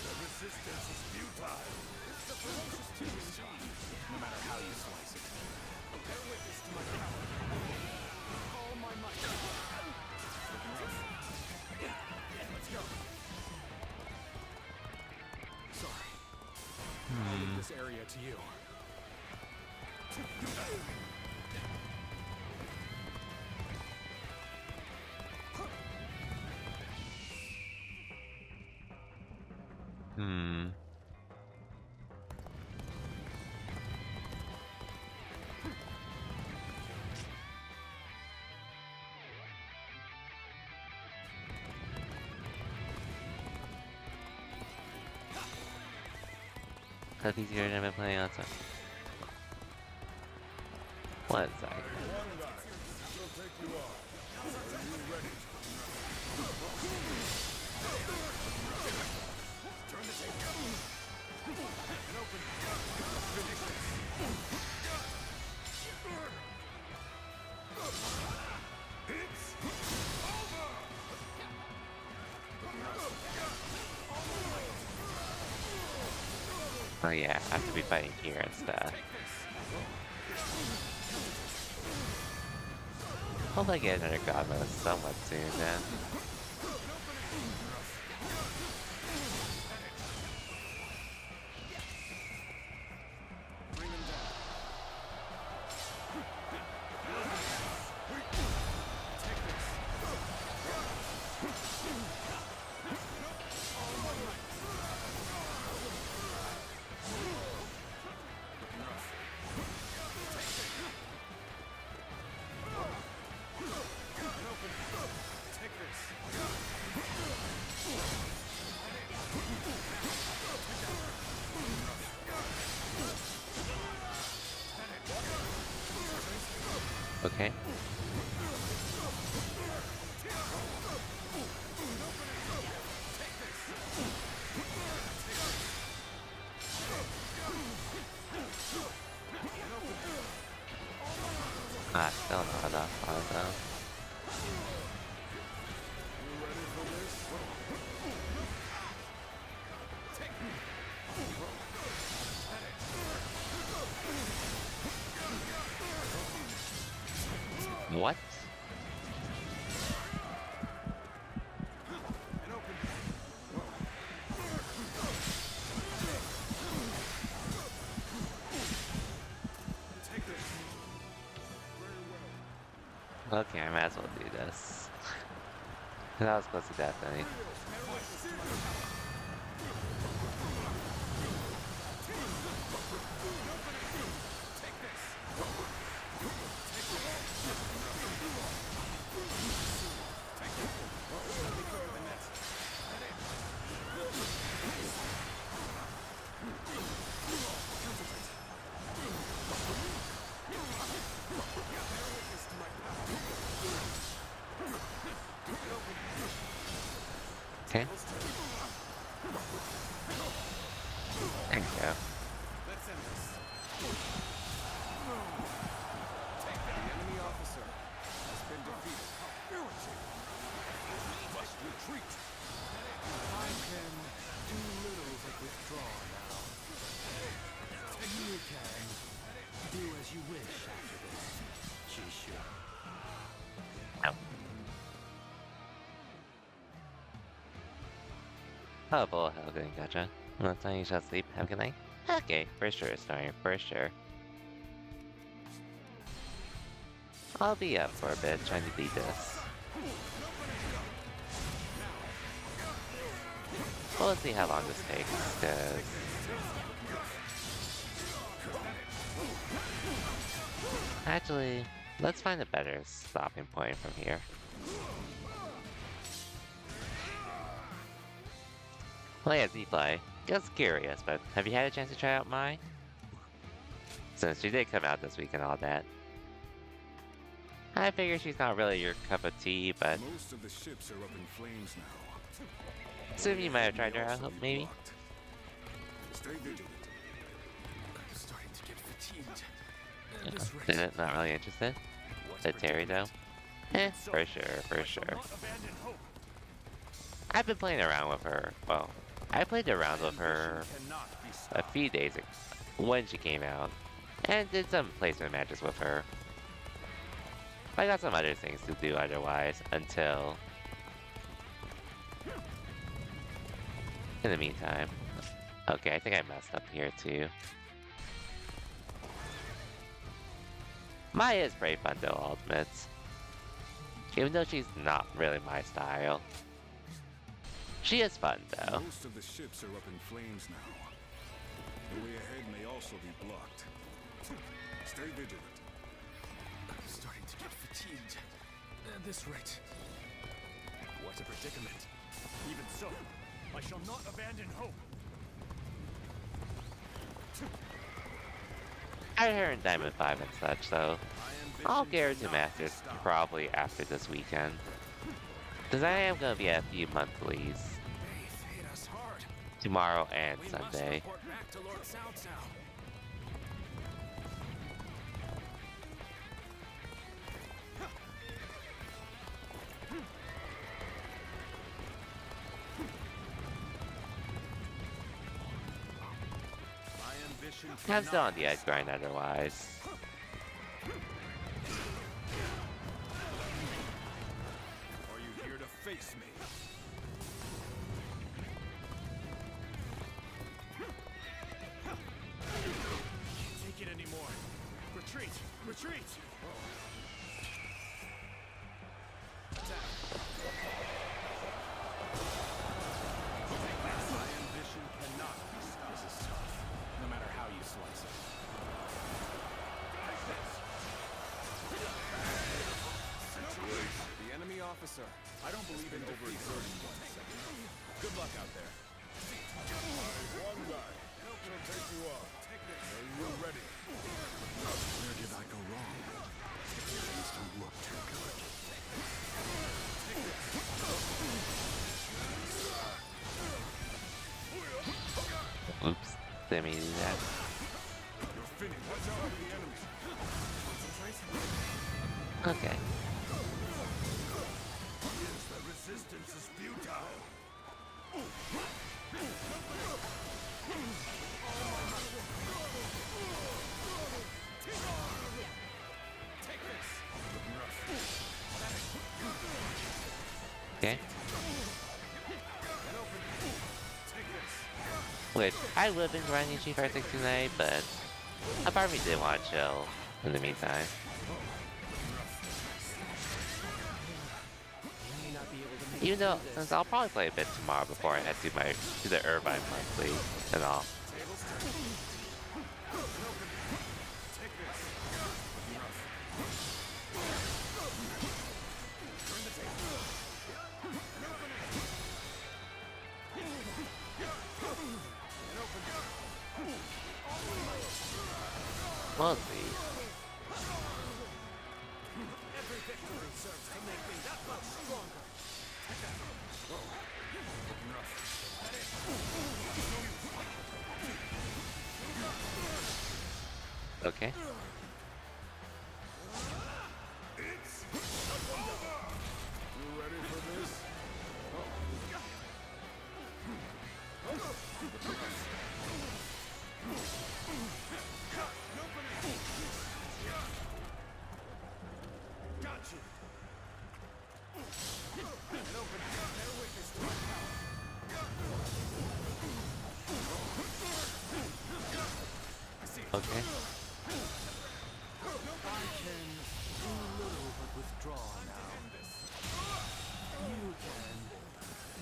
The resistance is futile. No matter how you slice it. Bear witness to my power. All my might. Let's go. Sorry. I'll leave this area to you. That's easier than I've been playing on some. One second. We'll take you off. Oh yeah, I have to be fighting here and stuff. Hope I get another god mode somewhat soon then. Okay. Ah, still not enough on though. What? Okay, I might as well do this. That was close to death, anyway. Okay. There you go. Let's end this. The enemy officer has been defeated. Must retreat. I can do little but withdraw now. You can do as you wish after this, Chishu. Oh, bull, okay, gotcha. Well, that's how you shall sleep. Have a good night. Okay, for sure, Starring, for sure. I'll be up for a bit trying to beat this. Well, let's see how long this takes, because... Actually, let's find a better stopping point from here. Well, yeah, Z-Fly. Just curious, but have you had a chance to try out Mai? Since she did come out this week and all that. I figure she's not really your cup of tea, but... Most of the ships are up in flames now. Assume you might have tried her out, maybe? Stay vigilant. I'm starting to get fatigued. Didn't, not really interested. But Terry, though? For sure, for sure. I've been playing around with her. Well, I played around with her a few days ago when she came out, and did some placement matches with her. I got some other things to do otherwise until... In the meantime. Okay, I think I messed up here too. Maya is pretty fun though, Ultimates. Even though she's not really my style. She is fun though. Most of the ships are up in flames now. The way ahead may also be blocked. Stay vigilant. I'm starting to get fatigued. At this rate. What a predicament. Even so, I shall not abandon hope. I heard Diamond 5 and such, so I'll get her to Masters probably after this weekend. Because I am going to be at a few monthlies. Tomorrow and Sunday. I'm still on the edge grind otherwise. Are you here to face me? Can't take it anymore. Retreat! Retreat! My ambition cannot be stopped. This is tough, no matter how you slice it. The enemy officer. I don't believe in defeat. Good luck out there. One guy. She'll take you off. Are you ready? Where did I go wrong? Things don't look too good. Oops. Didn't mean to do that. You're finished. Watch out for the enemy. Okay. Yes, the resistance is futile. Okay. Which I would have been grinding G56 tonight, but I probably did want to chill in the meantime. Even though, since I'll probably play a bit tomorrow before I head to the Irvine monthly and all. We'll see. Every victory serves to make me that much stronger. Okay. You ready for this? Got you. An open bear witness to my power. I see. Okay. I can do little but withdraw now. You can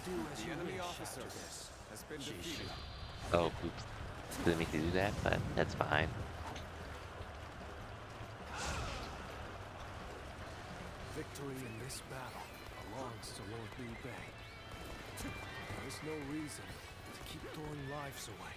do as The you enemy wish officer after this. has been defeated. Oh, oops. Didn't mean to do that, but that's fine. Victory in this battle belongs to Lord Liu Bei. There is no reason to keep throwing lives away.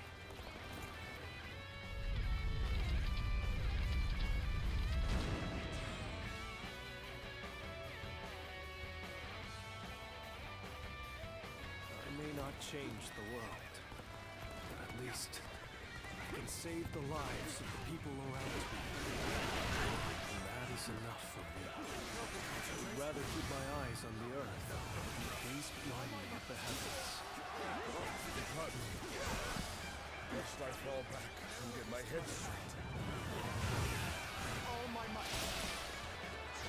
I may not change the world, but at least I can save the lives of the people around me. And that is enough for me. I would rather keep my eyes on the earth and gaze blindly at the heavens. Pardon me. Lest I fall back and get my head straight. All my might.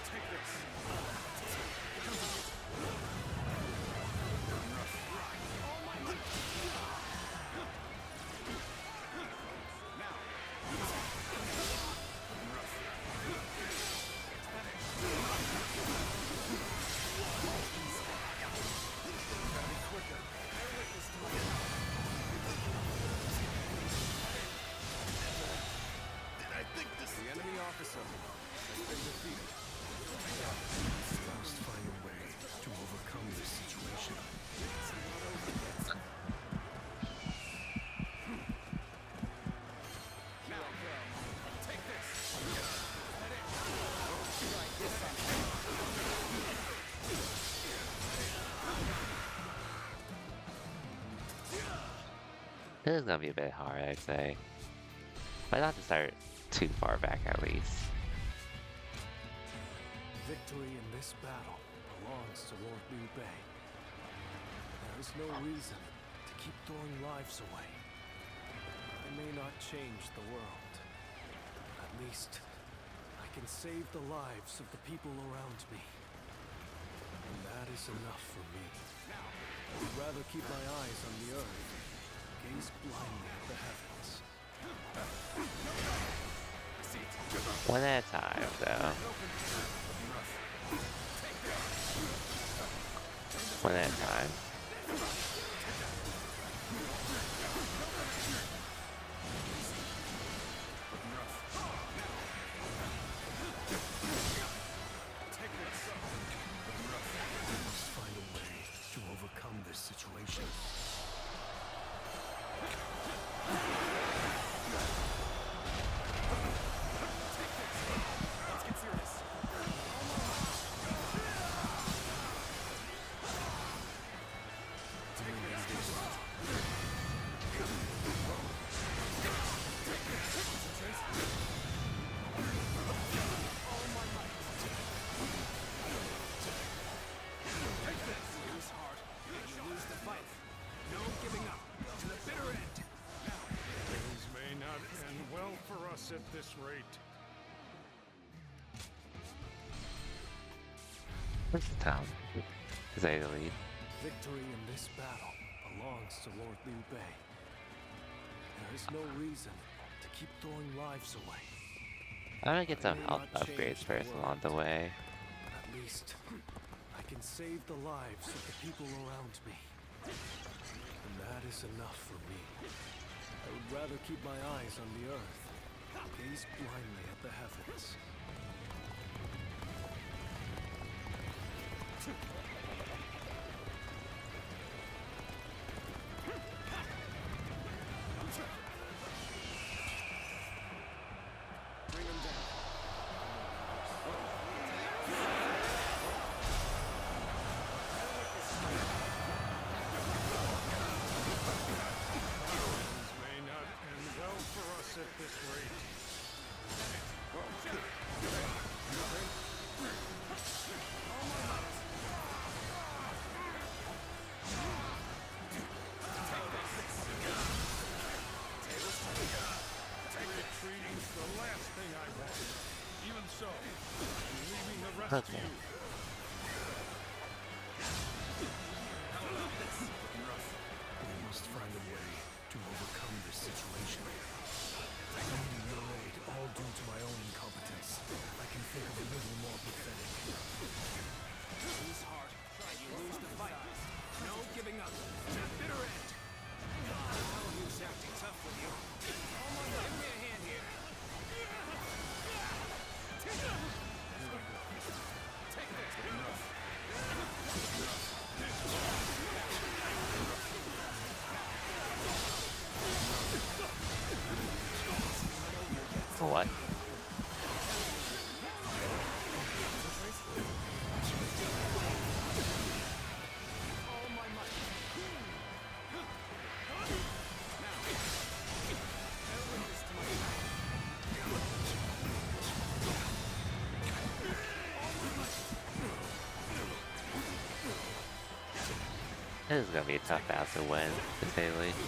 Take this. All my might. The enemy officer has been defeated. We must find a way to overcome this situation. Now, take this. This is gonna be a bit hard, I'd say. But not to start too far back, at least. Victory in this battle belongs to Lord Liu Bei. There is no reason to keep throwing lives away. I may not change the world, but at least I can save the lives of the people around me. And that is enough for me. I would rather keep my eyes on the earth, gaze blindly at the heavens. One at a time, though. One at a time. Find a way to overcome this situation. Things may not end well for us at this rate. Where's the town? To say the least. Victory in this battle belongs to Lord Liu Bei. There is no reason to keep throwing lives away. I'm gonna get some I may health not upgrades change the first along the world, way. But at least I can save the lives of the people around me. And that is enough for me. I would rather keep my eyes on the earth, gaze blindly at the heavens. Bring him down. Things may not end well for us at this rate. Retreating's the last thing I want. Even so, I'm leaving the rest to Okay. you. We must find a way to overcome this situation. I don't need your aid, all due to my own incompetence. I can think of a little more pathetic. Lose heart. You lose the fight. No giving up. To the bitter end. Oh, he's acting tough with you. Give me a hand here. Take this. What? All my might. Now, bear witness to my power. This is gonna be a tough battle to win, to say the least.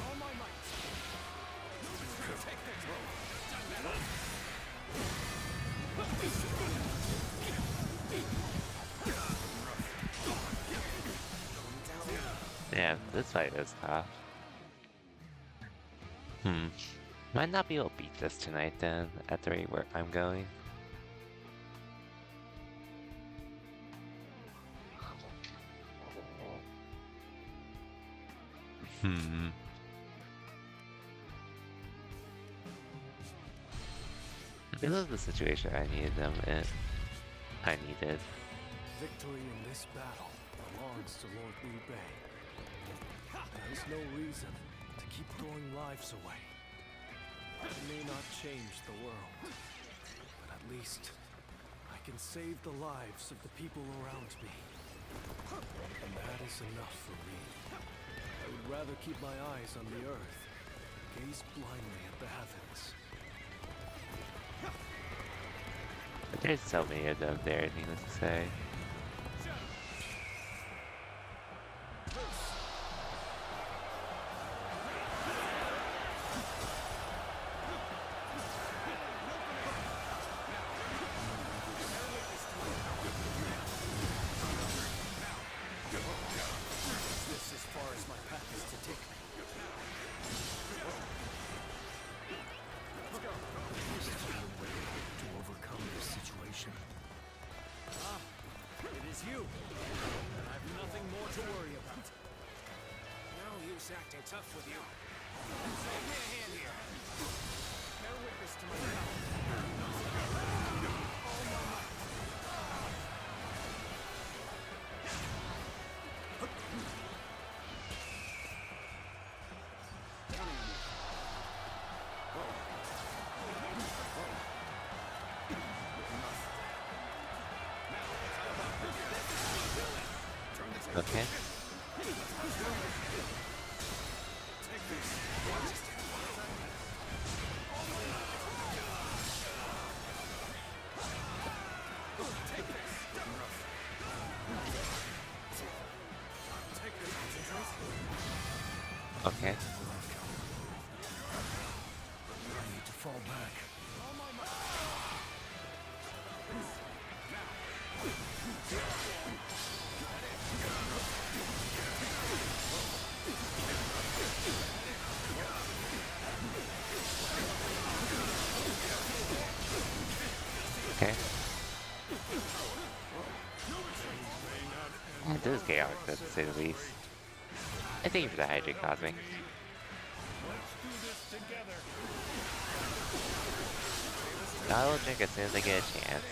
All my might. Take this. Yeah, this fight is tough. Might not be able to beat this tonight then, at the rate where I'm going. This is the situation I needed them in. I needed. Victory in this battle belongs to Lord Liu Bei. There is no reason to keep throwing lives away. I may not change the world, but at least I can save the lives of the people around me. And that is enough for me. I would rather keep my eyes on the earth, gaze blindly at the heavens. There's so many of them there, needless to say. Acting tough with you. Give me a hand here. Bear witness to my power. All my might. Okay. Okay. I need to fall back. Okay. This is chaotic, to say the least. I thank you for the hydrate, Cosmic. I will drink as soon as I get a chance.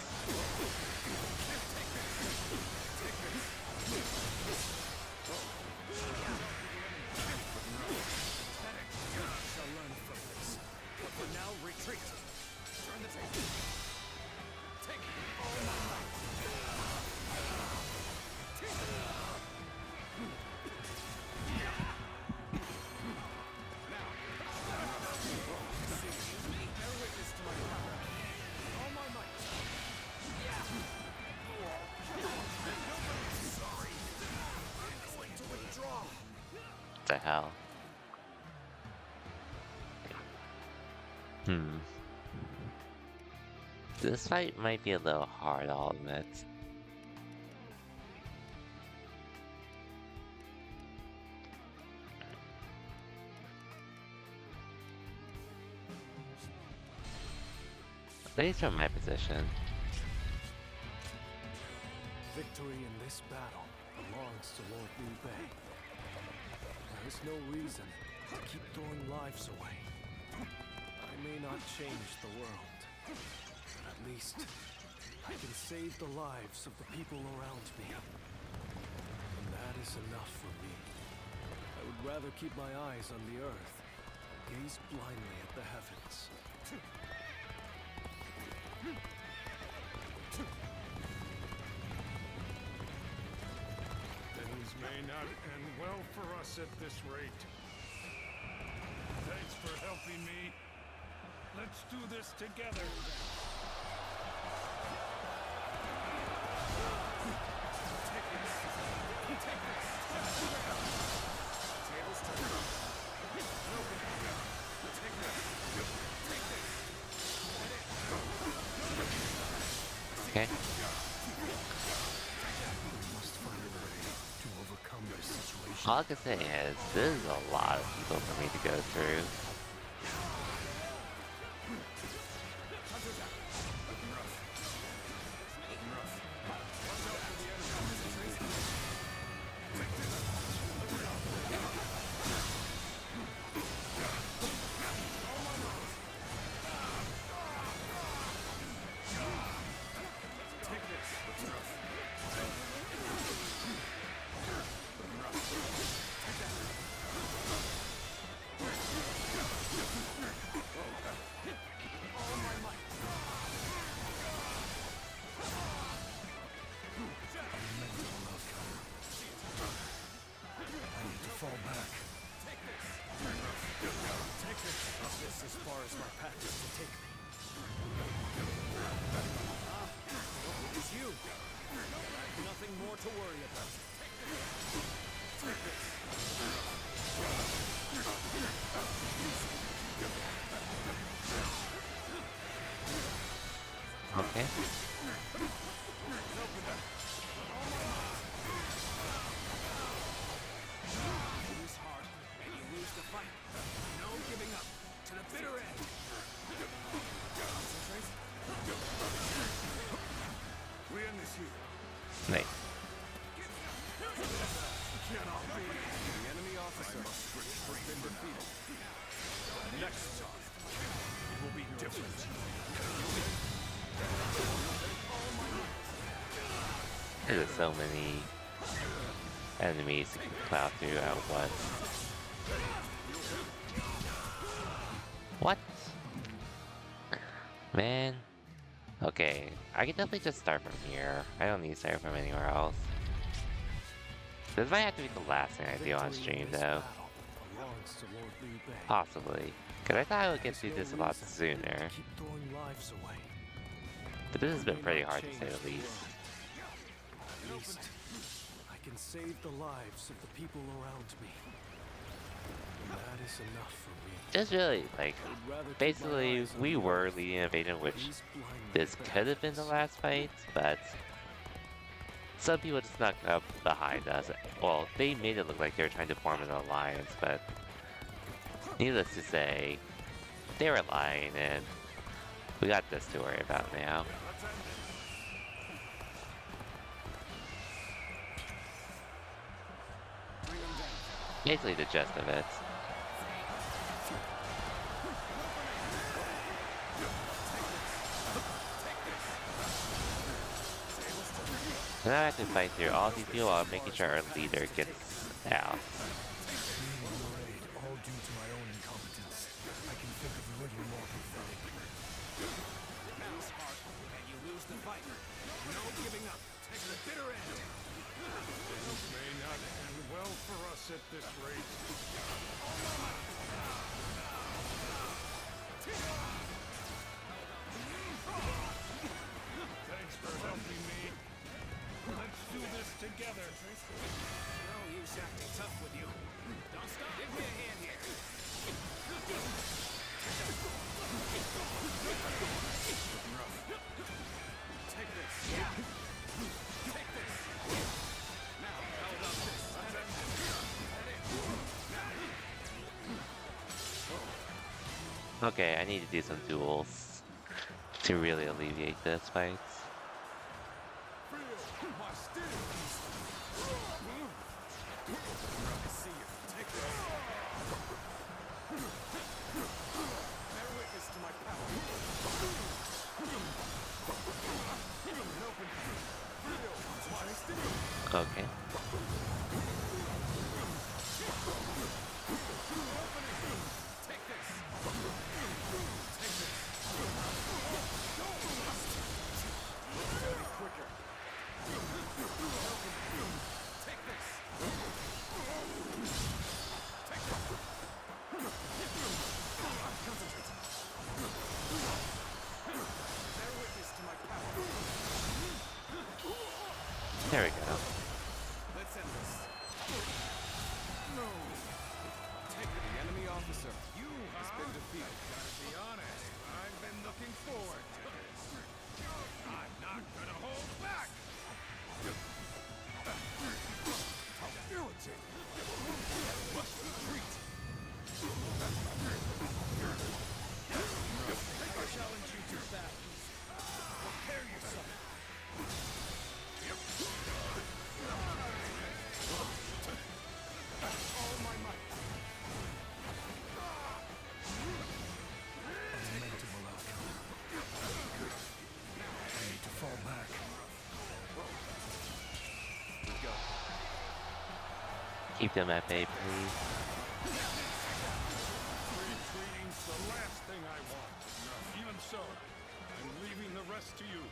The hell? This fight might be a little hard, I'll admit. Based on my position. Victory in this battle belongs to Lord Liu Bei. There is no reason to keep throwing lives away. I may not change the world, but at least I can save the lives of the people around me. And that is enough for me. I would rather keep my eyes on the earth, gaze blindly at the heavens. Things may not end well for us at this rate. Thanks for helping me. Let's do this together. Okay. All I can say is, this is a lot of people for me to go through. Nothing more to worry about. Okay. Lose heart, and you lose the fight. No giving up. To the bitter end. Concentrate. We end this here. Nice. Cannot be. The enemy officer has been defeated. Next time, it will be different. There's so many enemies you can plow through at once. What? Man. Okay, I can definitely just start from here. I don't need to start from anywhere else. This might have to be the last thing I do on stream, though. Possibly. Because I thought I would get through this a lot sooner. But this has been pretty hard to say the least. At least, I can save the lives of the people around me. And that is enough for me. Just really, like, basically, we were leading invasion, which this could have been the last fight, but some people just snuck up behind us. Well, they made it look like they were trying to form an alliance, but needless to say, they were lying, and we got this to worry about now. Basically the gist of it. And now I have to fight through all these people while making sure our leader gets out. All due to my own incompetence. I can think of little more pathetic. Lose heart, and you lose the fight. No giving up. Take the bitter end. Things may not end well for us at this rate. Thanks for helping me. Let's do this together. No use acting tough with you. Don't stop. Give me a hand here. Take this. Take this. Now, how about this? Okay, I need to do some duels to really alleviate this fight. Okay. There we go. Let's end this. No. Take it. The enemy officer. You has been defeated. To be honest, I've been looking forward to this. I'm not gonna hold back. Must retreat. I challenge you to battle. Prepare yourself. All my might. Lamentable outcome. I need to fall back. Keep them at bay, please. Retreating's the last thing I want. Even so, I'm leaving the rest to you.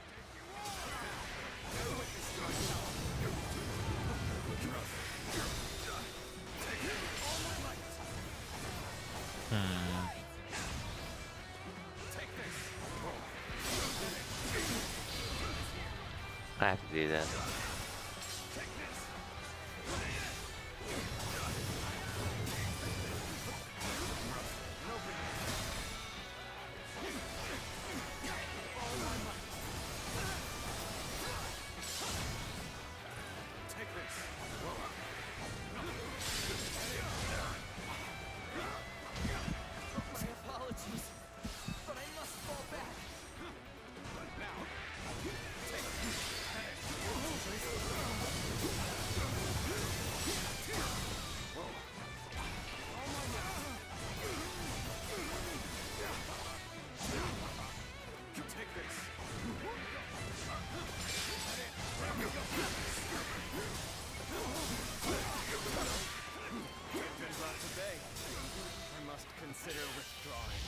I have to do this. Consider withdrawing.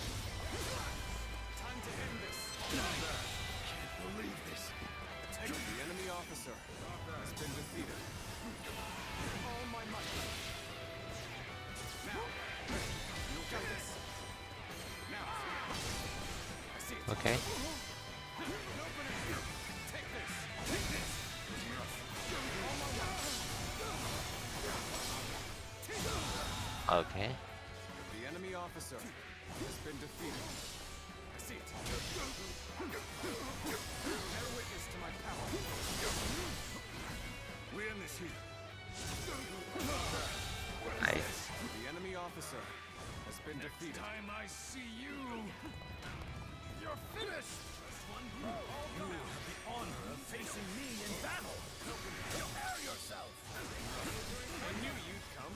Time to end this. Can't believe this. The enemy officer has been defeated. All my might. Now, you'll get this. Now, I see it. Okay. Open it. Take this. Take this. All my might. Okay. The enemy officer has been defeated. I see it. Bear witness to my power. We end this here. Nice. The enemy officer has been defeated. Time I see you. You're finished. You have the honor of facing me in battle. Prepare yourself. I knew you'd come.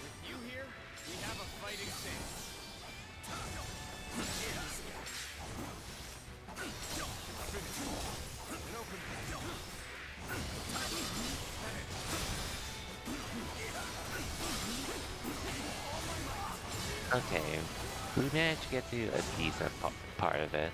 With you here, we have a fighting chance. Okay. We managed to get to a decent part of it.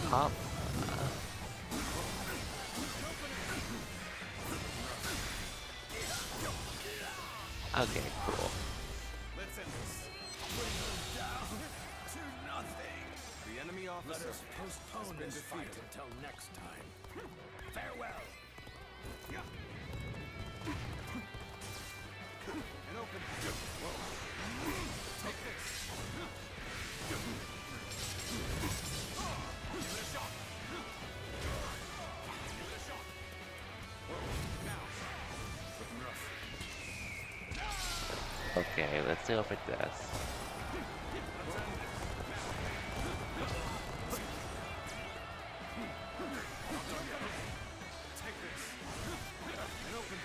Hop. Okay, cool. Let's end this. Bring them down to nothing. The enemy officer Postpone been this fight defeated. until next time. Farewell. and open. Take this. Give it a shot. Give it a shot. Now. Looking rough. Okay, let's go for this. Take this. And open.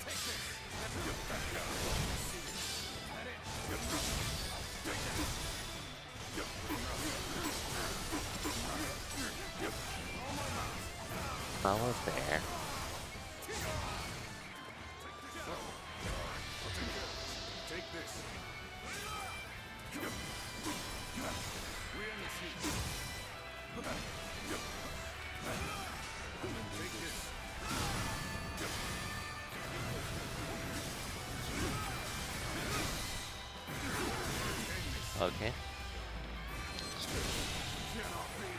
Take this. Almost there. Take this. We end this here. Take this. Okay. Cannot be.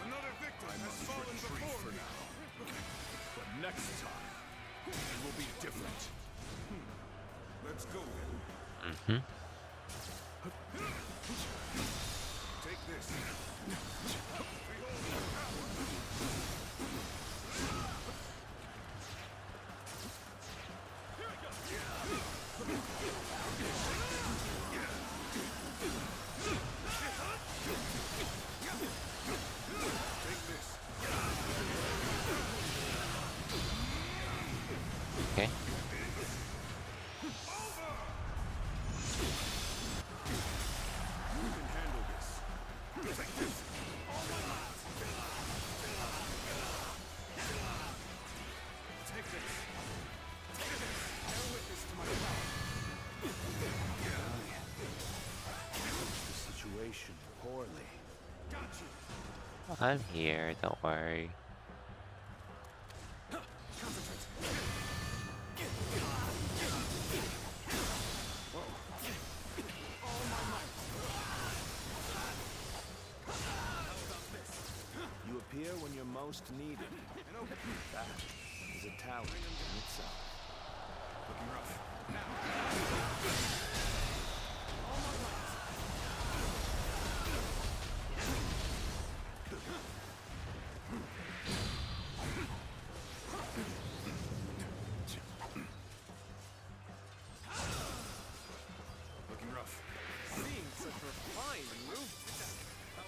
Another victim has fallen before me. But next time, it will be different. Let's go then. Mm-hmm. Take this. Okay. You can handle this. Take this. Take this. Take this. Bear witness to my power. The situation. I'm here, don't worry. You appear when you're most needed. That is a talent in itself. Looking rough. Now. Looking rough. Seeing such refined movement,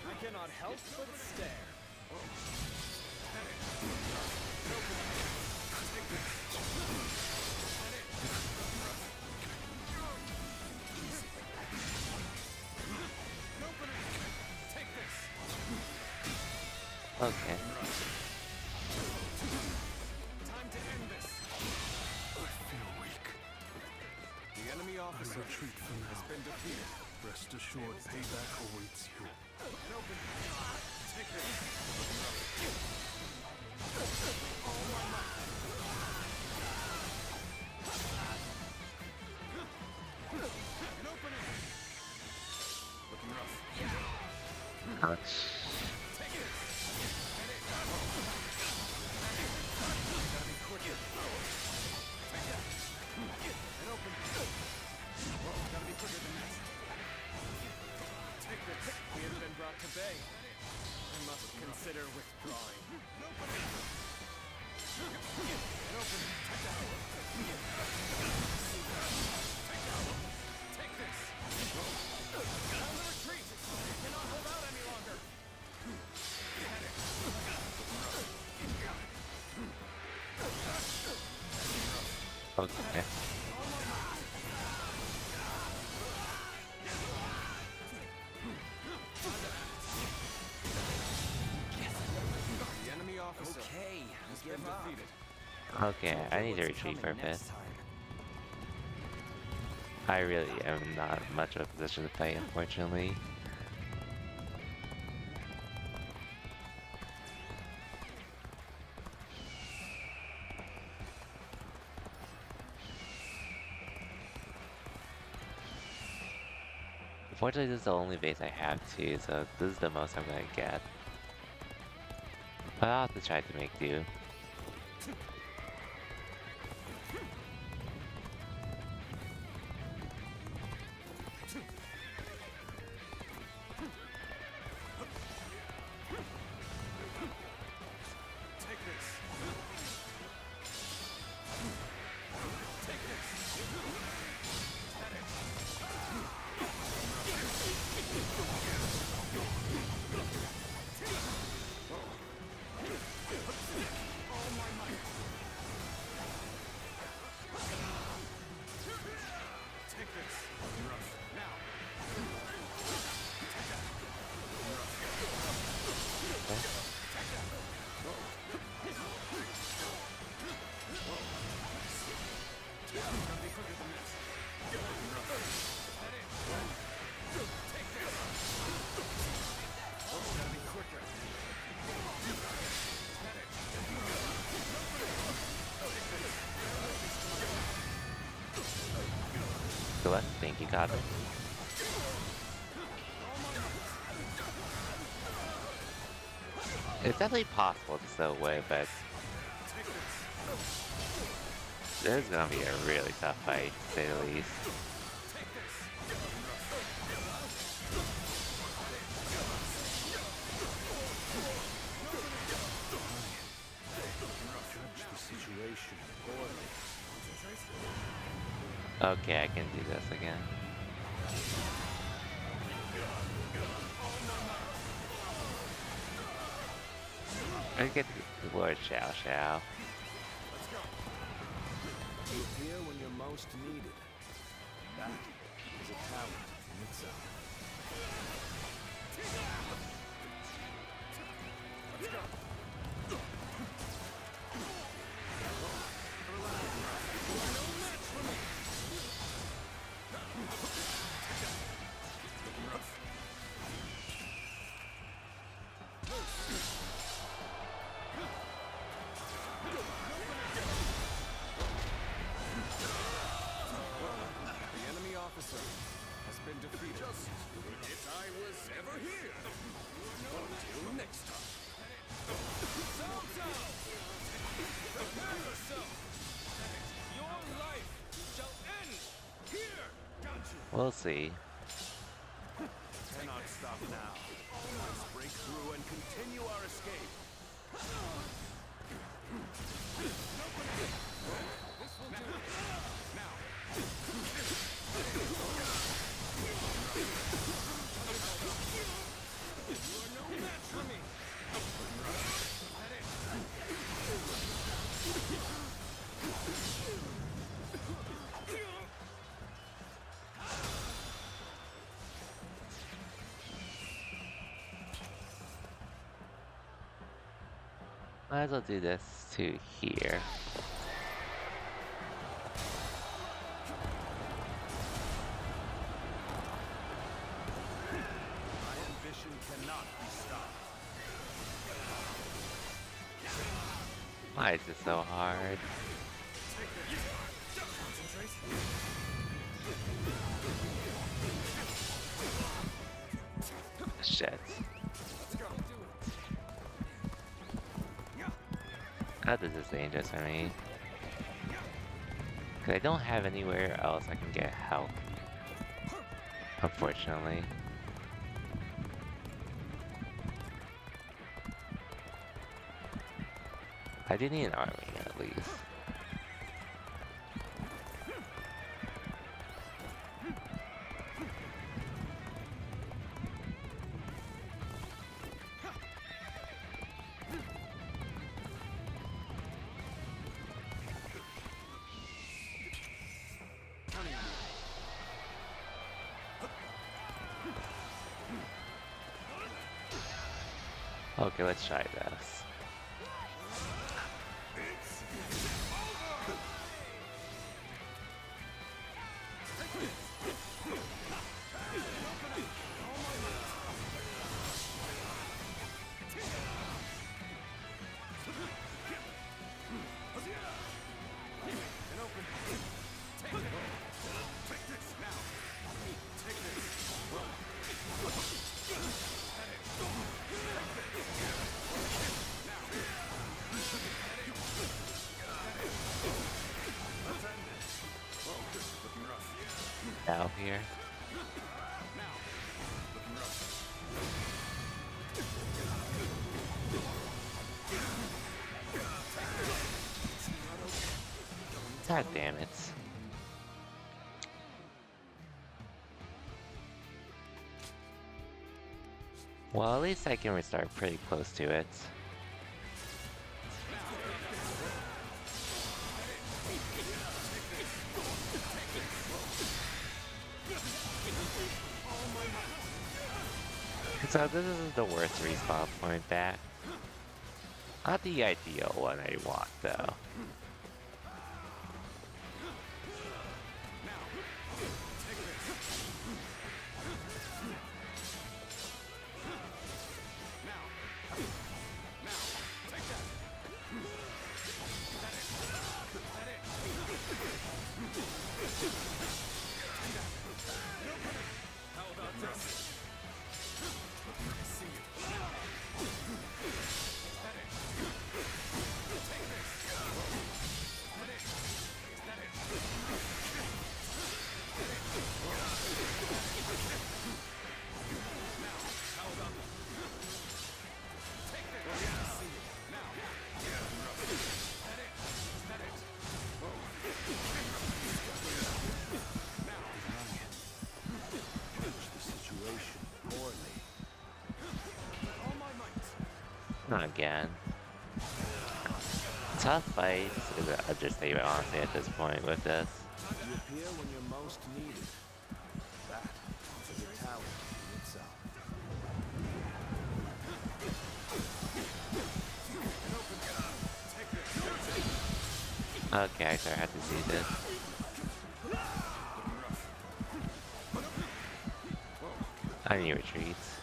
I cannot help but stare. Okay. Time to end this. I feel weak. The enemy officer Retreat for now. has been defeated. Rest assured, payback awaits you. Take this. All my might. An opening. Looking rough. Ouch. Take it. Gotta be quicker. An opening. Gotta be quicker than that. Take this. We have been brought to bay. I must consider withdrawing. An opening. Take that. Take this. Time to retreat. I cannot hold out any longer. Okay. The enemy officer has been defeated. Okay, I need to retreat for a bit. I really am not much of a position to fight, unfortunately. Unfortunately, this is the only base I have too, so this is the most I'm gonna get. But I'll have to try to make do. Take this. Take this. All my might. Take this. Rough. Now. Gotta be quicker than this. Take this. Gotta be quicker. Good luck. Thank you, God. It's definitely possible to still win, but this is gonna be a really tough fight, to say the least. Judge the situation poorly. Okay, I can do this again. I get the Lord Xiao Xiao. You appear when you're most needed. That is a talent in itself. We'll see. Cannot stop now. Let's break through and continue our escape. Might as well do this to here. My ambition cannot be stopped. Why is this so hard? Shit. God, this is dangerous for me. Cause I don't have anywhere else I can get help. Unfortunately. I do need an army at least. Okay, let's try this. Out here. God damn it. Well, at least I can restart pretty close to it. So this is the worst respawn point back. Not the ideal one I want though. Not again. Tough fights is an understatement, honestly, at this point with this. You appear when you're most needed. That is a talent in itself. Okay, so I have to see this. I need retreats.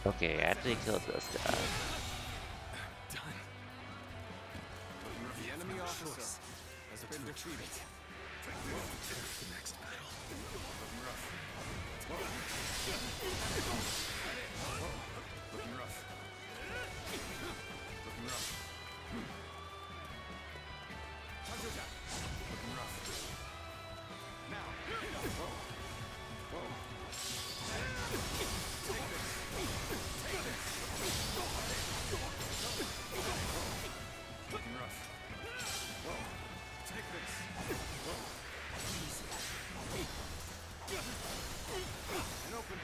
Okay, I actually killed this guy. Done. The enemy officer has been defeated. The next battle. Looking rough. Looking rough. Counterattack. Looking rough. Now. Looking rough. Take this. And open.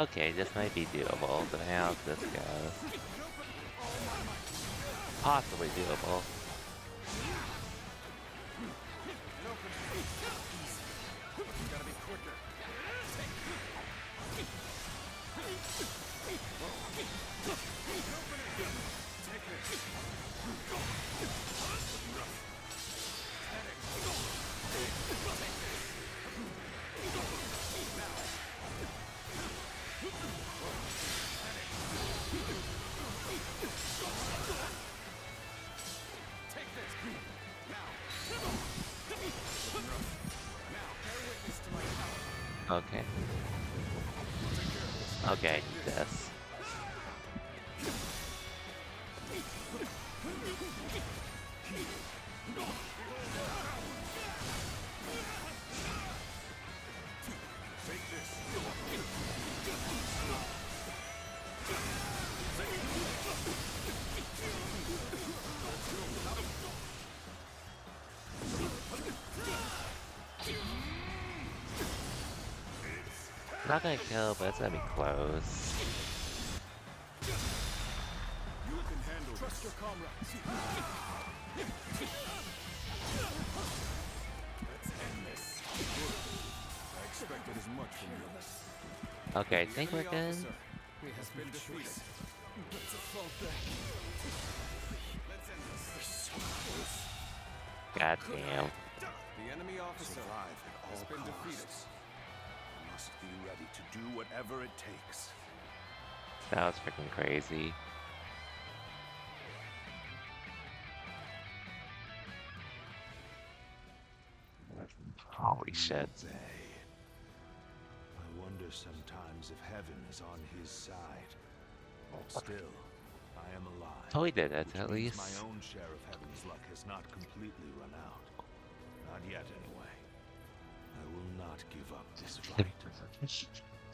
Okay, this might be doable, but how this goes. Possibly doable. Gotta be quicker. Take this. Take this. Now. Now, bear witness to my power. Okay. Okay, this. Not gonna kill, but it's gonna be close. You can handle Trust your comrades. Let's end this. I expected as much from you. Okay, I think we're good. Has been defeated. Let's fall back. Let's end this. God damn. The enemy officer Survive at all has been costs. defeated. Must be ready to do whatever it takes. That was freaking crazy. Holy shit. I wonder sometimes if heaven is on his side. Still, I am alive. Oh, we did it, which at means least. my own share of heaven's luck has not completely run out. Not yet, anyway. I will not give up this fight.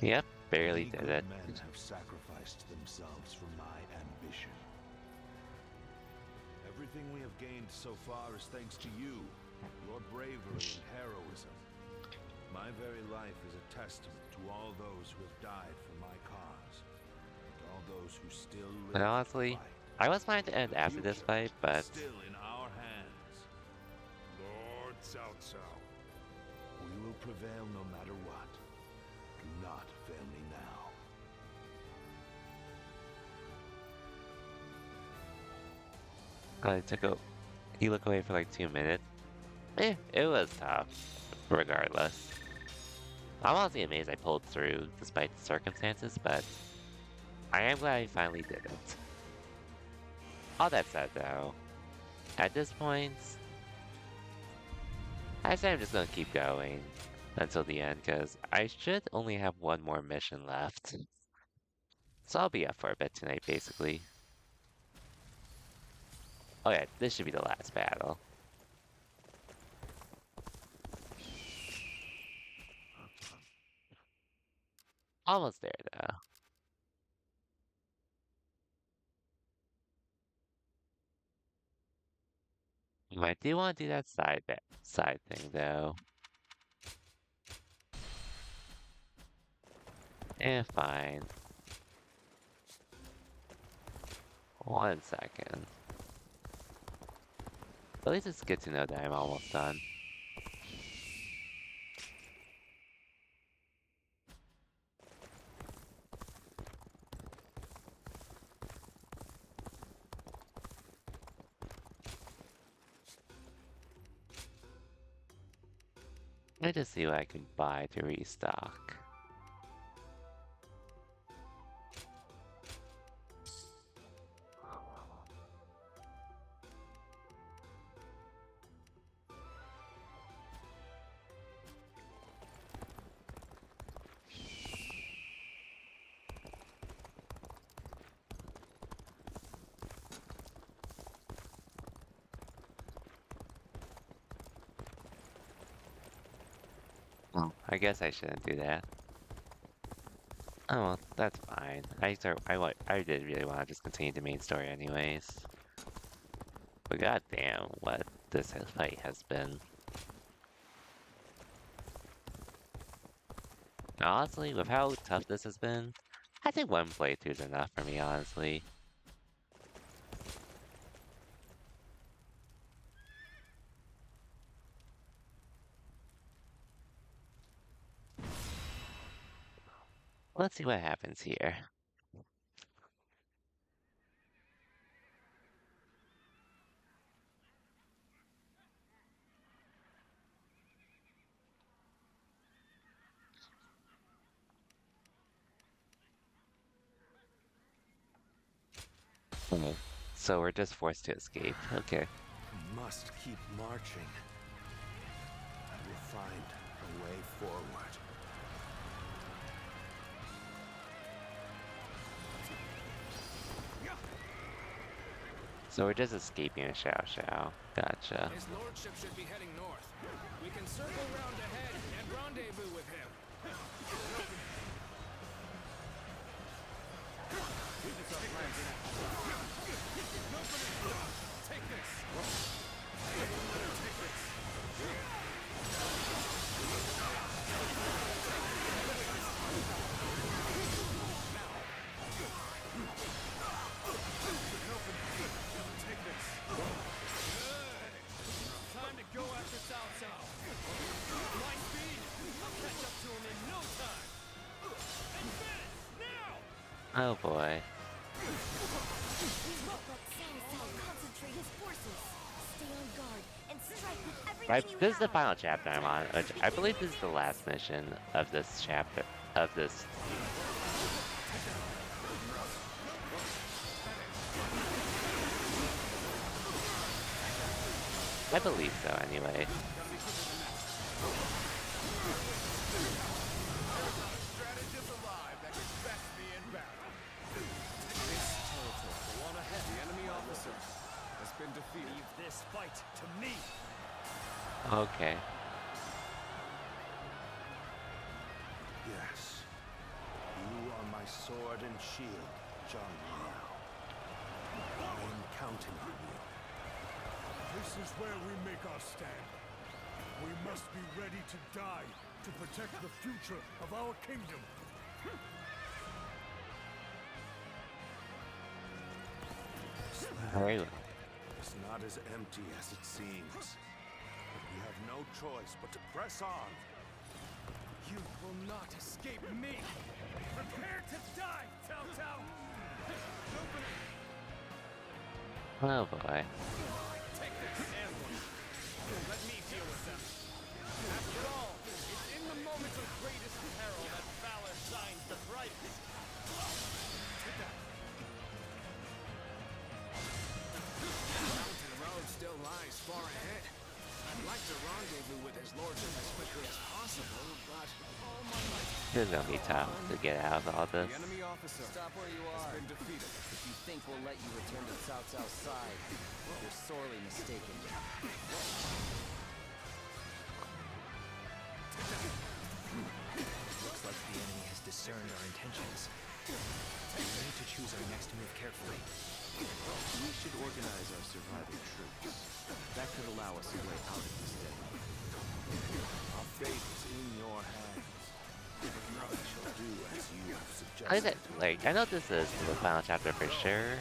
Yep, barely Many did good it. men have sacrificed themselves for my ambition. Everything we have gained so far is thanks to you, your bravery and heroism. My very life is a testament to all those who have died for my cause, and all those who still live But honestly, to fight. I was planning to end after this fight, but Still in our hands. Lord Cao Cao. We will prevail no matter what. Do not fail me now. I took a. He looked away for like 2 minutes. It was tough, regardless. I'm honestly amazed I pulled through despite the circumstances, but I am glad I finally did it. All that said, though, at this point, I say I'm just gonna keep going until the end, because I should only have one more mission left. So I'll be up for a bit tonight, basically. Okay, this should be the last battle. Almost there, though. I do want to do that side thing, though. Fine. 1 second. At least it's good to know that I'm almost done. Let me just see what I can buy to restock. Well, I guess I shouldn't do that. Oh well, that's fine. I did really want to just continue the main story anyways. But goddamn, what this fight has been. Honestly, with how tough this has been, I think one playthrough is enough for me, honestly. Let's see what happens here. Oh, so we're just forced to escape. Okay. Must keep marching. I will find a way forward. So we're just escaping a Xiao Xiao. Gotcha. His lordship should be heading north. We can circle round ahead and rendezvous with him. Take this. Take this. Take this. Good. Time to go after Cao Cao. My speed. I'll catch up to him in no time. Advance now. Oh boy. Let Cao Cao concentrate his forces. Stay on guard and strike with everything you This is the have. final chapter I'm on, which I believe this is the last mission of this chapter, of this. I believe so, anyway. Strategist alive that can best me in battle. This territory. Go on ahead. The enemy officer has been defeated. Leave this fight to me. Okay. Yes. You are my sword and shield, Zhang Liao. I am counting on you. This is where we make our stand. We must be ready to die to protect the future of our kingdom. Very well. It's not as empty as it seems. But we have no choice but to press on. You will not escape me. Prepare to die, Cao Cao. Oh boy. Take this. Let me deal with them. After all, it's in the moments of greatest peril that valor shines the brightest. Take that. Mountain road still lies far ahead. I'd like to rendezvous with his lordship as quickly as possible, but all my might. This is gonna be tough to get out of all this. The enemy officer Stop where you has are. been defeated. If you think we'll let you return to Cao Cao's side, you're sorely mistaken. Looks like the enemy has discerned our intentions. We need to choose our next move carefully. We should organize our surviving troops. That could allow us a way out of this den. Our fate is in your hands. I shall do as you have I suggested. I know this is the final chapter for sure.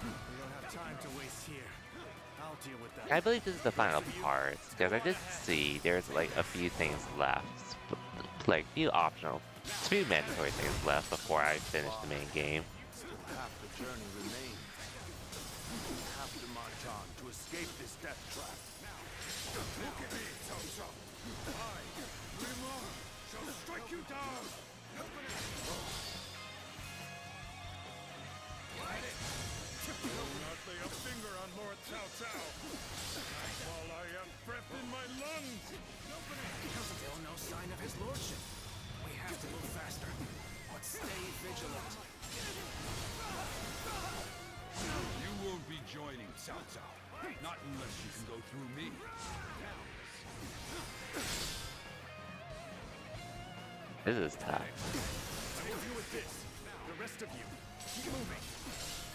We don't have time to waste here. I'll deal with that. I believe this is the final part, because I did see there's like a few things left. Like, few mandatory things left before I finish the main game. Still half the journey remains. We have to march on to escape death trap. Now, look at me, Cao Cao. I, Rimmer, shall strike you down. Will not lay a finger on Lord Cao Cao while I have breath in my lungs. Still no sign of his lordship. We have to move faster, but stay vigilant. You won't be joining Cao Cao. Not unless you can go through me. This is tough. Take you with this. The rest of you, keep moving.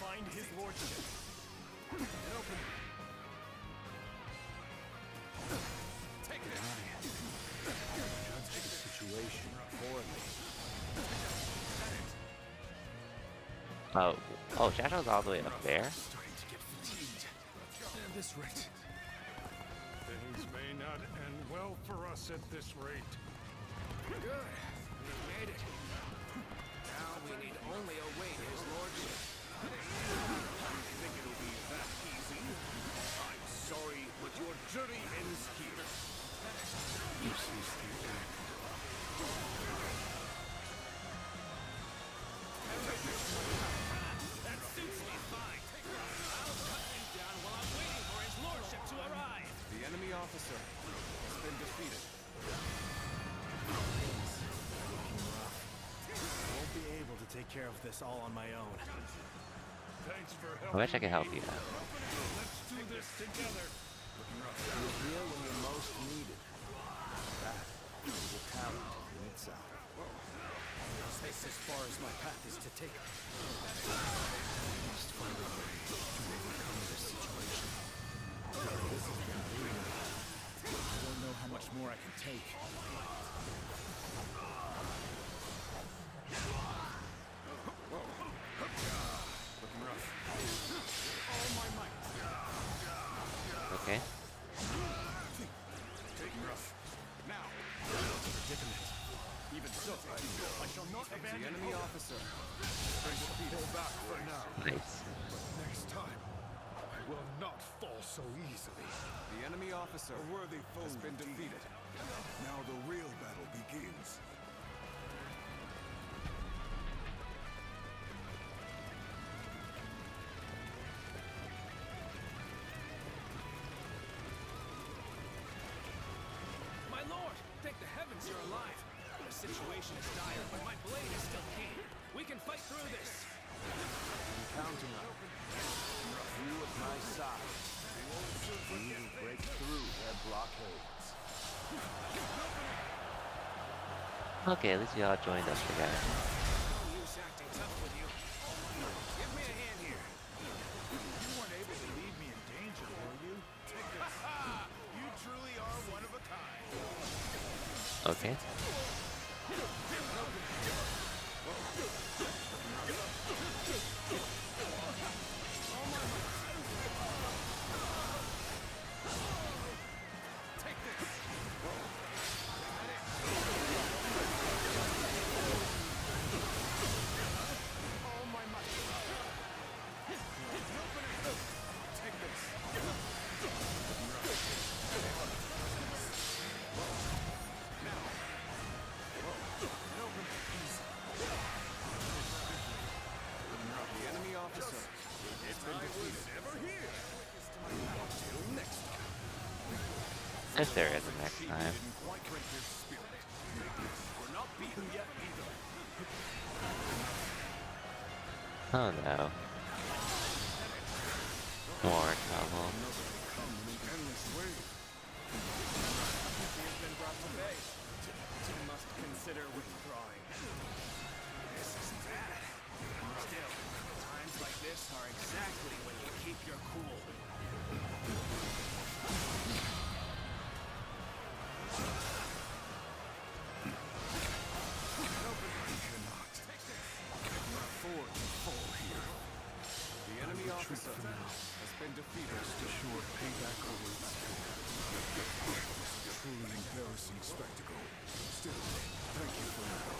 Find his lordship. And open it. Take this. Judge the situation for me. Oh, Shadow's all the way up there? Starting to get fatigued. At this rate. Things may not end well for us at this rate. Good. We made it. Now we need only await his lordship. Think it'll be that easy? I'm sorry, but your journey ends here. This is the end. That suits me fine. I'll cut you down while I'm waiting for his lordship to arrive. The enemy officer has been defeated. Won't be able to take care of this all on my own. Thanks for I helping. wish I could help you. Let's do this together. You're here when you're most needed. That is a talent in itself. This as far as my path is to take. Must find a way to overcome this situation. This has been brutal. I don't know how much more I can take. Looking rough. All my might. Okay. Taking rough. Now. Predicament. Even so, I shall not The abandon enemy hope. officer Pull back for now. Nice. Next time, I will not fall so easily. The enemy officer A worthy foe has been indeed. defeated. Now the real battle begins. My lord, thank the heavens you're alive. The situation is dire, but my blade is still keen. We can fight through this. I'm counting on it. You at my side. We will break through their blockades. Okay, at least you all joined us together. No use acting tough with you. Give me a hand here. You weren't able to leave me in danger, were you? You truly are one of a kind. Okay. The enemy officer has been defeated. If there is a next time. Quite break their spirit. We're not beaten yet either. Oh no. More trouble. Endless wave. He has been brought to bay. You must consider withdrawing. This is bad. Still, times like this are exactly when you keep your cool. Afford to fall here. The enemy officer has been defeated. Sure, payback awaits. Truly embarrassing spectacle. Still, thank you for your help.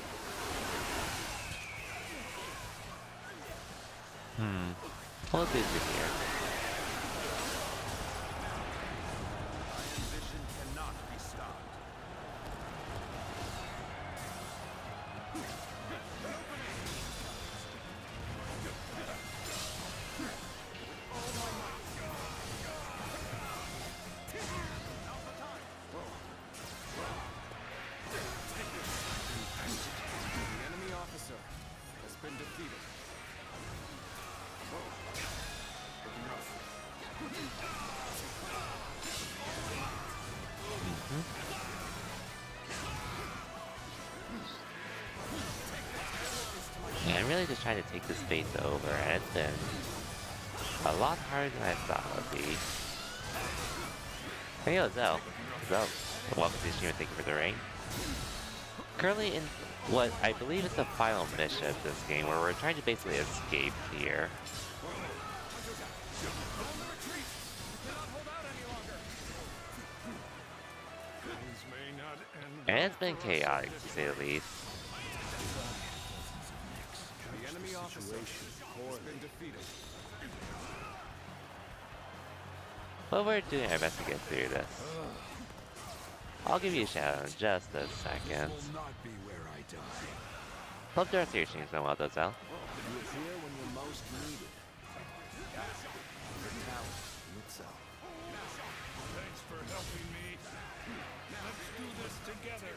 What is it here? Yeah, I'm really just trying to take this space over, and it's been a lot harder than I thought it would be. Hey, yo, Zell. Zell, welcome to the stream and thank you for the ring. Currently in what I believe is the final mission of this game, where we're trying to basically escape here. And it's been chaotic, to say the least. The enemy officer has been defeated. But we're doing our best to get through this. I'll give you a shout out in just a second. Hope the rest of your stream's going well, though, Zell. You appear when you're most needed. That's the talent in itself. Thanks for helping me. Let's do this together.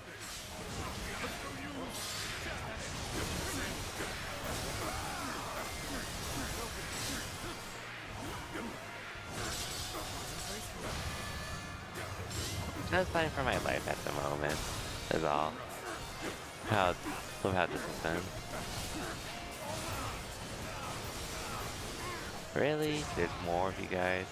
Just fighting for my life at the moment, is all. How this has been. Really? There's more of you guys?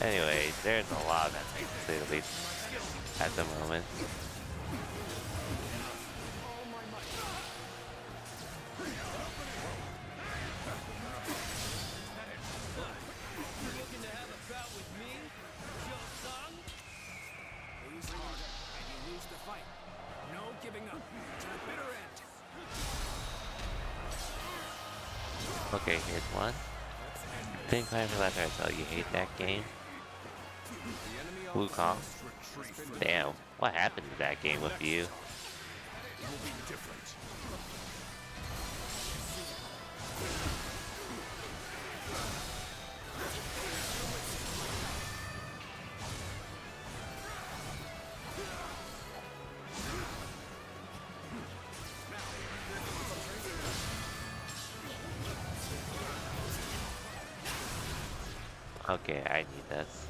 Anyway, there's a lot of enemies to say the least at the moment. Looking to have a bout with me, Joe-san? Lose harder, and you lose the fight. No giving up to the bitter end. Okay, here's one. Think time for that I tell you hate that game. Wukong. Damn, what happened to that game with you? Okay, I need this.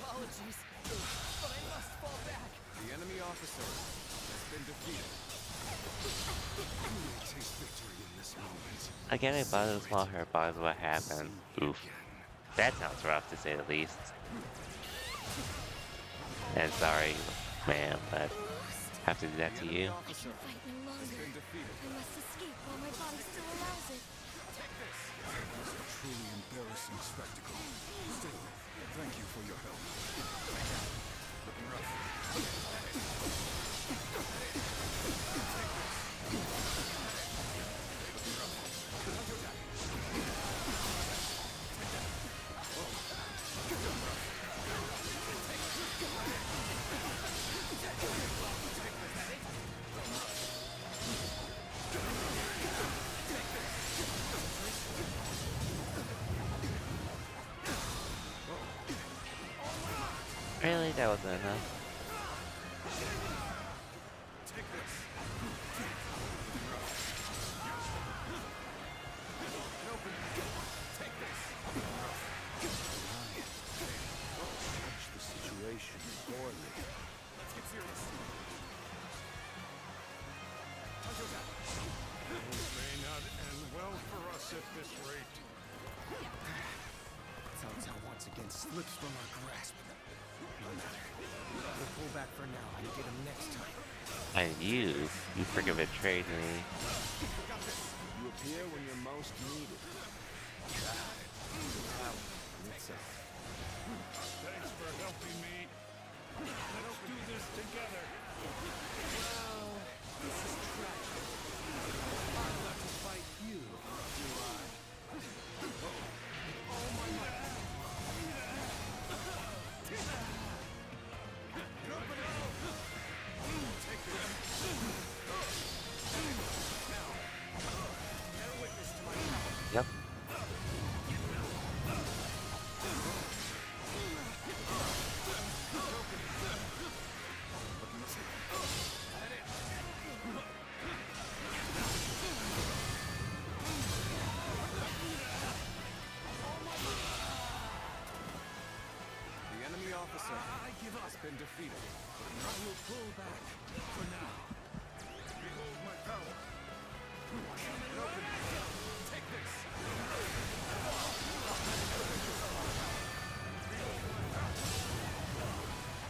Apologies, but I must fall back. The enemy officer has been defeated. Again, I bought a small hair box. What happened? Oof. That sounds rough to say the least. And sorry, ma'am, but have to do that to you. I can't fight no longer. I must escape while my body still allows it. It's a truly embarrassing spectacle. Still, thank you for your help. Really? That wasn't enough? this rate. Cao Cao once again slips from our grasp. No matter. We'll pull back for now and get him next time. And you freaking betrayed me. You appear when you're most needed. Thanks for helping me. Let's do this together. Well, this is tragic. I'll have to fight you, do I? Oh my God. Take this. Now, bear witness to my power. Yep. The enemy officer has been defeated. I will pull back for now. Behold my power. Take this.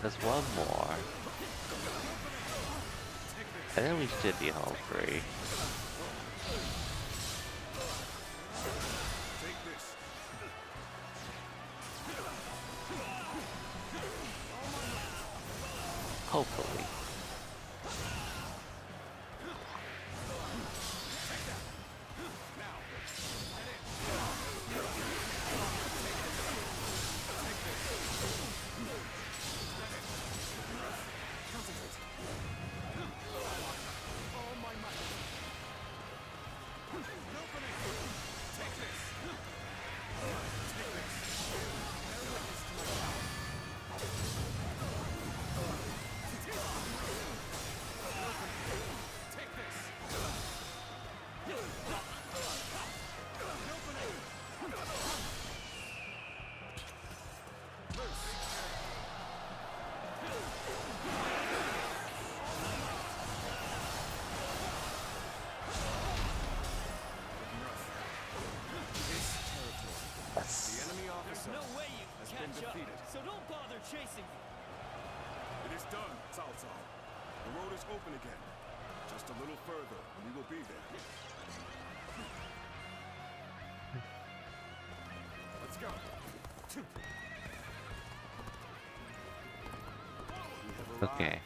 There's one more. And then we should be home free. Take this. Hopefully. The enemy officer No way you has can been catch up, defeated. so don't bother chasing me. It is done, Cao Cao. The road is open again. Just a little further, and we will be there. Let's go. We have arrived. Okay.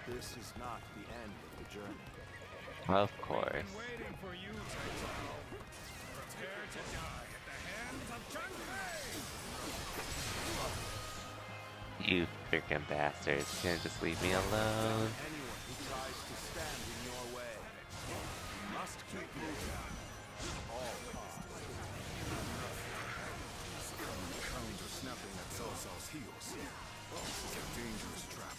But this is not the end of the journey. Of course. Waiting for you, Cao Cao. Prepare to die at the hands of Zhang Fei. You freaking bastards. Can't just leave me alone. Anyone who tries to stand in your way must keep moving. All costs. Hounds are snapping at Cao Cao's heels. This is a dangerous trap.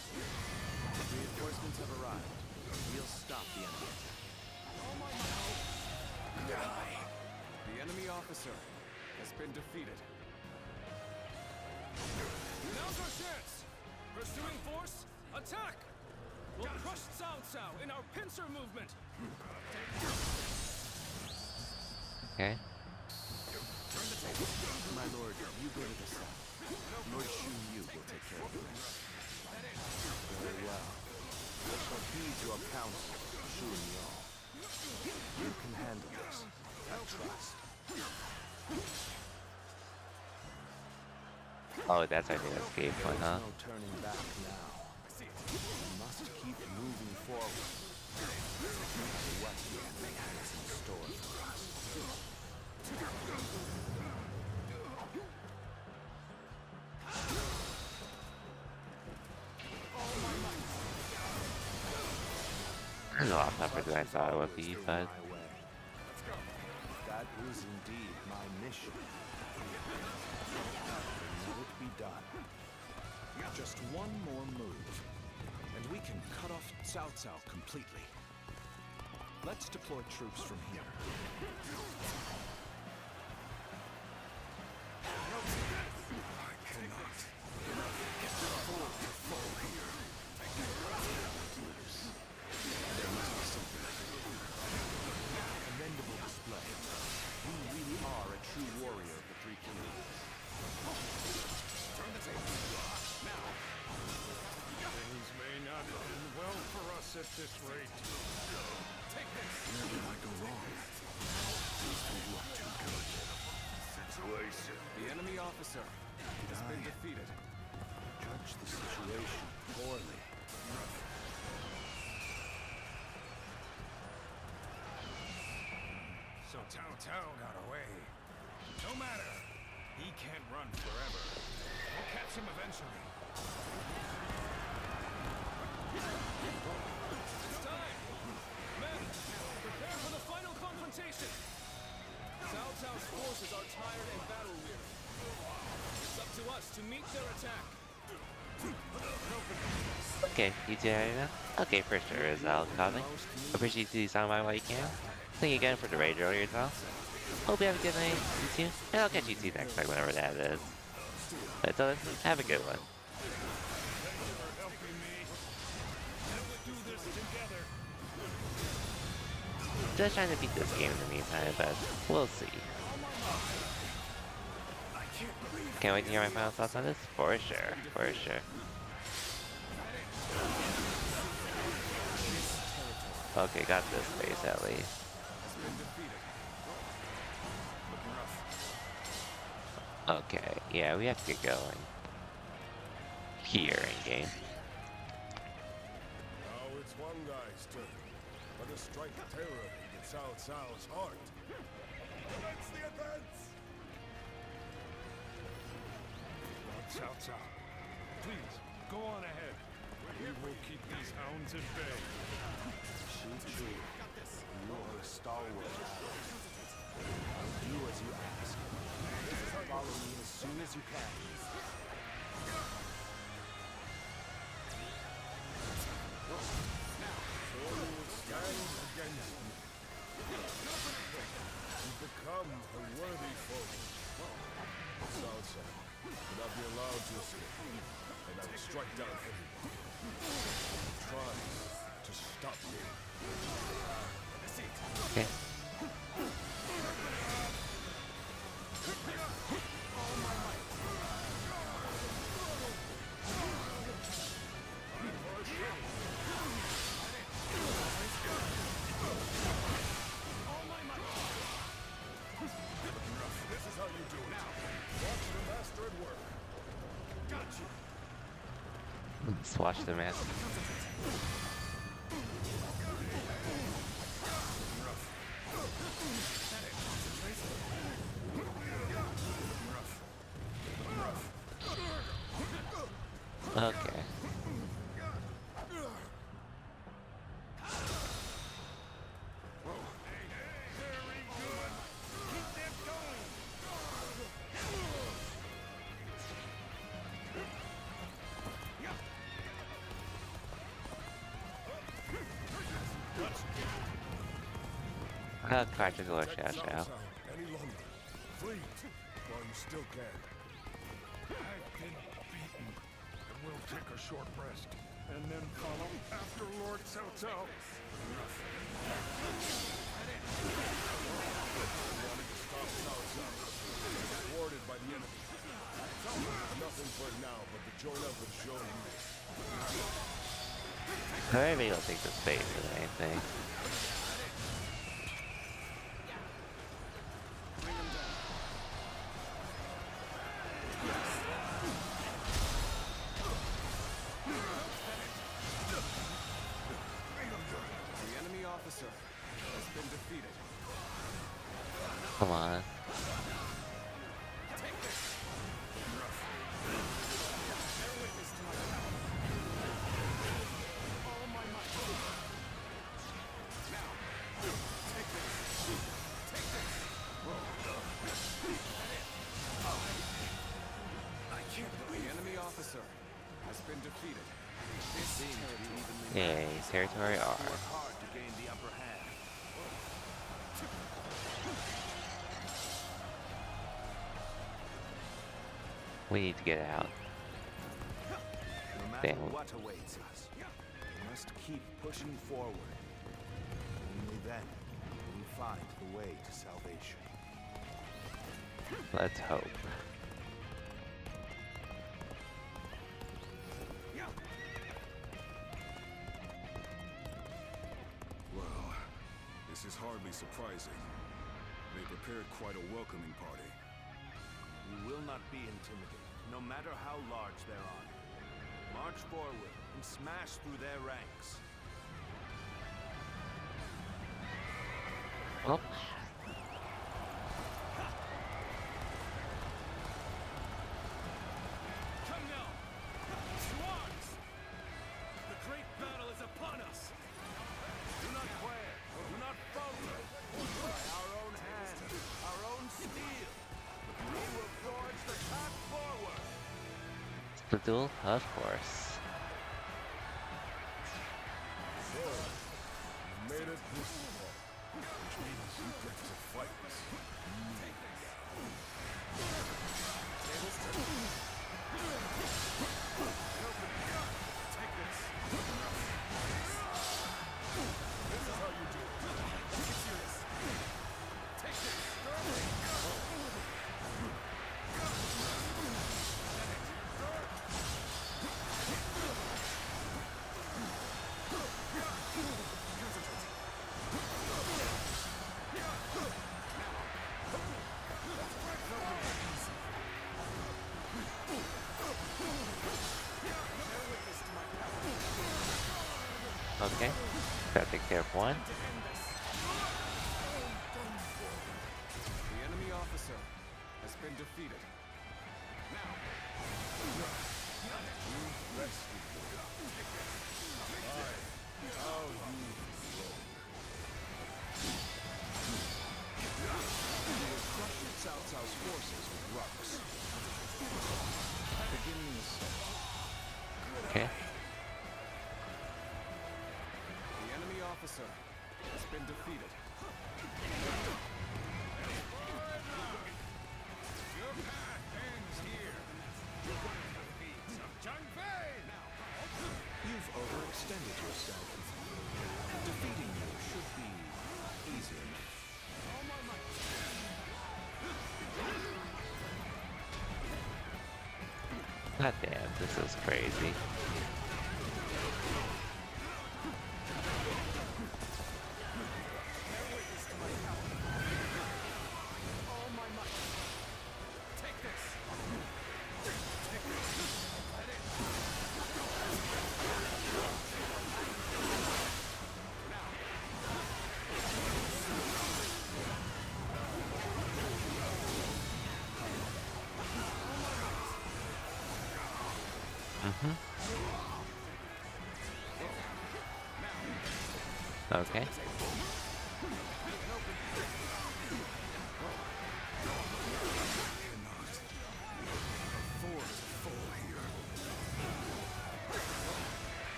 Reinforcements have arrived. We'll stop the enemy. The enemy officer has been defeated. Now's our chance! Pursuing force, attack! We'll crush Cao Cao in our pincer movement! Okay. My lord, you go to the south. Lord Shu Yu will take care of the rest. Very well. I shall heed your counsel, Shu Yu. You can handle this. I trust. Oh, that's our new escape point, huh? No turning back now. We must keep moving forward. No matter what the enemy has in store for us. A lot tougher than I thought it would be, but That is indeed my mission. Let it be done. Just one more move, and we can cut off Cao Cao completely. Let's deploy troops from here. I cannot. Afford to fall here. There must be something. Commendable display. this rate. Take this. Where did I go wrong? These two look too good. Situation. The enemy officer has been defeated. Judge the situation poorly. So Cao Cao got away. No matter. He can't run forever. We'll catch him eventually. It's time! Men, prepare for the final confrontation! Cao Cao's forces are tired and battle-weary. It's up to us to meet their attack. Okay, you two ready now? Okay, for sure, is Al calling. Appreciate you sound my way you can. Thank you again for the raid earlier, Tom. Hope you have a good night, you two. And I'll catch you two next time, whenever that is. But until then, have a good one. Just trying to beat this game in the meantime, but we'll see. Can't wait to hear my final thoughts on this? For sure, for sure. Okay, got this base at least. Okay, yeah, we have to get going. Here in game. Now it's one guy's turn. Let us strike terror into Cao Cao's heart. Commence the advance! Now, Cao Cao, please, go on ahead. We will keep these hounds at bay. Shi-Chu, you are a stalwart. I'll do as you ask. Follow me as soon as you can. So you will stand against me. You become a worthy foe. Cao Cao, will not be allowed to escape, and I will strike down anyone who tries to stop me. Okay. This is how you do it. Watch the master at work. Got you. Let's watch the mask. Okay. Practical or shout out. Any longer. Flee while you still can. I've been beaten, and we'll take a short rest, and then follow after Lord Cao Cao. Wanted to stop Cao Cao, thwarted by the enemy. Nothing for now but to join up with Zhou Yu. I maybe don't take the space or anything. Has been defeated. Come on. Take this. Bear witness to my power. All my might. Now, take this. Take this. I can't believe the enemy officer has been defeated. This seems to be evenly Yay, territory R. Hard to gain the upper hand. We need to get out. No matter Damn. what awaits us, we must keep pushing forward. Only then will we find the way to salvation. Let's hope. Phoenix is hardly surprising. They prepared quite a welcoming party. You will not be intimidated, no matter how large their army. March forward and smash through their ranks. Well, Come now! To arms! The great battle is upon us! Do not quail, do not falter. By our own hand, our own steel, we will forge the path forward. the duel, of course. So, you made it this far, which means you get to fight. Take this! This is how you do it. Take it serious! Take this! Okay, gotta take care of one. The enemy officer has been defeated. You will crush Cao Cao's forces with rocks. Begin the assault. Okay. The enemy officer has been defeated. Your path ends here. The feats of Zhang Fei. You've overextended yourself. Defeating you should be easy enough. God damn, this is crazy. Okay.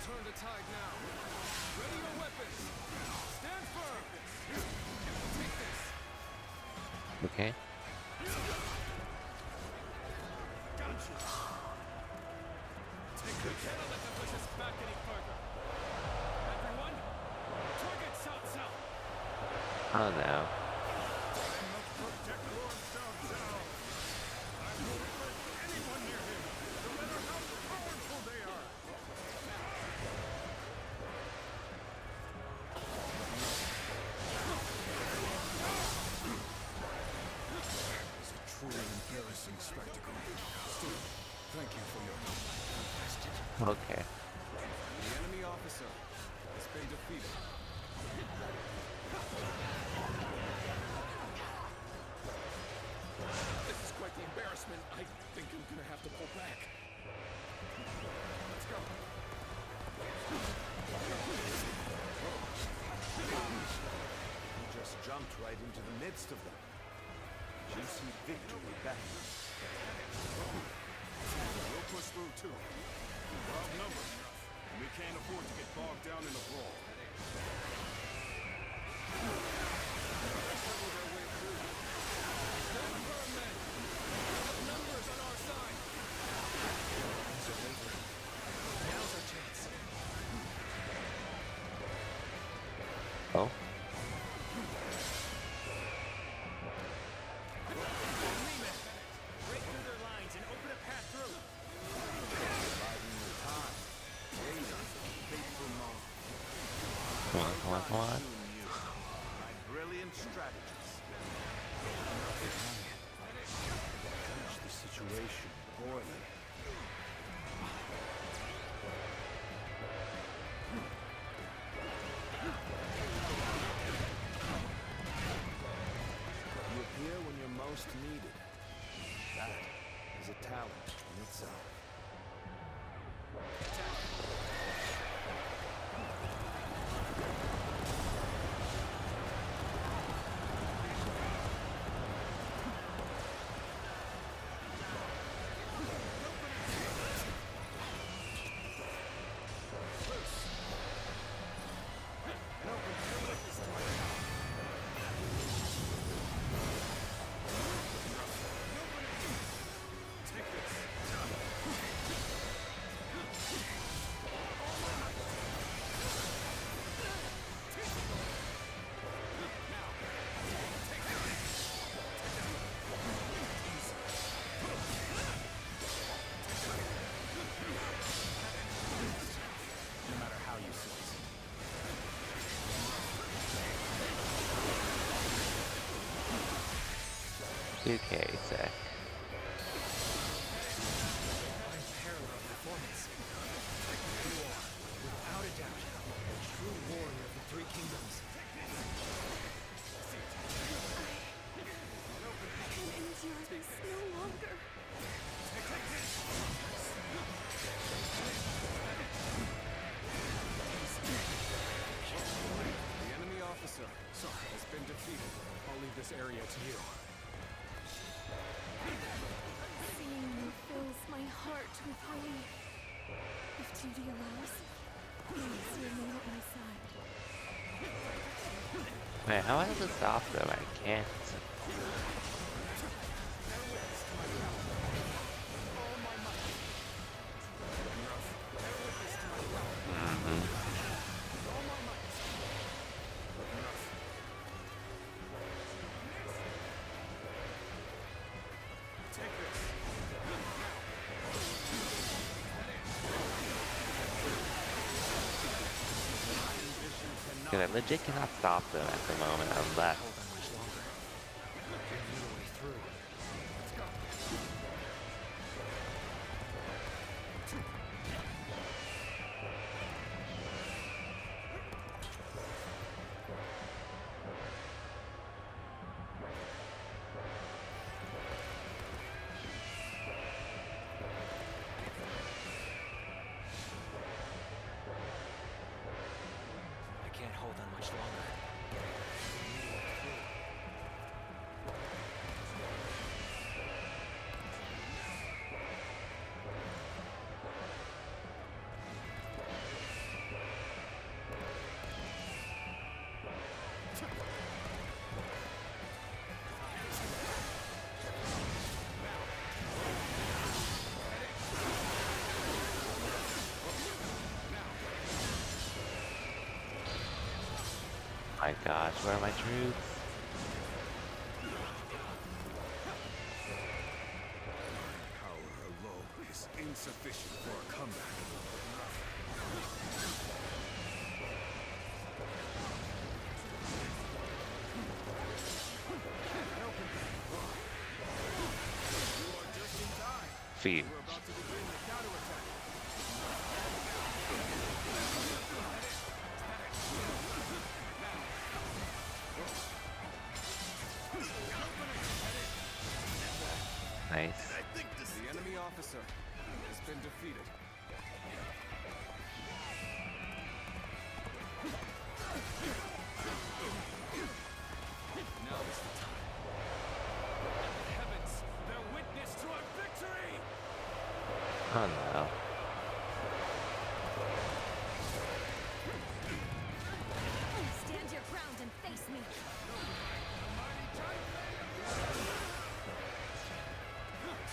Turn the tide now. Ready your weapons. Stand firm. Take this. Okay. We cannot let them push us back any further. Everyone, target Cao Cao. Oh no. Protect Lord Cao Cao. I won't let anyone near him, no matter how powerful they are. It's a truly embarrassing spectacle. Still, thank you for your help. Okay. The enemy officer has been defeated. This is quite the embarrassment. I think I'm gonna have to pull back. Let's go. You just jumped right into the midst of them. You see victory back. We'll push through too. We're outnumbered, and we can't afford to get bogged down in a brawl. Stand firm, men. We have numbers on our side. Now's our chance. Oh. Break through their lines and open a path through. Biding your time. Waiting for the fateful moment. Come on, come on, come on. My brilliant strategies. Judge the situation poorly. You appear when you're most needed. That is a talent in itself. Okay, sick. Unparalleled performance. You are, without a doubt, a true warrior of the Three Kingdoms. I can endure this no longer. The enemy officer has been defeated. I'll leave this area to you. Seeing you fills my heart with relief. If duty allows, please remain at my side. Wait, how do I stop them? I can't. Because I legit cannot stop them at the moment unless... Hold on much longer. Give you the way through. Let's go. I can't hold on much longer. My gosh, where are my troops? Power alone is insufficient for a comeback. Feed. We're about to begin the counterattack. Nice. The enemy officer has been defeated. Now is the time. Heavens, bear witness to our victory! Oh no. Stand your ground and face me.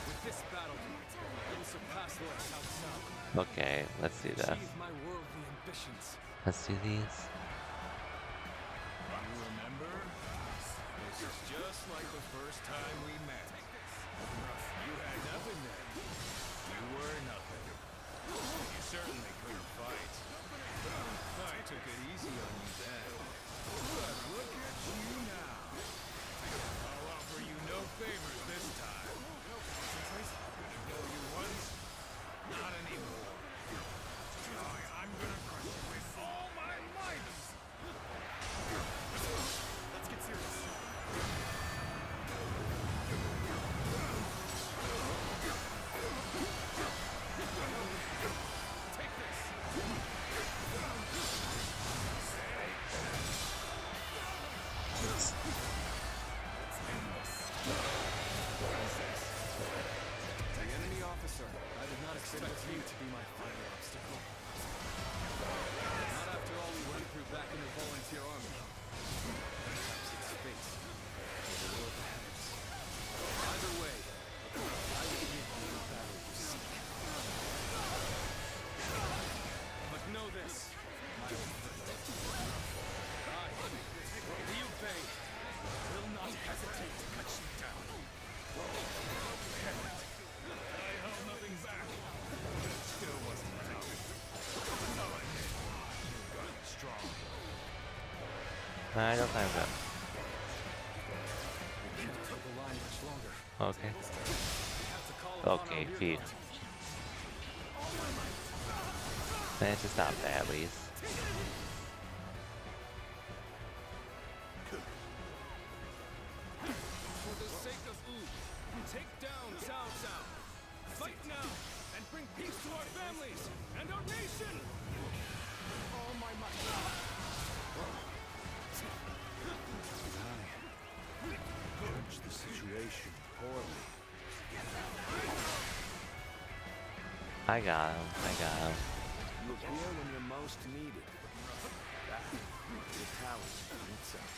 With this battle, I will surpass Lord Cao Cao. Okay, let's do this. Achieve my worldly ambitions. Let's do these. You remember? This is just like the first time we met. You had nothing then. You were nothing. You certainly couldn't fight. I took it easy on you I don't time that. We can't hold the line much longer. Okay. We have to call upon Okay, our phew. rear guard. Managed to stop that at least. For the sake of Ub, take down Cao Cao. Fight now and bring peace to our families and our nation. All my might. Judge the situation poorly. I got him. I got him. You appear when you're most needed. That is a talent in itself.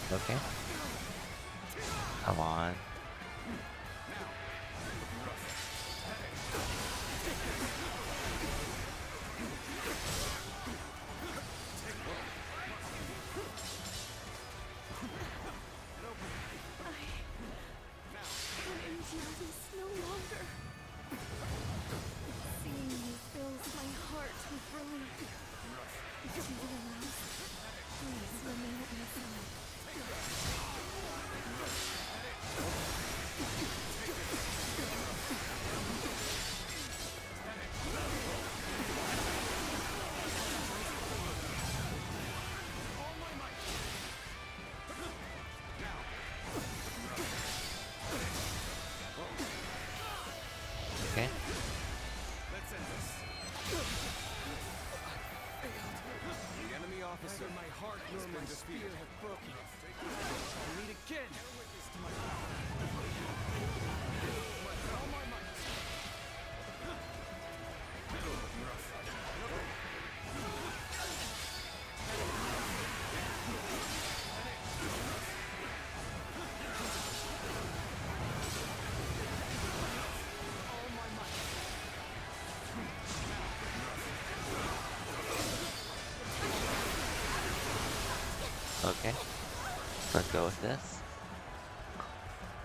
Okay. Come on. I can endure this no longer. Seeing you fills my heart with relief. If duty allows, please remain at my side. Okay. Let's end this. The enemy officer Neither my heart has nor been my spear defeated. have broken. I'll meet again. All my might. All my might. Okay. Let's go with this.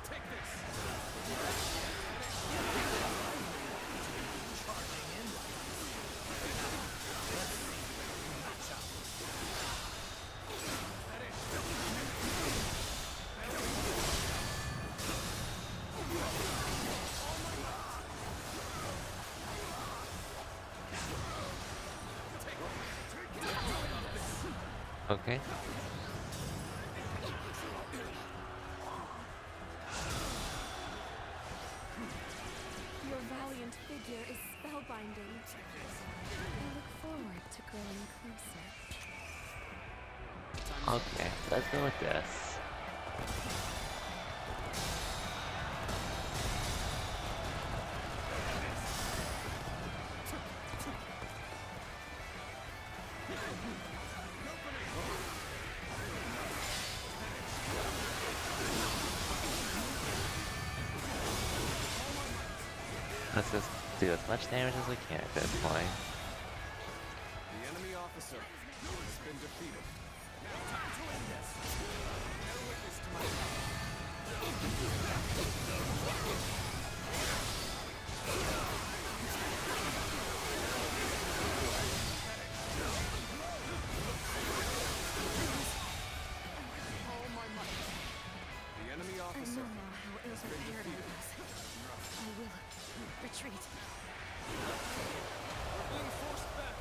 take this. Okay. Your valiant figure is spellbinding. I look forward to growing closer. Okay. Let's go with this. Let's just do as much damage as we can at this point. The enemy officer has been defeated. All my might. The enemy I officer know now how ill-prepared I was. I will retreat. we're being forced back.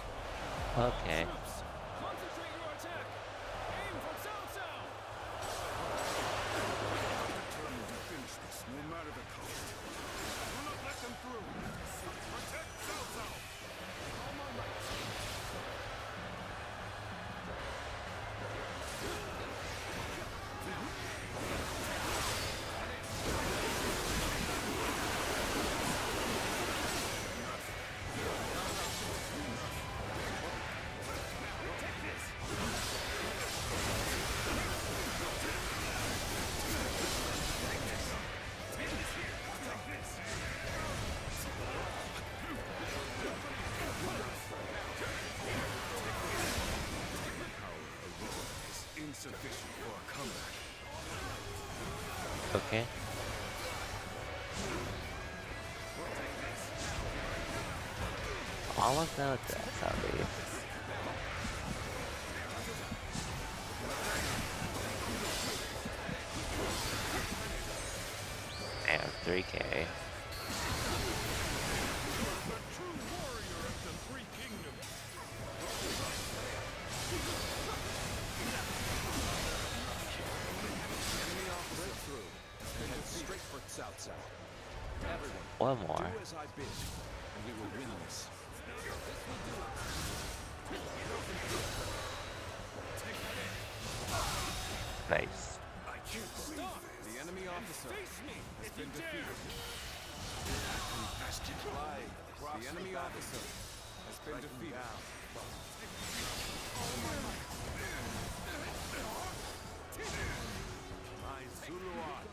Okay. Troops, concentrate your attack. Aim for Cao Cao. Determined to finish this, no matter the cost. Do not let them through. Protect Cao Cao. All my might. insufficient for a comeback. Okay. Almost no death at least. And 3K. Straight for Cao Cao. Everyone, One more. do as I bid, and we will win this. Nice. I can't believe The enemy officer has been defeated. The enemy officer has been defeated. My Zuluan,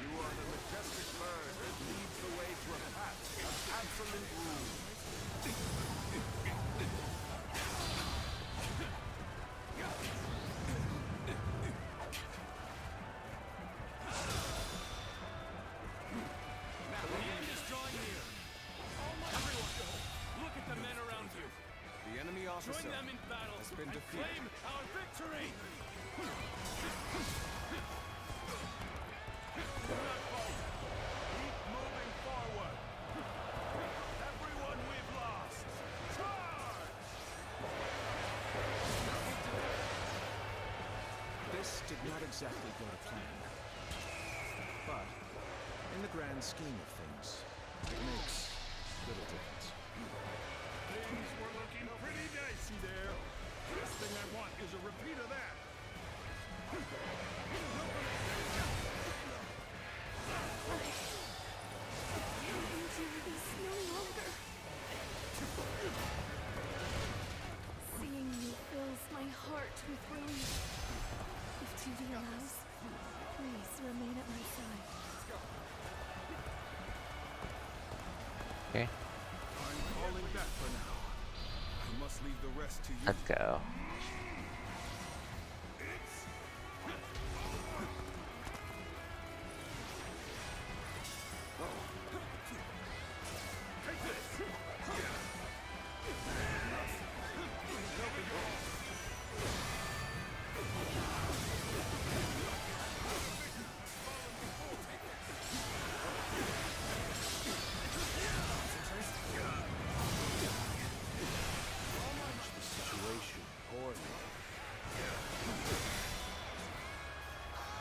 you are the majestic bird that leads the way to a path of absolute rule. The end is drawing near. Everyone, look at the men around you. The enemy officer Join them in battle has been and defeated. claim our victory. Keep moving forward. Everyone we've lost, charge! This did not exactly go to plan. But, in the grand scheme of things, it makes little difference. things were looking pretty dicey there. Last thing I want is a repeat of that. Endure this no longer. Seeing you fills my heart with relief. If duty allows, please remain at my side. Okay. I'm falling back for now. I must leave the rest to you. Let's go.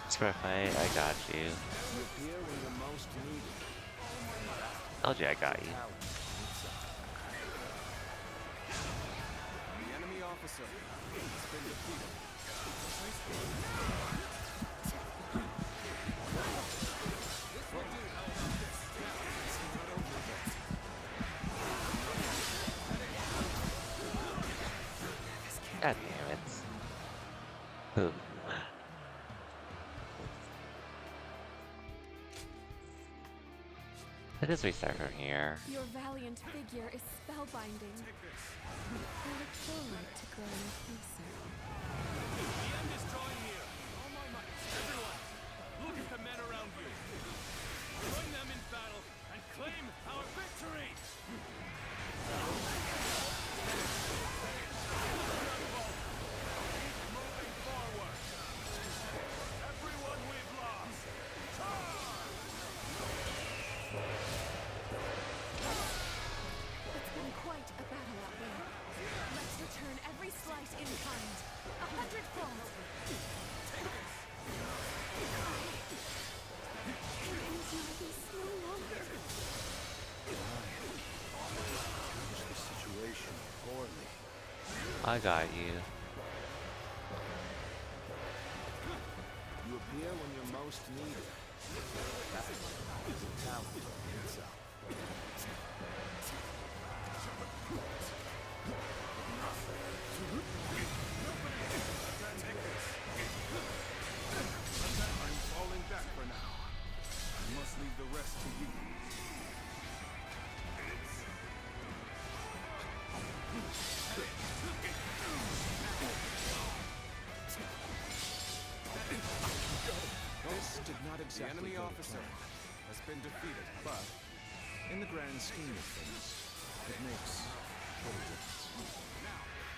Square fight, I got you. You appear when you're most needed. Told you I got you. The enemy officer has been defeated. God damn it. Ooh. Let us restart from here. Your valiant figure is spellbinding. I look forward to growing closer. The end is drawing near. All my might. Everyone, look at the men around you. Join them in battle and claim our victory. Moving forward. Everyone we've lost, charge! It's been quite a battle out there. Let's return every slight in kind. 100-fold. I can endure this no longer. Manage the situation poorly. I got you. You appear when you're most needed. That is a talent in itself. I'm falling back for now. I must leave the rest to you. exactly enemy go to officer plan. has been defeated. But in the grand scheme of things, it makes little difference.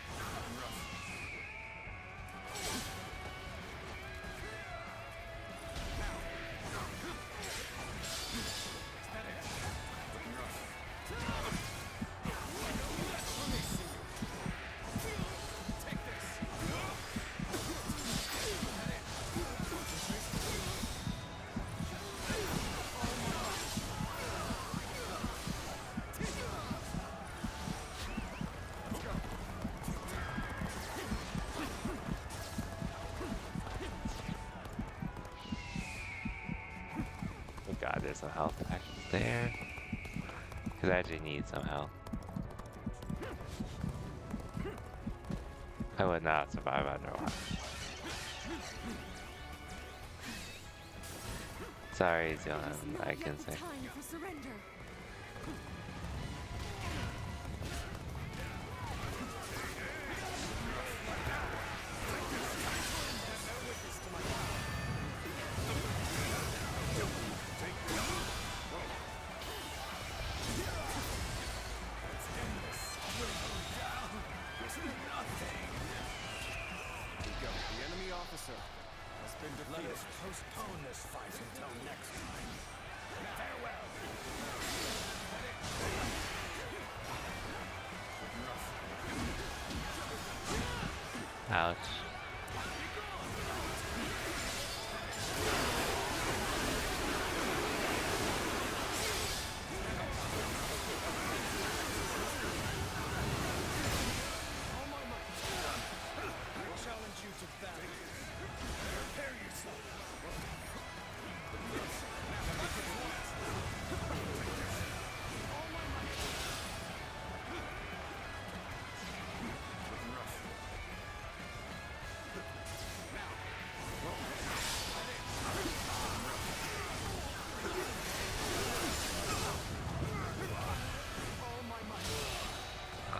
Oh god, there's some health back there. Cause I actually need some help. I would not survive underwater. Sorry, Zion, I can say. Time for surrender. The enemy officer has been Let defeated. us postpone this fight until next time. Farewell. Ouch. I challenge you to battle. Prepare yourself.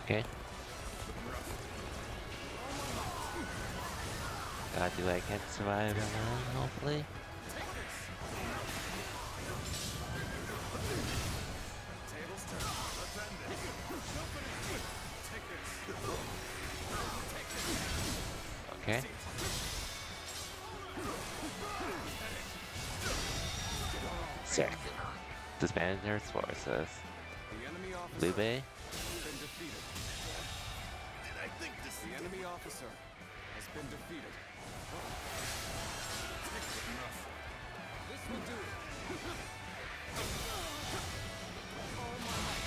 Okay. God, do I get to survive alone, hopefully? Tables turn. Let's end this. Take this. Okay. Sick. Disbanded their forces. The enemy officer Lube? has been defeated. I think this The enemy officer has been defeated. This will do it.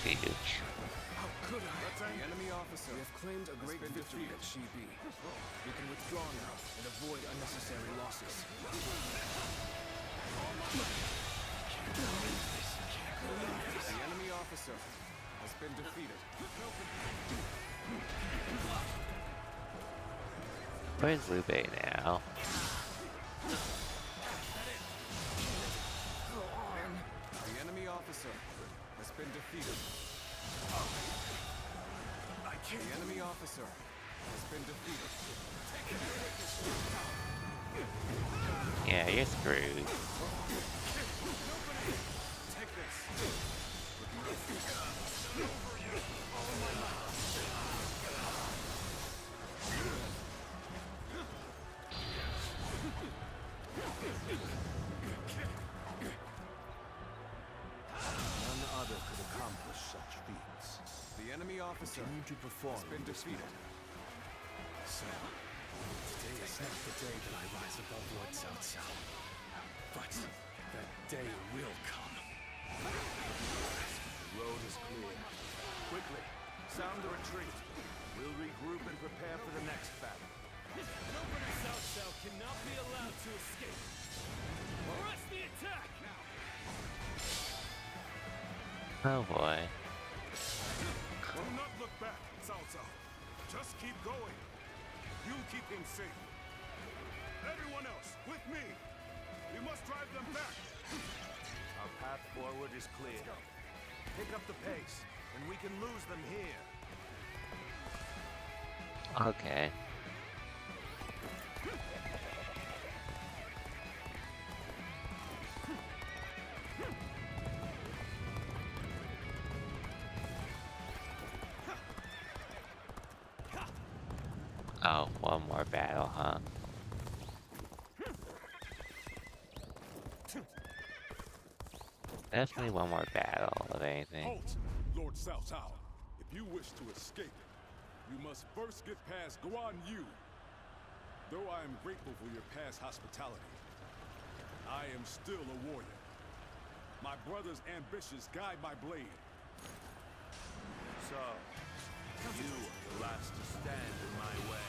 Huge. How could I? The enemy officer We have claimed a great been victory defeated. at Shibi. We can withdraw now and avoid unnecessary losses. The enemy officer has been defeated. Where's Lube now? The enemy officer has been defeated. The enemy officer has been defeated. Yeah, you're screwed. Take this. None other could accomplish such feats. The enemy officer Continue to perform has been in this defeated. So, today is not the day that I rise above Lord Cao Cao. But that day will come. The road is clear. Quickly, sound the retreat. We'll regroup and prepare for the next battle. Nobody South South cannot be allowed to escape. Press the attack! Oh boy. Do not look back, Cao Cao. Just keep going. You keep him safe. Everyone else, with me. We must drive them back. Our path forward is clear. Pick up the pace, and we can lose them here. Okay. Oh, one more battle, huh? Definitely one more battle, if anything. Halt, Lord Cao Cao. If you wish to escape, you must first get past Guan Yu. Though I am grateful for your past hospitality, I am still a warrior. My brother's ambitions guide my blade. So, you are the last to stand in my way.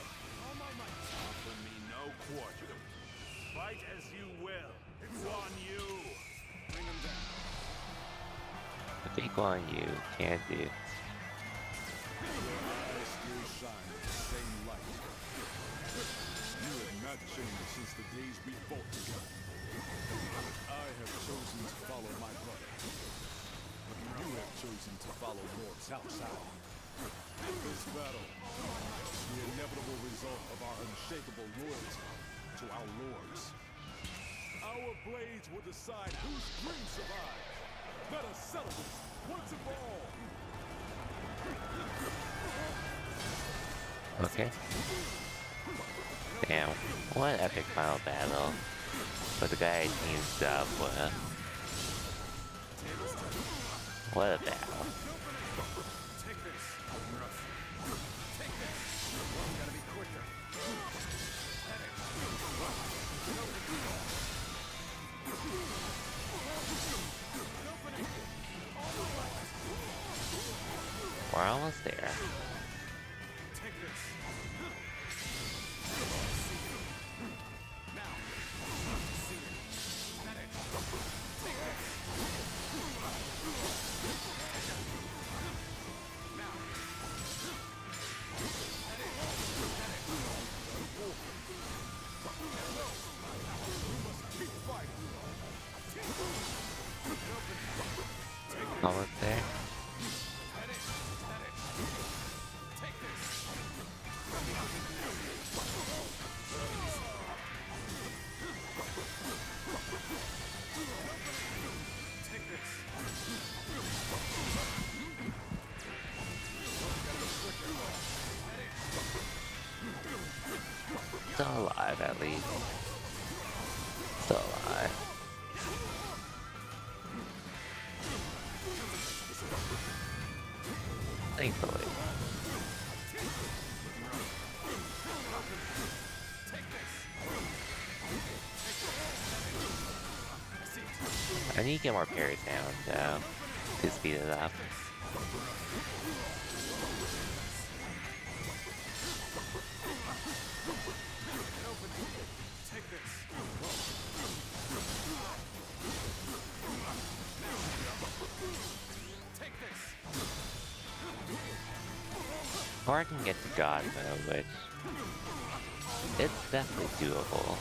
Offer me no quarter. Fight as you will. Guan Yu. Bring him down. I think on you can do. Your eyes still shine with the same light. You have not changed since the days we fought together. I have chosen to follow my brother. You have chosen to follow Lord Cao Cao. This battle is the inevitable result of our unshakable loyalty to our lords. Our blades will decide whose dream survives. Let us settle this once and for all. Okay. Damn, what epic final battle with the guy I teamed up with. What a battle. We're almost there. Almost there. Still alive, at least. Still alive. Thankfully. I need to get more parry sound, though, to speed it up. Or I can get to God mode, which it's definitely doable.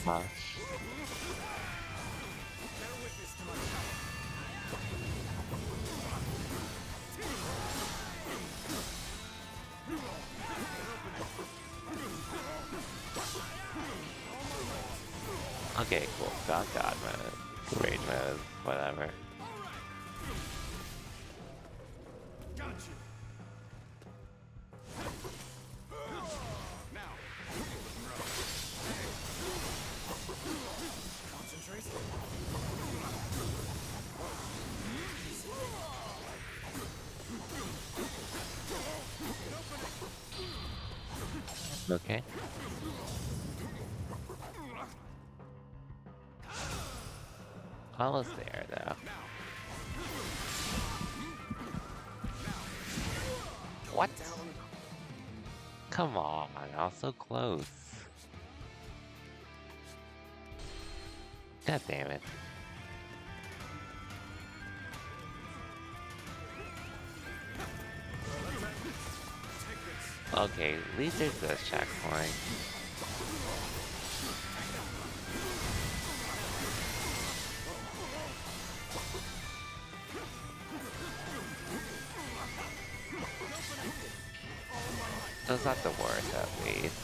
Huh? Okay, cool. Got God mode. Rage mode. Whatever. Okay. Almost there, though. What? Come on, I was so close. God damn it. Okay, at least there's this checkpoint. So it's not the worst, at least.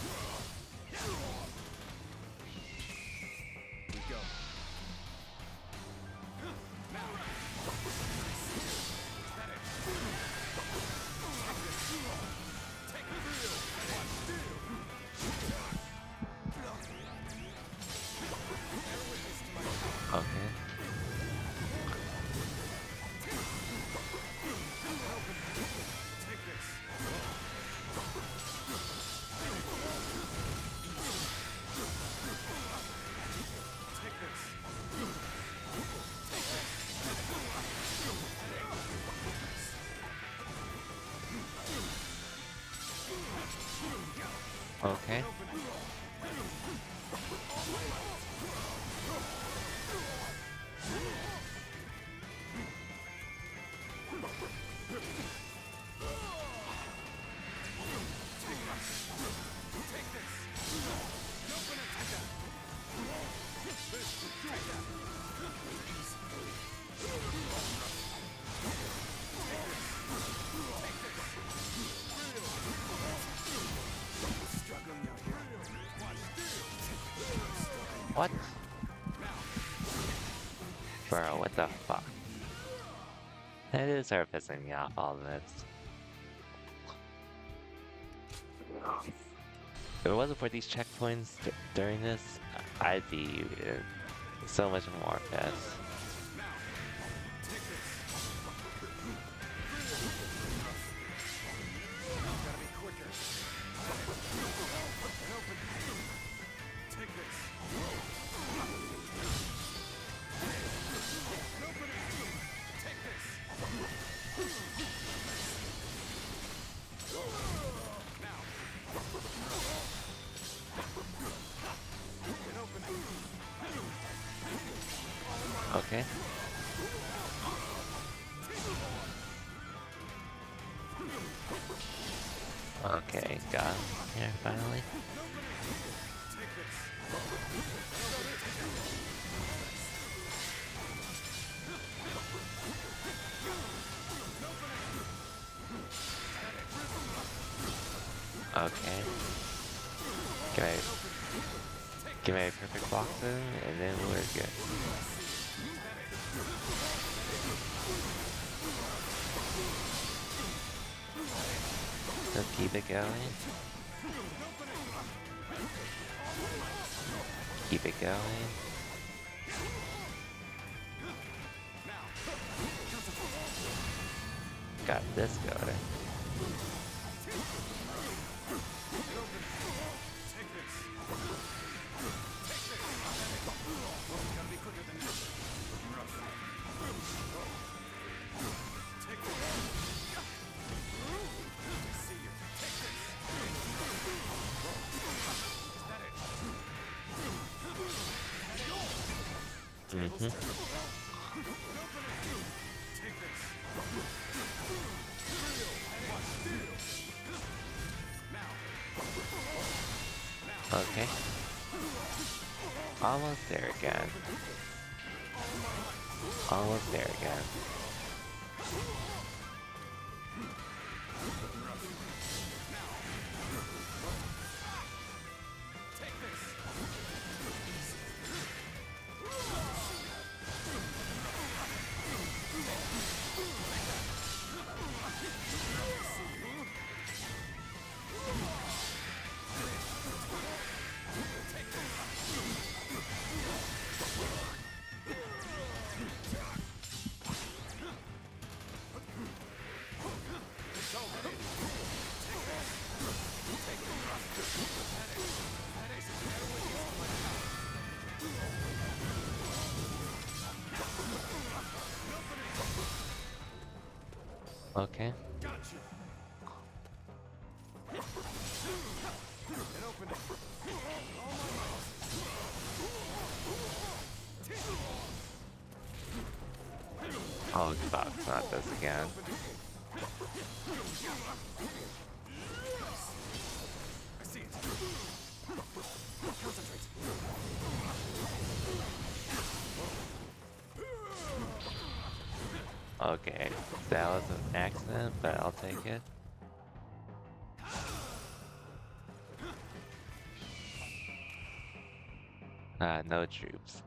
Okay. Okay. What? Bro, what the fuck? That is start pissing me off all this. If it wasn't for these checkpoints during this, I'd be so much more pissed. Okay. Okay, got him here finally. Okay. Get my perfect block in, and then we're good. Just keep it going. Keep it going. Got this going. Okay. Almost there again. Almost there again. Okay. Oh fuck, not this again. Concentrate. Okay, that was an accident, but I'll take it. No troops.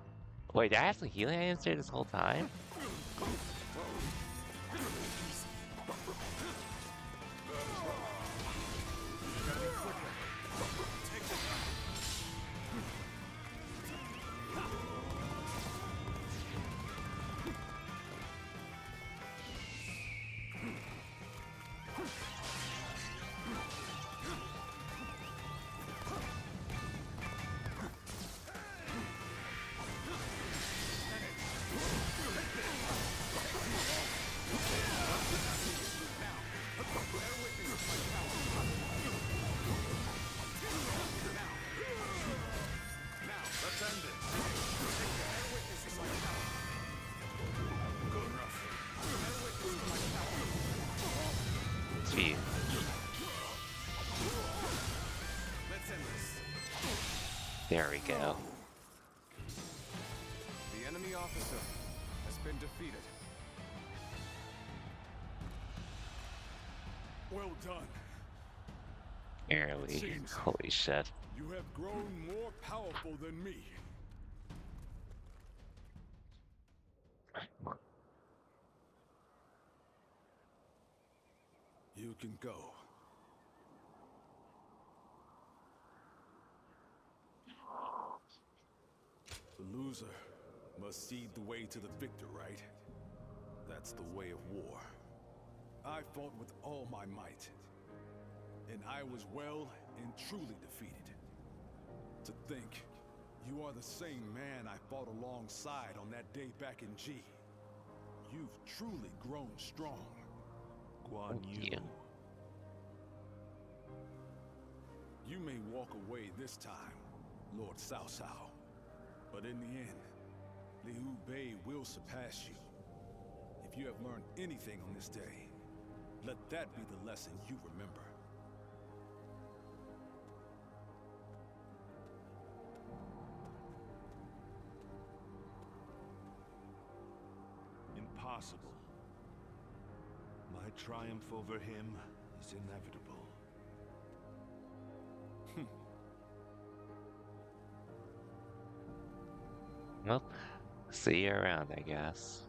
Wait, did I have some healing items there this whole time? Gee. There we go. The enemy officer has been defeated. Well done. Barely. Seems Holy shit. you have grown more powerful than me. You can go. The loser must cede the way to the victor, right? That's the way of war. I fought with all my might, and I was well and truly defeated. To think, you are the same man I fought alongside on that day back in G. You've truly grown strong. Guan Yu. Yeah. You may walk away this time, Lord Cao Cao. But in the end, Liu Bei will surpass you. If you have learned anything on this day, let that be the lesson you remember. Impossible. My triumph over him is inevitable. Well, see you around, I guess.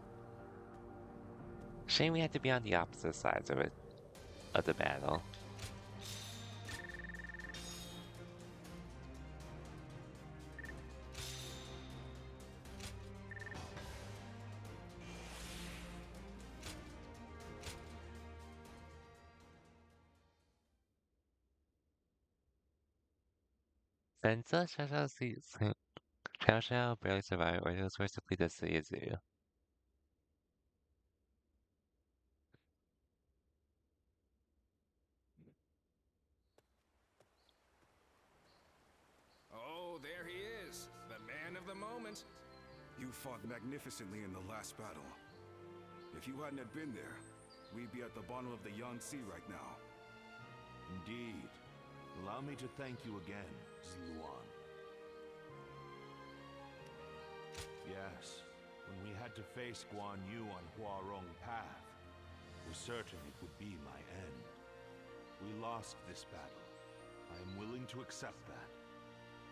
Shame we had to be on the opposite sides of it, of the battle. Senza Xiao Xiao barely survived, or he was forced to flee the city of Zoo. Oh, there he is, the man of the moment. You fought magnificently in the last battle. If you hadn't have been there, we'd be at the bottom of the Yangtze right now. Indeed. Allow me to thank you again, Zluan. Yes, when we had to face Guan Yu on Huarong Path, it was certain it would be my end. We lost this battle. I am willing to accept that.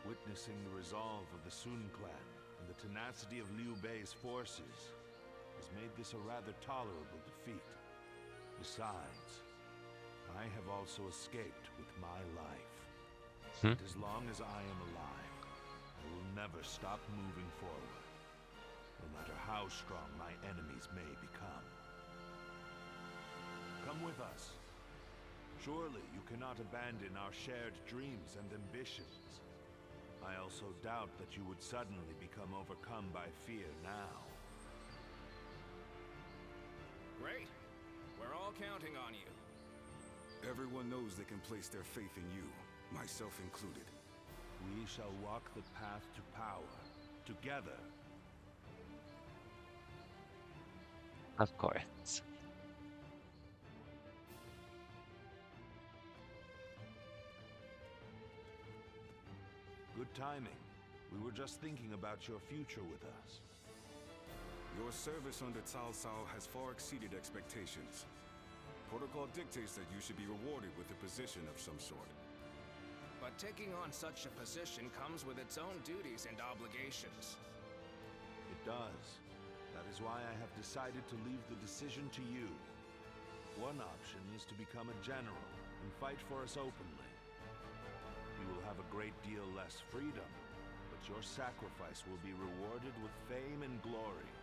Witnessing the resolve of the Sun clan and the tenacity of Liu Bei's forces has made this a rather tolerable defeat. Besides, I have also escaped with my life. And as long as I am alive, I will never stop moving forward, no matter how strong my enemies may become. Come with us. Surely you cannot abandon our shared dreams and ambitions. I also doubt that you would suddenly become overcome by fear now. Great. We're all counting on you. Everyone knows they can place their faith in you, myself included. We shall walk the path to power, together. Of course. timing. We were just thinking about your future with us. Your service under Cao Cao has far exceeded expectations. Protocol dictates that you should be rewarded with a position of some sort. But taking on such a position comes with its own duties and obligations. It does. That is why I have decided to leave the decision to you. One option is to become a general and fight for us openly. You will have a great deal less freedom, but your sacrifice will be rewarded with fame and glory.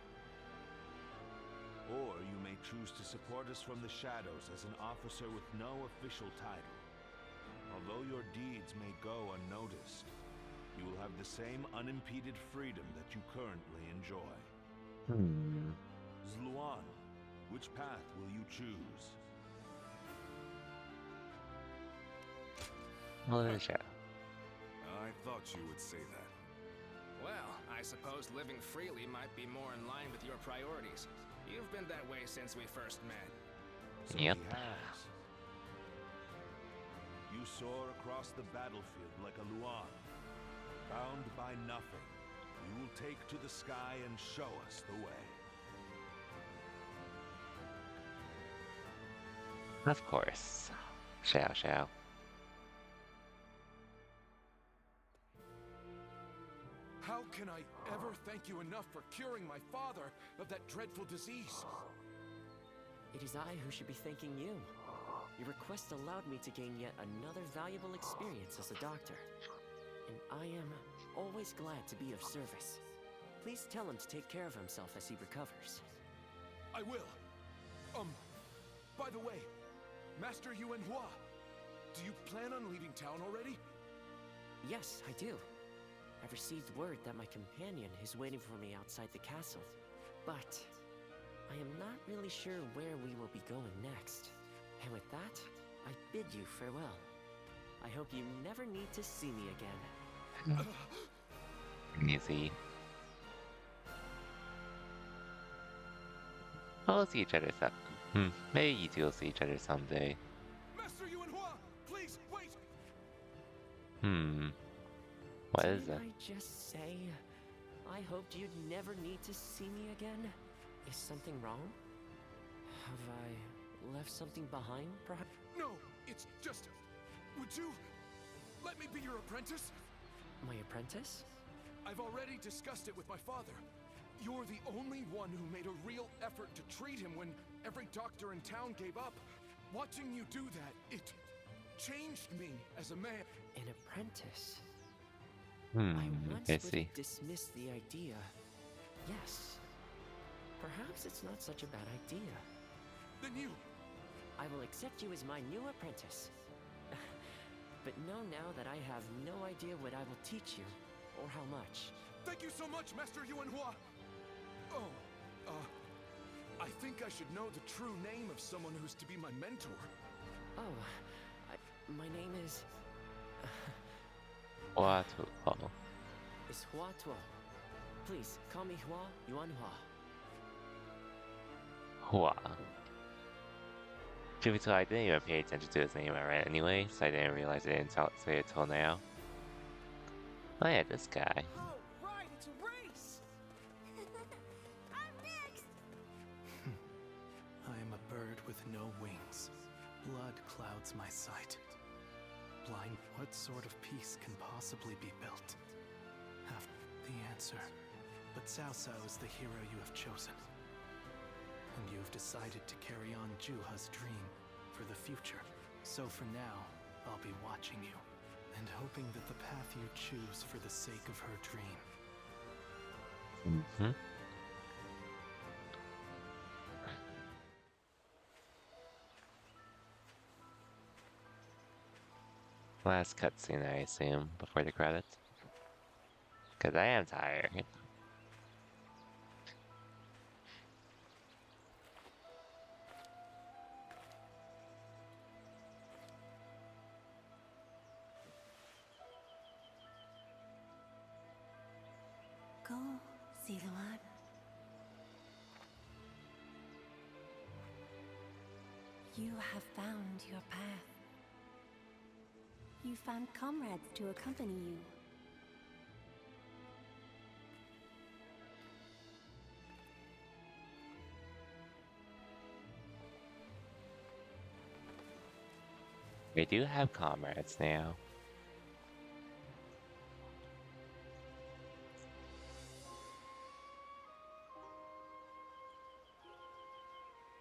Or you may choose to support us from the shadows as an officer with no official title. Although your deeds may go unnoticed, you will have the same unimpeded freedom that you currently enjoy. Zluan, which path will you choose? I thought you would say that. Well, I suppose living freely might be more in line with your priorities. You've been that way since we first met. So Yep. he has. You soar across the battlefield like a Luan. Bound by nothing, you will take to the sky and show us the way. Of course. Xiao. How can I ever thank you enough for curing my father of that dreadful disease? It is I who should be thanking you. Your request allowed me to gain yet another valuable experience as a doctor. And I am always glad to be of service. Please tell him to take care of himself as he recovers. I will. By the way, Master Yuan Hua, do you plan on leaving town already? Yes, I do. I've received word that my companion is waiting for me outside the castle. But I am not really sure where we will be going next. And with that, I bid you farewell. I hope you never need to see me again. Easy. We'll see each other maybe you two will see each other someday. Master Yuan Hua, please wait. What is it? Did I just say I hoped you'd never need to see me again? Is something wrong? Have I left something behind, perhaps? No, it's just... Would you let me be your apprentice? My apprentice? I've already discussed it with my father. You're the only one who made a real effort to treat him when every doctor in town gave up. Watching you do that, it changed me as a man. An apprentice? I would see. have dismissed the idea. Yes. Perhaps it's not such a bad idea. Then you... I will accept you as my new apprentice. But know now that I have no idea what I will teach you, or how much. Thank you so much, Master Yuan Hua! Oh, I think I should know the true name of someone who's to be my mentor. Oh, my name is... What? is Hua Tuo. Please, call me Hua Yuan Hua. To be told, I didn't even pay attention to his name I read anyway, so I didn't realize I didn't say it till now. Oh yeah, this guy. Oh, right, it's a race! I'm next! I am a bird with no wings. Blood clouds my sight. Blind, what sort of peace can possibly be built? Have the answer. But Cao Cao is the hero you have chosen. And you have decided to carry on Juha's dream for the future. So for now, I'll be watching you, and hoping that the path you choose for the sake of her dream. Last cutscene, I assume, before the credits. Because I am tired. Go, Ziluan. You have found your path. You found comrades to accompany you. We do have comrades now.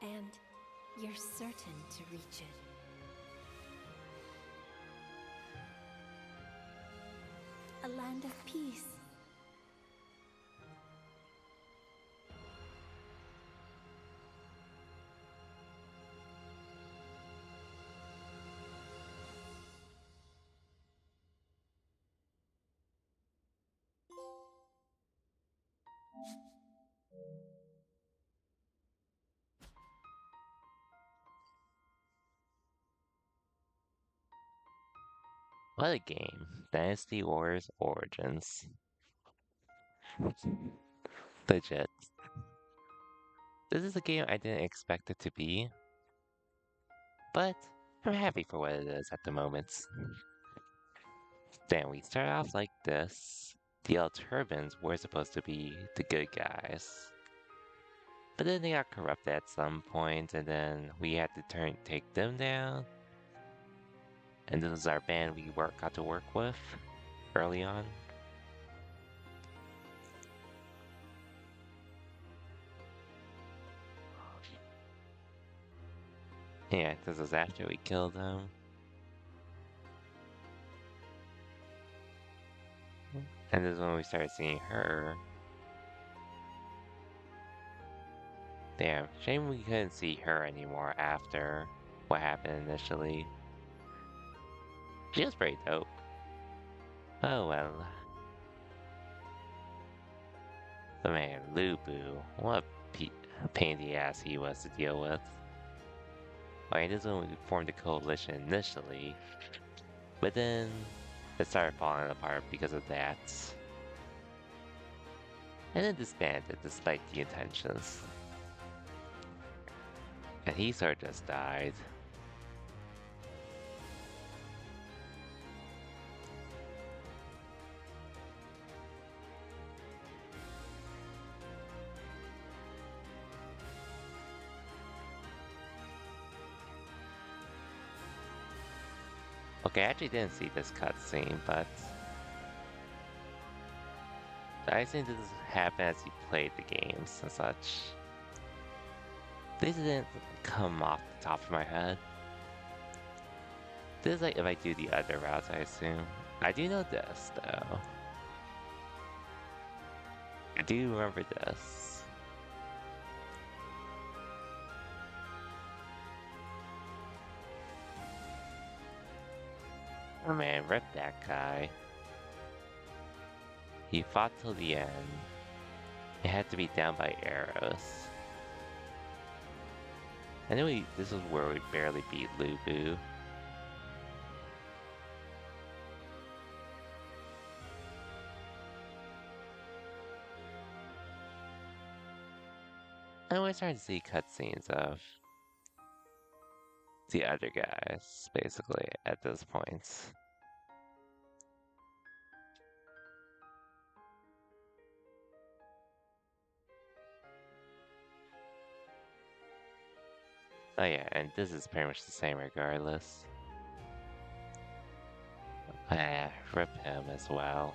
And you're certain to reach it. A land of peace. What a game. Dynasty Wars Origins. Legit. This is a game I didn't expect it to be, but I'm happy for what it is at the moment. Then we start off like this. The El Turbans were supposed to be the good guys. But then they got corrupted at some point, and then we had to take them down. And this is our band we got to work with early on. Yeah, this was after we killed them. And this is when we started seeing her. Damn, shame we couldn't see her anymore after what happened initially. She was pretty dope. Oh well. But man, Lubu, what a pain in the ass he was to deal with. Like, this is when we formed a coalition initially, but then it started falling apart because of that. And then disbanded despite the intentions. And he sort of just died. Okay, I actually didn't see this cutscene, but I think this happened as he played the games and such. This didn't come off the top of my head. This is like if I do the other routes, I assume. I do know this, though. I do remember this. Oh man, rip that guy. He fought till the end. It had to be down by arrows. I know this was where we barely beat Lubu. And we're starting to see cutscenes of the other guys, basically, at this point. Oh yeah, and this is pretty much the same regardless. Ah, rip him as well.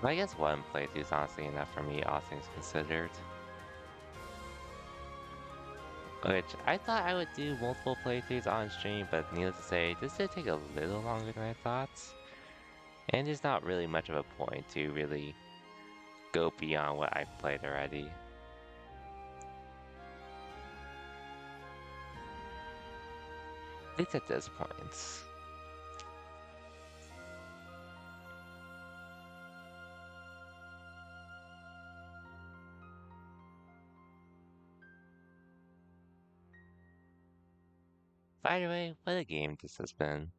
I guess one playthrough is honestly enough for me, all things considered. Which, I thought I would do multiple playthroughs on stream, but needless to say, this did take a little longer than I thought. And there's not really much of a point to really go beyond what I've played already. At least at this point. By the way, what a game this has been.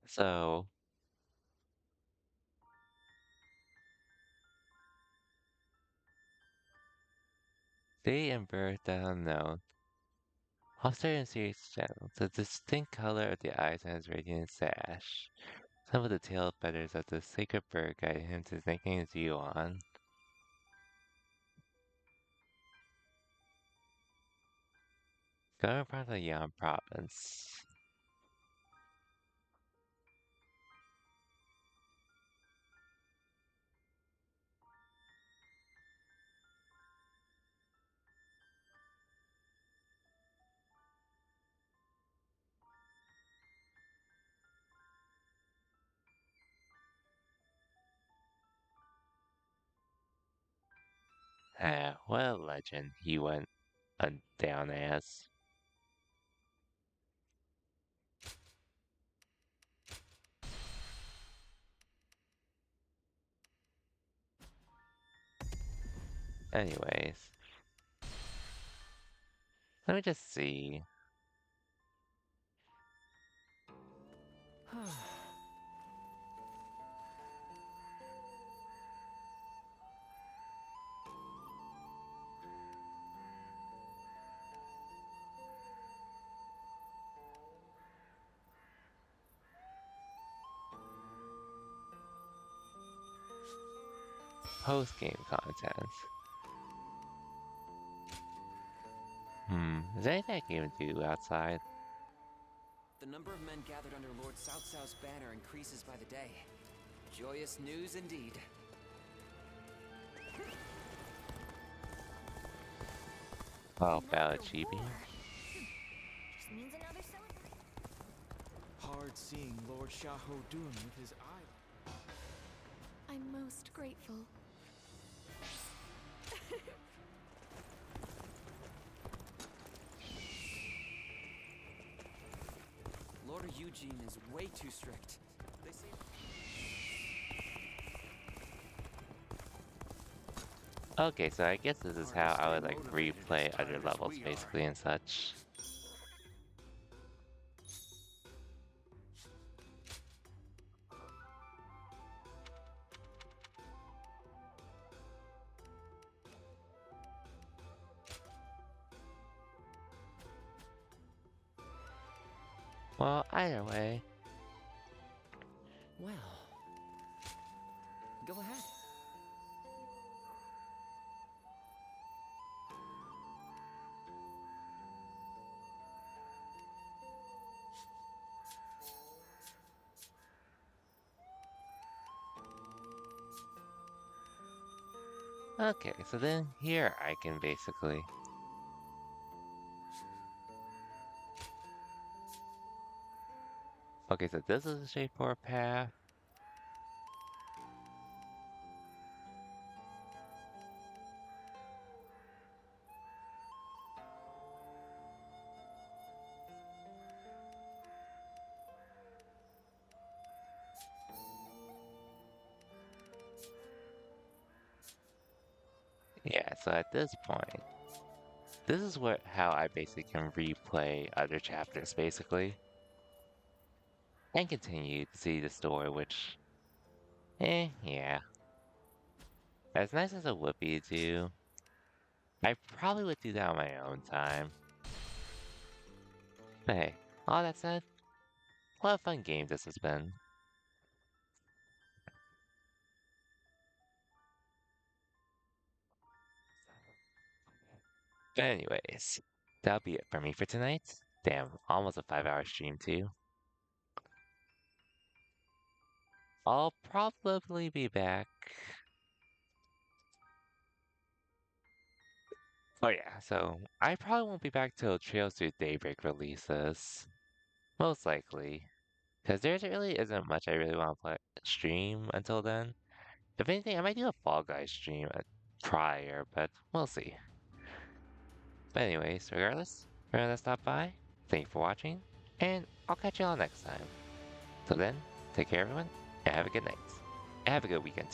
So, they and birth, I don't know. Australian series channel. The distinct color of the eyes and his radiant sash. Some of the tail feathers of the sacred bird guide him to his nickname Yuan. Going from the Yan province. Ah, what a legend he went down as. Anyways, let me just see. Post-game content. Is there anything I can even do outside? The number of men gathered under Lord Cao Cao's banner increases by the day. Joyous news indeed. Oh, Bala Chibi. Just means another celebration. Hard seeing Lord Xiahou Dun with his eye. I'm most grateful. Lord Eugene is way too strict. They say... Okay, so I guess this is how I would like replay other levels basically and such. Well, either way. Well, go ahead. Okay, so then here I can basically... Okay, so this is a straightforward path. Yeah, so at this point, this is how I basically can replay other chapters basically. And continue to see the story, which... yeah. As nice as it would be to do, I probably would do that on my own time. But hey, all that said, what a fun game this has been. But anyways, that'll be it for me for tonight. Damn, almost a 5-hour stream too. I'll probably be back. Oh yeah, so I probably won't be back till Trails to Daybreak releases. Most likely. Because there really isn't much I really want to stream until then. If anything, I might do a Fall Guys stream prior, but we'll see. But anyways, regardless, for everyone that stopped by, thank you for watching, and I'll catch you all next time. Till then, take care everyone, and have a good night. And have a good weekend.